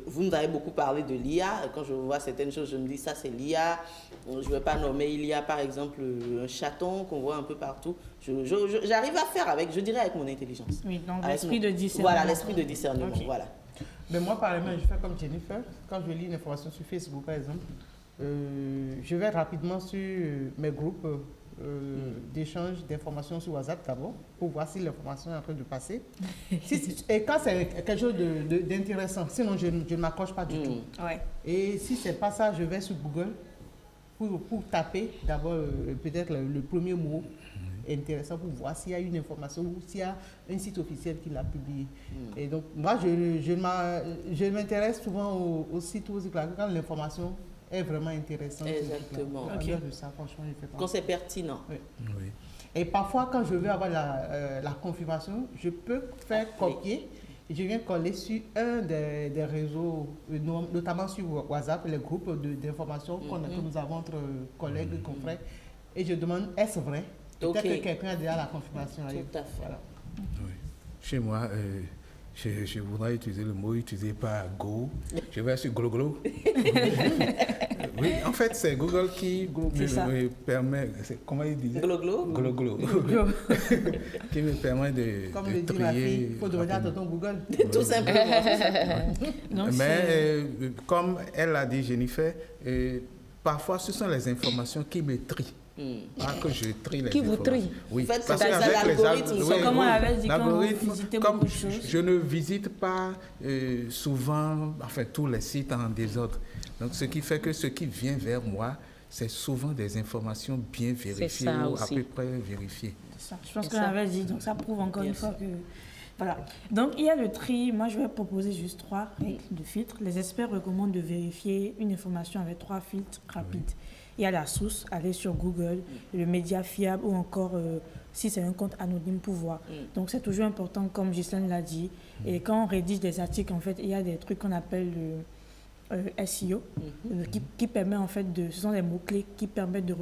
vous nous avez beaucoup parlé de l'IA. Quand je vois certaines choses, je me dis, ça c'est l'IA. Je ne vais pas nommer, il y a par exemple un chaton qu'on voit un peu partout. J'arrive à faire avec, je dirais, avec mon intelligence. Oui, donc l'esprit de discernement. Voilà, l'esprit de discernement, Okay. voilà. Mais moi, par exemple, je fais comme Jennifer. Quand je lis une information sur Facebook, par exemple, je vais rapidement sur mes groupes d'échange d'informations sur WhatsApp d'abord, pour voir si l'information est en train de passer. Et quand c'est quelque chose d'intéressant, sinon je ne m'accroche pas du tout. Ouais. Et si ce n'est pas ça, je vais sur Google pour taper d'abord peut-être le premier mot intéressant pour voir s'il y a une information ou s'il y a un site officiel qui l'a publié. Et donc, moi, je m'intéresse souvent au site où quand l'information est vraiment intéressante. Exactement. Okay. Ça, franchement, quand c'est pertinent. Oui. Oui. Et parfois, quand je veux avoir la confirmation, je peux faire copier et je viens coller sur un des réseaux, notamment sur WhatsApp, les groupes d'information que nous avons entre collègues, confrères, et je demande, est-ce vrai? Peut-être que quelqu'un a déjà la confirmation. Tout à fait. Voilà. Oui. Chez moi, je voudrais utiliser le mot utilisé par Go. Je vais sur Gloglo. Oui, en fait, c'est Google qui me permet. Comment il dit? Gloglo. Gloglo. Qui me permet de comme le dit trier. Ma fille, il faut demander à tonton Google. Tout simplement. Non, mais comme elle l'a dit, Jennifer, parfois ce sont les informations qui me trient. Pas que je trie les qui vous trie. Oui, en fait, parce qu'avec les algorithmes, comment on avait dit quand vous visitez beaucoup de choses. Je ne visite pas souvent, enfin tous les sites en désordre. Donc ce qui fait que ce qui vient vers moi, c'est souvent des informations bien vérifiées ou à peu près vérifiées. Ça. Je pense qu'on avait dit, donc ça prouve encore une fois que... Voilà. Donc il y a le tri, moi je vais proposer juste 3 règles de filtres. Les experts recommandent de vérifier une information avec 3 filtres rapides. Oui. Il y a la source, aller sur Google, le média fiable ou encore si c'est un compte anonyme pour voir. Donc c'est toujours important, comme Ghislaine l'a dit. Et quand on rédige des articles, en fait, il y a des trucs qu'on appelle le SEO, qui permet en fait ce sont des mots-clés qui permettent de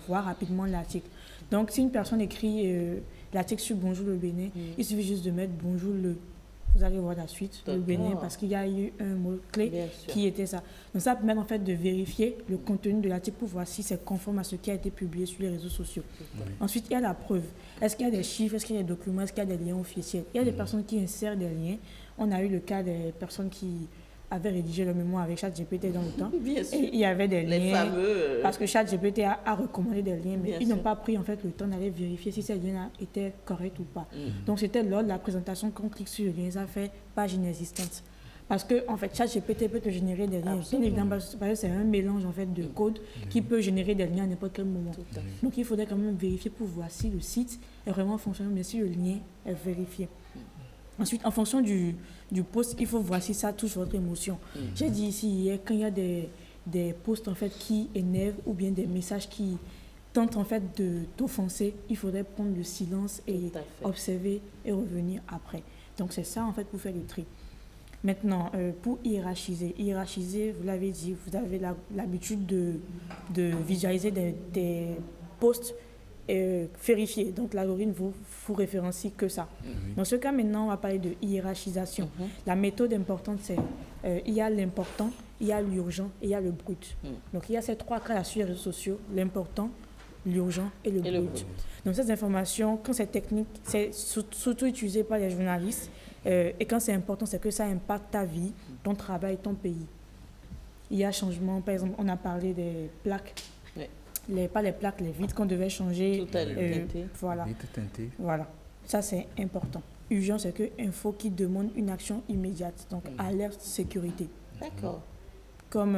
voir rapidement l'article. Donc si une personne écrit l'article sur Bonjour le Bénin, il suffit juste de mettre Bonjour le. Vous allez voir la suite, le Bénin, parce qu'il y a eu un mot-clé qui était ça. Donc ça permet en fait de vérifier le contenu de l'article pour voir si c'est conforme à ce qui a été publié sur les réseaux sociaux. Ensuite, il y a la preuve. Est-ce qu'il y a des chiffres, est-ce qu'il y a des documents, est-ce qu'il y a des liens officiels? Il y a des personnes qui insèrent des liens. On a eu le cas des personnes qui avaient rédigé le mémoire avec ChatGPT dans le temps. Bien sûr. Et il y avait des les liens, fameux, parce que ChatGPT a recommandé des liens, mais ils n'ont pas pris en fait le temps d'aller vérifier si ces liens étaient corrects ou pas. Donc c'était lors de la présentation qu'on clique sur le lien, ça fait page inexistante. Parce que en fait, ChatGPT peut te générer des liens. Bien évidemment, parce que c'est un mélange en fait de code qui peut générer des liens à n'importe quel moment. Donc il faudrait quand même vérifier pour voir si le site est vraiment fonctionnel, mais si le lien est vérifié. Ensuite, en fonction du post, il faut voir si ça touche votre émotion. J'ai dit ici hier, quand il y a des posts en fait, qui énervent ou bien des messages qui tentent en fait d'offenser, il faudrait prendre le silence et observer et revenir après. Donc c'est ça en fait pour faire le tri. Maintenant, pour hiérarchiser, vous l'avez dit, vous avez l'habitude de visualiser des posts vérifier. Donc l'algorithme vous référencie que ça. Dans ce cas, maintenant, on va parler de hiérarchisation. La méthode importante, c'est il y a l'important, il y a l'urgent et il y a le brut. Donc il y a ces 3 cas sur les réseaux sociaux, l'important, l'urgent et le brut. Donc ces informations, quand c'est technique, c'est surtout utilisé par les journalistes. Et quand c'est important, c'est que ça impacte ta vie, ton travail, ton pays. Il y a changement, par exemple, on a parlé des plaques. Pas les plaques, les vitres qu'on devait changer. Tout à voilà. Teinté. Voilà. Ça, c'est important. Urgent, c'est que info qui demande une action immédiate. Donc, alerte sécurité. D'accord. Comme,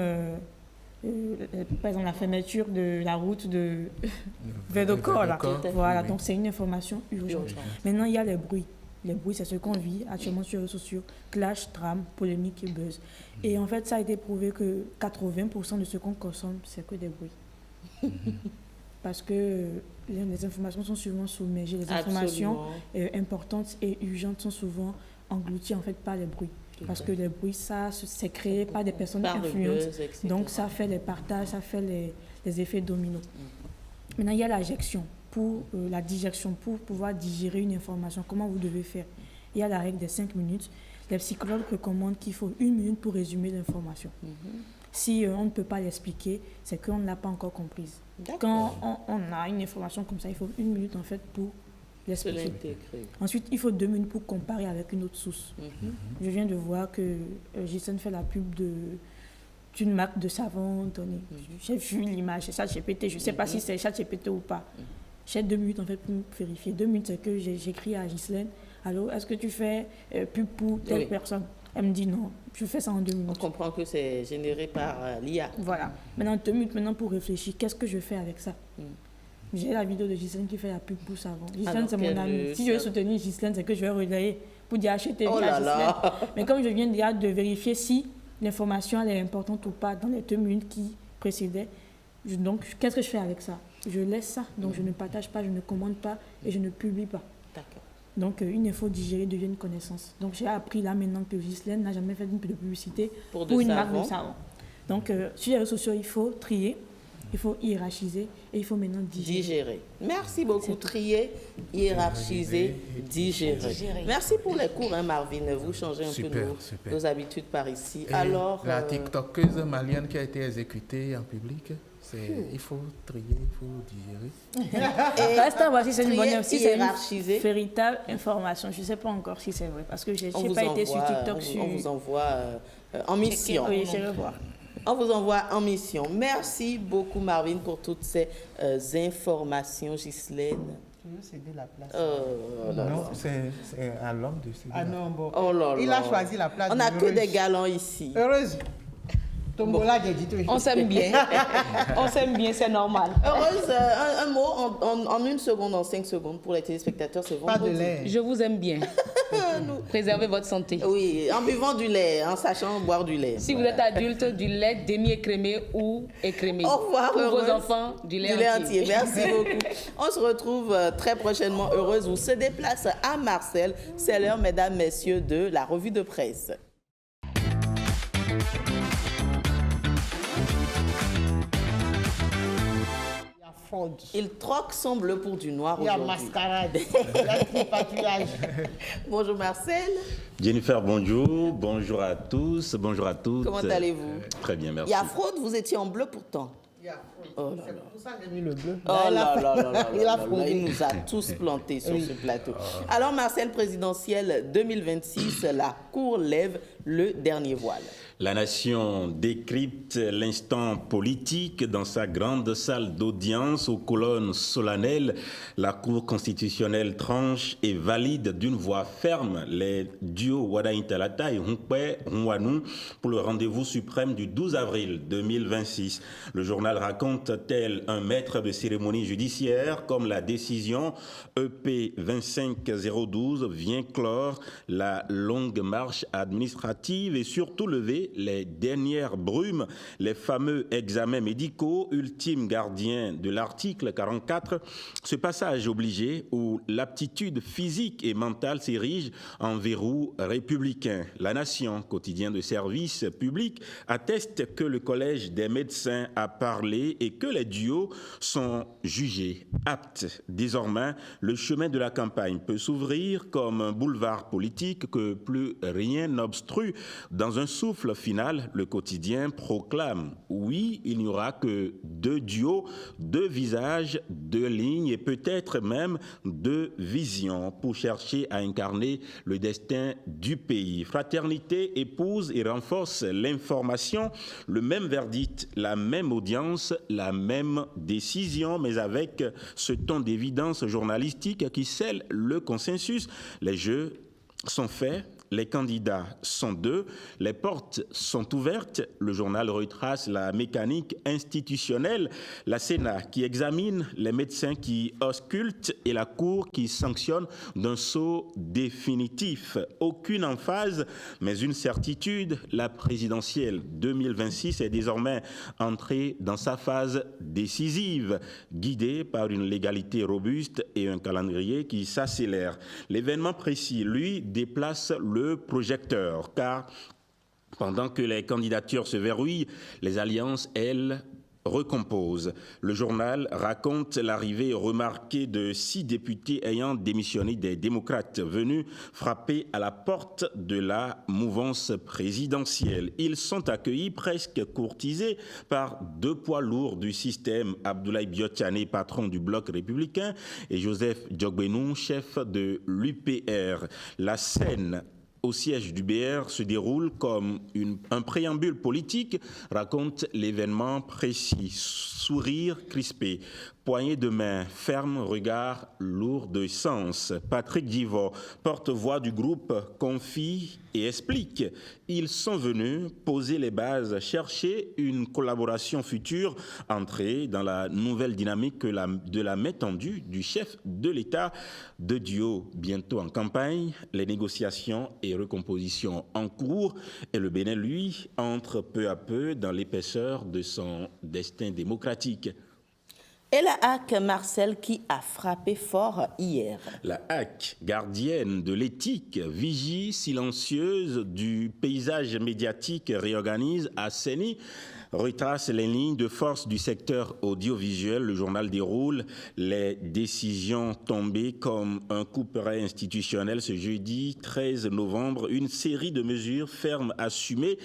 par exemple, la fermeture de la route de Védocor, là. Voilà. Donc, c'est une information urgente. Maintenant, il y a les bruits. Les bruits, c'est ce qu'on vit actuellement sur les réseaux sociaux. Clash, drame, polémique et buzz. Et en fait, ça a été prouvé que 80% de ce qu'on consomme, c'est que des bruits. Parce que les informations sont souvent submergées. Les informations importantes et urgentes sont souvent englouties en fait par les bruits. Parce que les bruits, ça, c'est créé par des personnes influentes. Donc, ça fait les partages, ça fait les effets dominos. Maintenant, il y a l'injection. Pour la digestion, pour pouvoir digérer une information, comment vous devez faire? Il y a la règle des 5 minutes. Les psychologues recommandent qu'il faut 1 minute pour résumer l'information. Si on ne peut pas l'expliquer, c'est qu'on ne l'a pas encore comprise. Quand on a une information comme ça, il faut 1 minute en fait pour l'expliquer. Ensuite, il faut 2 minutes pour comparer avec une autre source. Je viens de voir que Ghislaine fait la pub d'une marque de savon donnée. J'ai vu l'image, c'est ChatGPT, je ne sais pas si c'est ChatGPT ou pas. J'ai 2 minutes en fait pour vérifier. 2 minutes, c'est que j'écris à Ghislaine. Alors, est-ce que tu fais pub pour telle personne? Elle me dit non, je fais ça en 2 minutes. On comprend que c'est généré par l'IA. Voilà. Maintenant, 2 minutes maintenant pour réfléchir, qu'est-ce que je fais avec ça? J'ai la vidéo de Ghislaine qui fait la pub pour savon. Ghislaine, c'est mon amie. Si je veux soutenir Ghislaine, c'est que je vais relayer pour dire acheter à Ghislaine. Mais comme je viens déjà de vérifier si l'information elle est importante ou pas dans les 2 minutes qui précédaient, donc qu'est-ce que je fais avec ça? Je laisse ça. Donc je ne partage pas, je ne commande pas et je ne publie pas. D'accord. Donc une info digérée devient une connaissance. Donc j'ai appris là maintenant que Ghislaine n'a jamais fait de publicité pour une marque de savon. Donc sur les réseaux sociaux, il faut trier. Il faut hiérarchiser et il faut maintenant digérer. Merci beaucoup. Trier, hiérarchiser, digérer. Merci pour les cours, Marvin. Vous changez un peu nos habitudes par ici. Et alors, la TikTokeuse malienne qui a été exécutée en public, il faut trier, il faut digérer. Reste à voir si c'est une bonne si c'est une véritable information. Je ne sais pas encore si c'est vrai parce que je n'ai pas été sur TikTok. On vous envoie en mission. Oui, je vais voir. On vous envoie en mission. Merci beaucoup, Marvin, pour toutes ces informations, Ghislaine. Je veux céder la place. Non, c'est à l'homme de céder. Ah non, bon. Oh là là. Il a choisi la place. On n'a que des galants ici. Heureuse. Tombola, j'ai dit tout. On s'aime bien. On s'aime bien, c'est normal. Heureuse, un mot en 1 seconde, en 5 secondes pour les téléspectateurs, c'est vendredi. Pas de lait. Je vous aime bien. Préservez votre santé. Oui, en buvant du lait, en sachant boire du lait. Si vous êtes adulte, du lait demi-écrémé ou écrémé. Au revoir, pour Heureuse. vos enfants, du lait entier. Merci beaucoup. On se retrouve très prochainement. Heureuse vous se déplace à Marseille. C'est l'heure, mesdames, messieurs, de la revue de presse. Il troque son bleu pour du noir aujourd'hui. Il y a mascarade, il y a tripatouillage. Bonjour Marcel. Jennifer, bonjour. Bonjour à tous, bonjour à toutes. Comment allez-vous? Très bien, merci. Il y a fraude, vous étiez en bleu pourtant. Oh c'est pour ça que j'ai mis le bleu. Il nous a tous plantés sur ce plateau. Alors Marcel, présidentielle 2026, la Cour lève le dernier voile. La Nation décrypte l'instant politique dans sa grande salle d'audience aux colonnes solennelles. La Cour constitutionnelle tranche et valide d'une voix ferme les duos Wada Intalata et Hunkwe Nwanu pour le rendez-vous suprême du 12 avril 2026. Le journal raconte tel un maître de cérémonie judiciaire comme la décision EP 25012 vient clore la longue marche administrative et surtout lever les dernières brumes, les fameux examens médicaux, ultimes gardiens de l'article 44, ce passage obligé où l'aptitude physique et mentale s'érige en verrou républicain. La Nation, quotidien de service public, atteste que le Collège des médecins a parlé et que les duos sont jugés aptes. Désormais, le chemin de la campagne peut s'ouvrir comme un boulevard politique que plus rien n'obstrue. Dans un souffle final, le quotidien proclame « Oui, il n'y aura que 2 duos, 2 visages, 2 lignes et peut-être même 2 visions pour chercher à incarner le destin du pays. » Fraternité épouse et renforce l'information, le même verdict, la même audience, la même décision, mais avec ce ton d'évidence journalistique qui scelle le consensus. Les jeux sont faits. Les candidats sont 2, les portes sont ouvertes. Le journal retrace la mécanique institutionnelle, la Sénat qui examine, les médecins qui auscultent et la Cour qui sanctionne d'un sceau définitif. Aucune emphase, mais une certitude, la présidentielle 2026 est désormais entrée dans sa phase décisive, guidée par une légalité robuste et un calendrier qui s'accélère. L'événement précis, lui, déplace le projecteur, car pendant que les candidatures se verrouillent, les alliances, elles, recomposent. Le journal raconte l'arrivée remarquée de 6 députés ayant démissionné des démocrates venus frapper à la porte de la mouvance présidentielle. Ils sont accueillis, presque courtisés, par 2 poids lourds du système, Abdoulaye Biotchane, patron du bloc républicain, et Joseph Djogbenou, chef de l'UPR. La scène au siège du BR se déroule comme un préambule politique, raconte l'événement précis. Sourire crispé, poignée de main, ferme regard lourd de sens. Patrick Divot, porte-voix du groupe, confie et explique. Ils sont venus poser les bases, chercher une collaboration future, entrer dans la nouvelle dynamique de la main tendue du chef de l'État. De duo bientôt en campagne, les négociations et recompositions en cours, et le Bénin, lui, entre peu à peu dans l'épaisseur de son destin démocratique. Et la HAC, Marcel, qui a frappé fort hier. La HAC, gardienne de l'éthique, vigie silencieuse du paysage médiatique, réorganise, assainit, retrace les lignes de force du secteur audiovisuel. Le journal déroule les décisions tombées comme un couperet institutionnel ce jeudi 13 novembre. Une série de mesures fermes assumées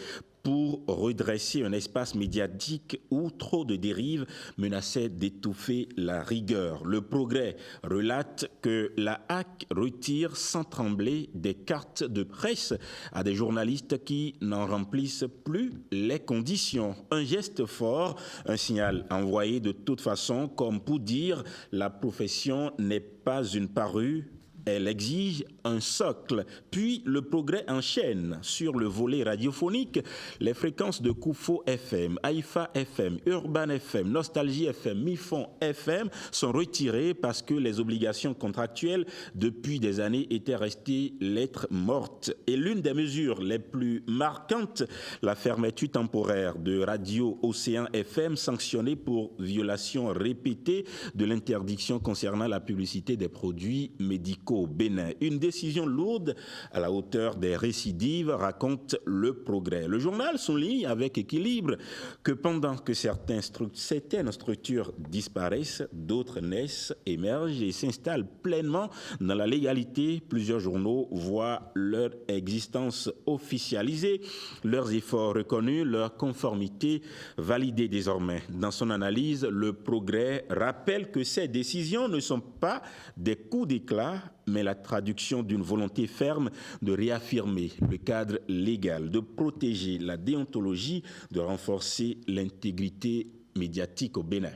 pour redresser un espace médiatique où trop de dérives menaçaient d'étouffer la rigueur. Le Progrès relate que la HAC retire sans trembler des cartes de presse à des journalistes qui n'en remplissent plus les conditions. Un geste fort, un signal envoyé de toute façon comme pour dire la profession n'est pas une parure. Elle exige un socle. Puis le Progrès enchaîne sur le volet radiophonique. Les fréquences de Koufo FM, Haïfa FM, Urban FM, Nostalgie FM, Mifon FM sont retirées parce que les obligations contractuelles depuis des années étaient restées lettres mortes. Et l'une des mesures les plus marquantes, la fermeture temporaire de Radio Océan FM sanctionnée pour violation répétée de l'interdiction concernant la publicité des produits médicaux au Bénin. Une décision lourde à la hauteur des récidives, raconte le Progrès. Le journal souligne avec équilibre que pendant que certaines structures disparaissent, d'autres naissent, émergent et s'installent pleinement dans la légalité. Plusieurs journaux voient leur existence officialisée, leurs efforts reconnus, leur conformité validée désormais. Dans son analyse, le Progrès rappelle que ces décisions ne sont pas des coups d'éclat, mais la traduction d'une volonté ferme de réaffirmer le cadre légal, de protéger la déontologie, de renforcer l'intégrité médiatique au Bénin.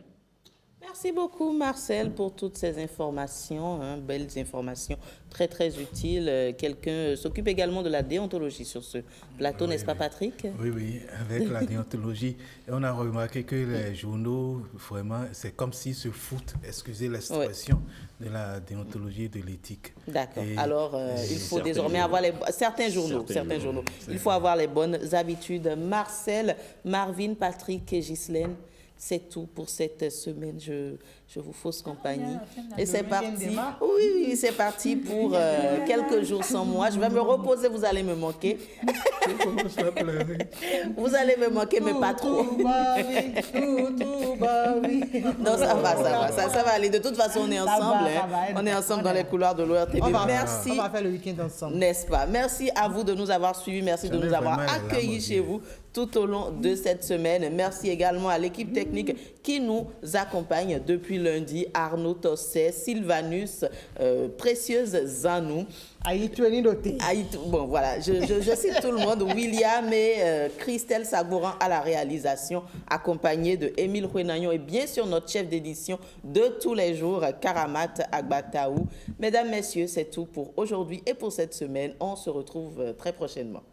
Merci beaucoup, Marcel, pour toutes ces informations, belles informations, très, très utiles. Quelqu'un s'occupe également de la déontologie sur ce plateau, n'est-ce pas, Patrick? Oui, avec la déontologie. On a remarqué que les journaux, vraiment, c'est comme s'ils se foutent, excusez l'expression, de la déontologie et de l'éthique. D'accord. Alors, il faut désormais avoir certains journaux. Il faut avoir les bonnes habitudes. Marcel, Marvin, Patrick et Ghislaine, c'est tout pour cette semaine. Je vous fausse compagnie. Et c'est parti. Oui, c'est parti pour quelques jours sans moi. Je vais me reposer, vous allez me manquer. Vous allez me manquer, mais pas trop. Non, ça va aller. De toute façon, on est ensemble. On est ensemble dans les couloirs de l'ORTV. Merci. On va faire le week-end ensemble. N'est-ce pas? Merci à vous de nous avoir suivis. Merci de nous avoir accueillis chez vous tout au long de cette semaine. Merci également à l'équipe technique qui nous accompagne depuis lundi. Arnaud Tosset, Sylvanus, Précieuse Zanou. Bon, voilà, je cite tout le monde. William et Christelle Sagouran à la réalisation, accompagnée de Émile Huenagnon et bien sûr notre chef d'édition de tous les jours, Karamat Agbataou. Mesdames, Messieurs, c'est tout pour aujourd'hui et pour cette semaine. On se retrouve très prochainement.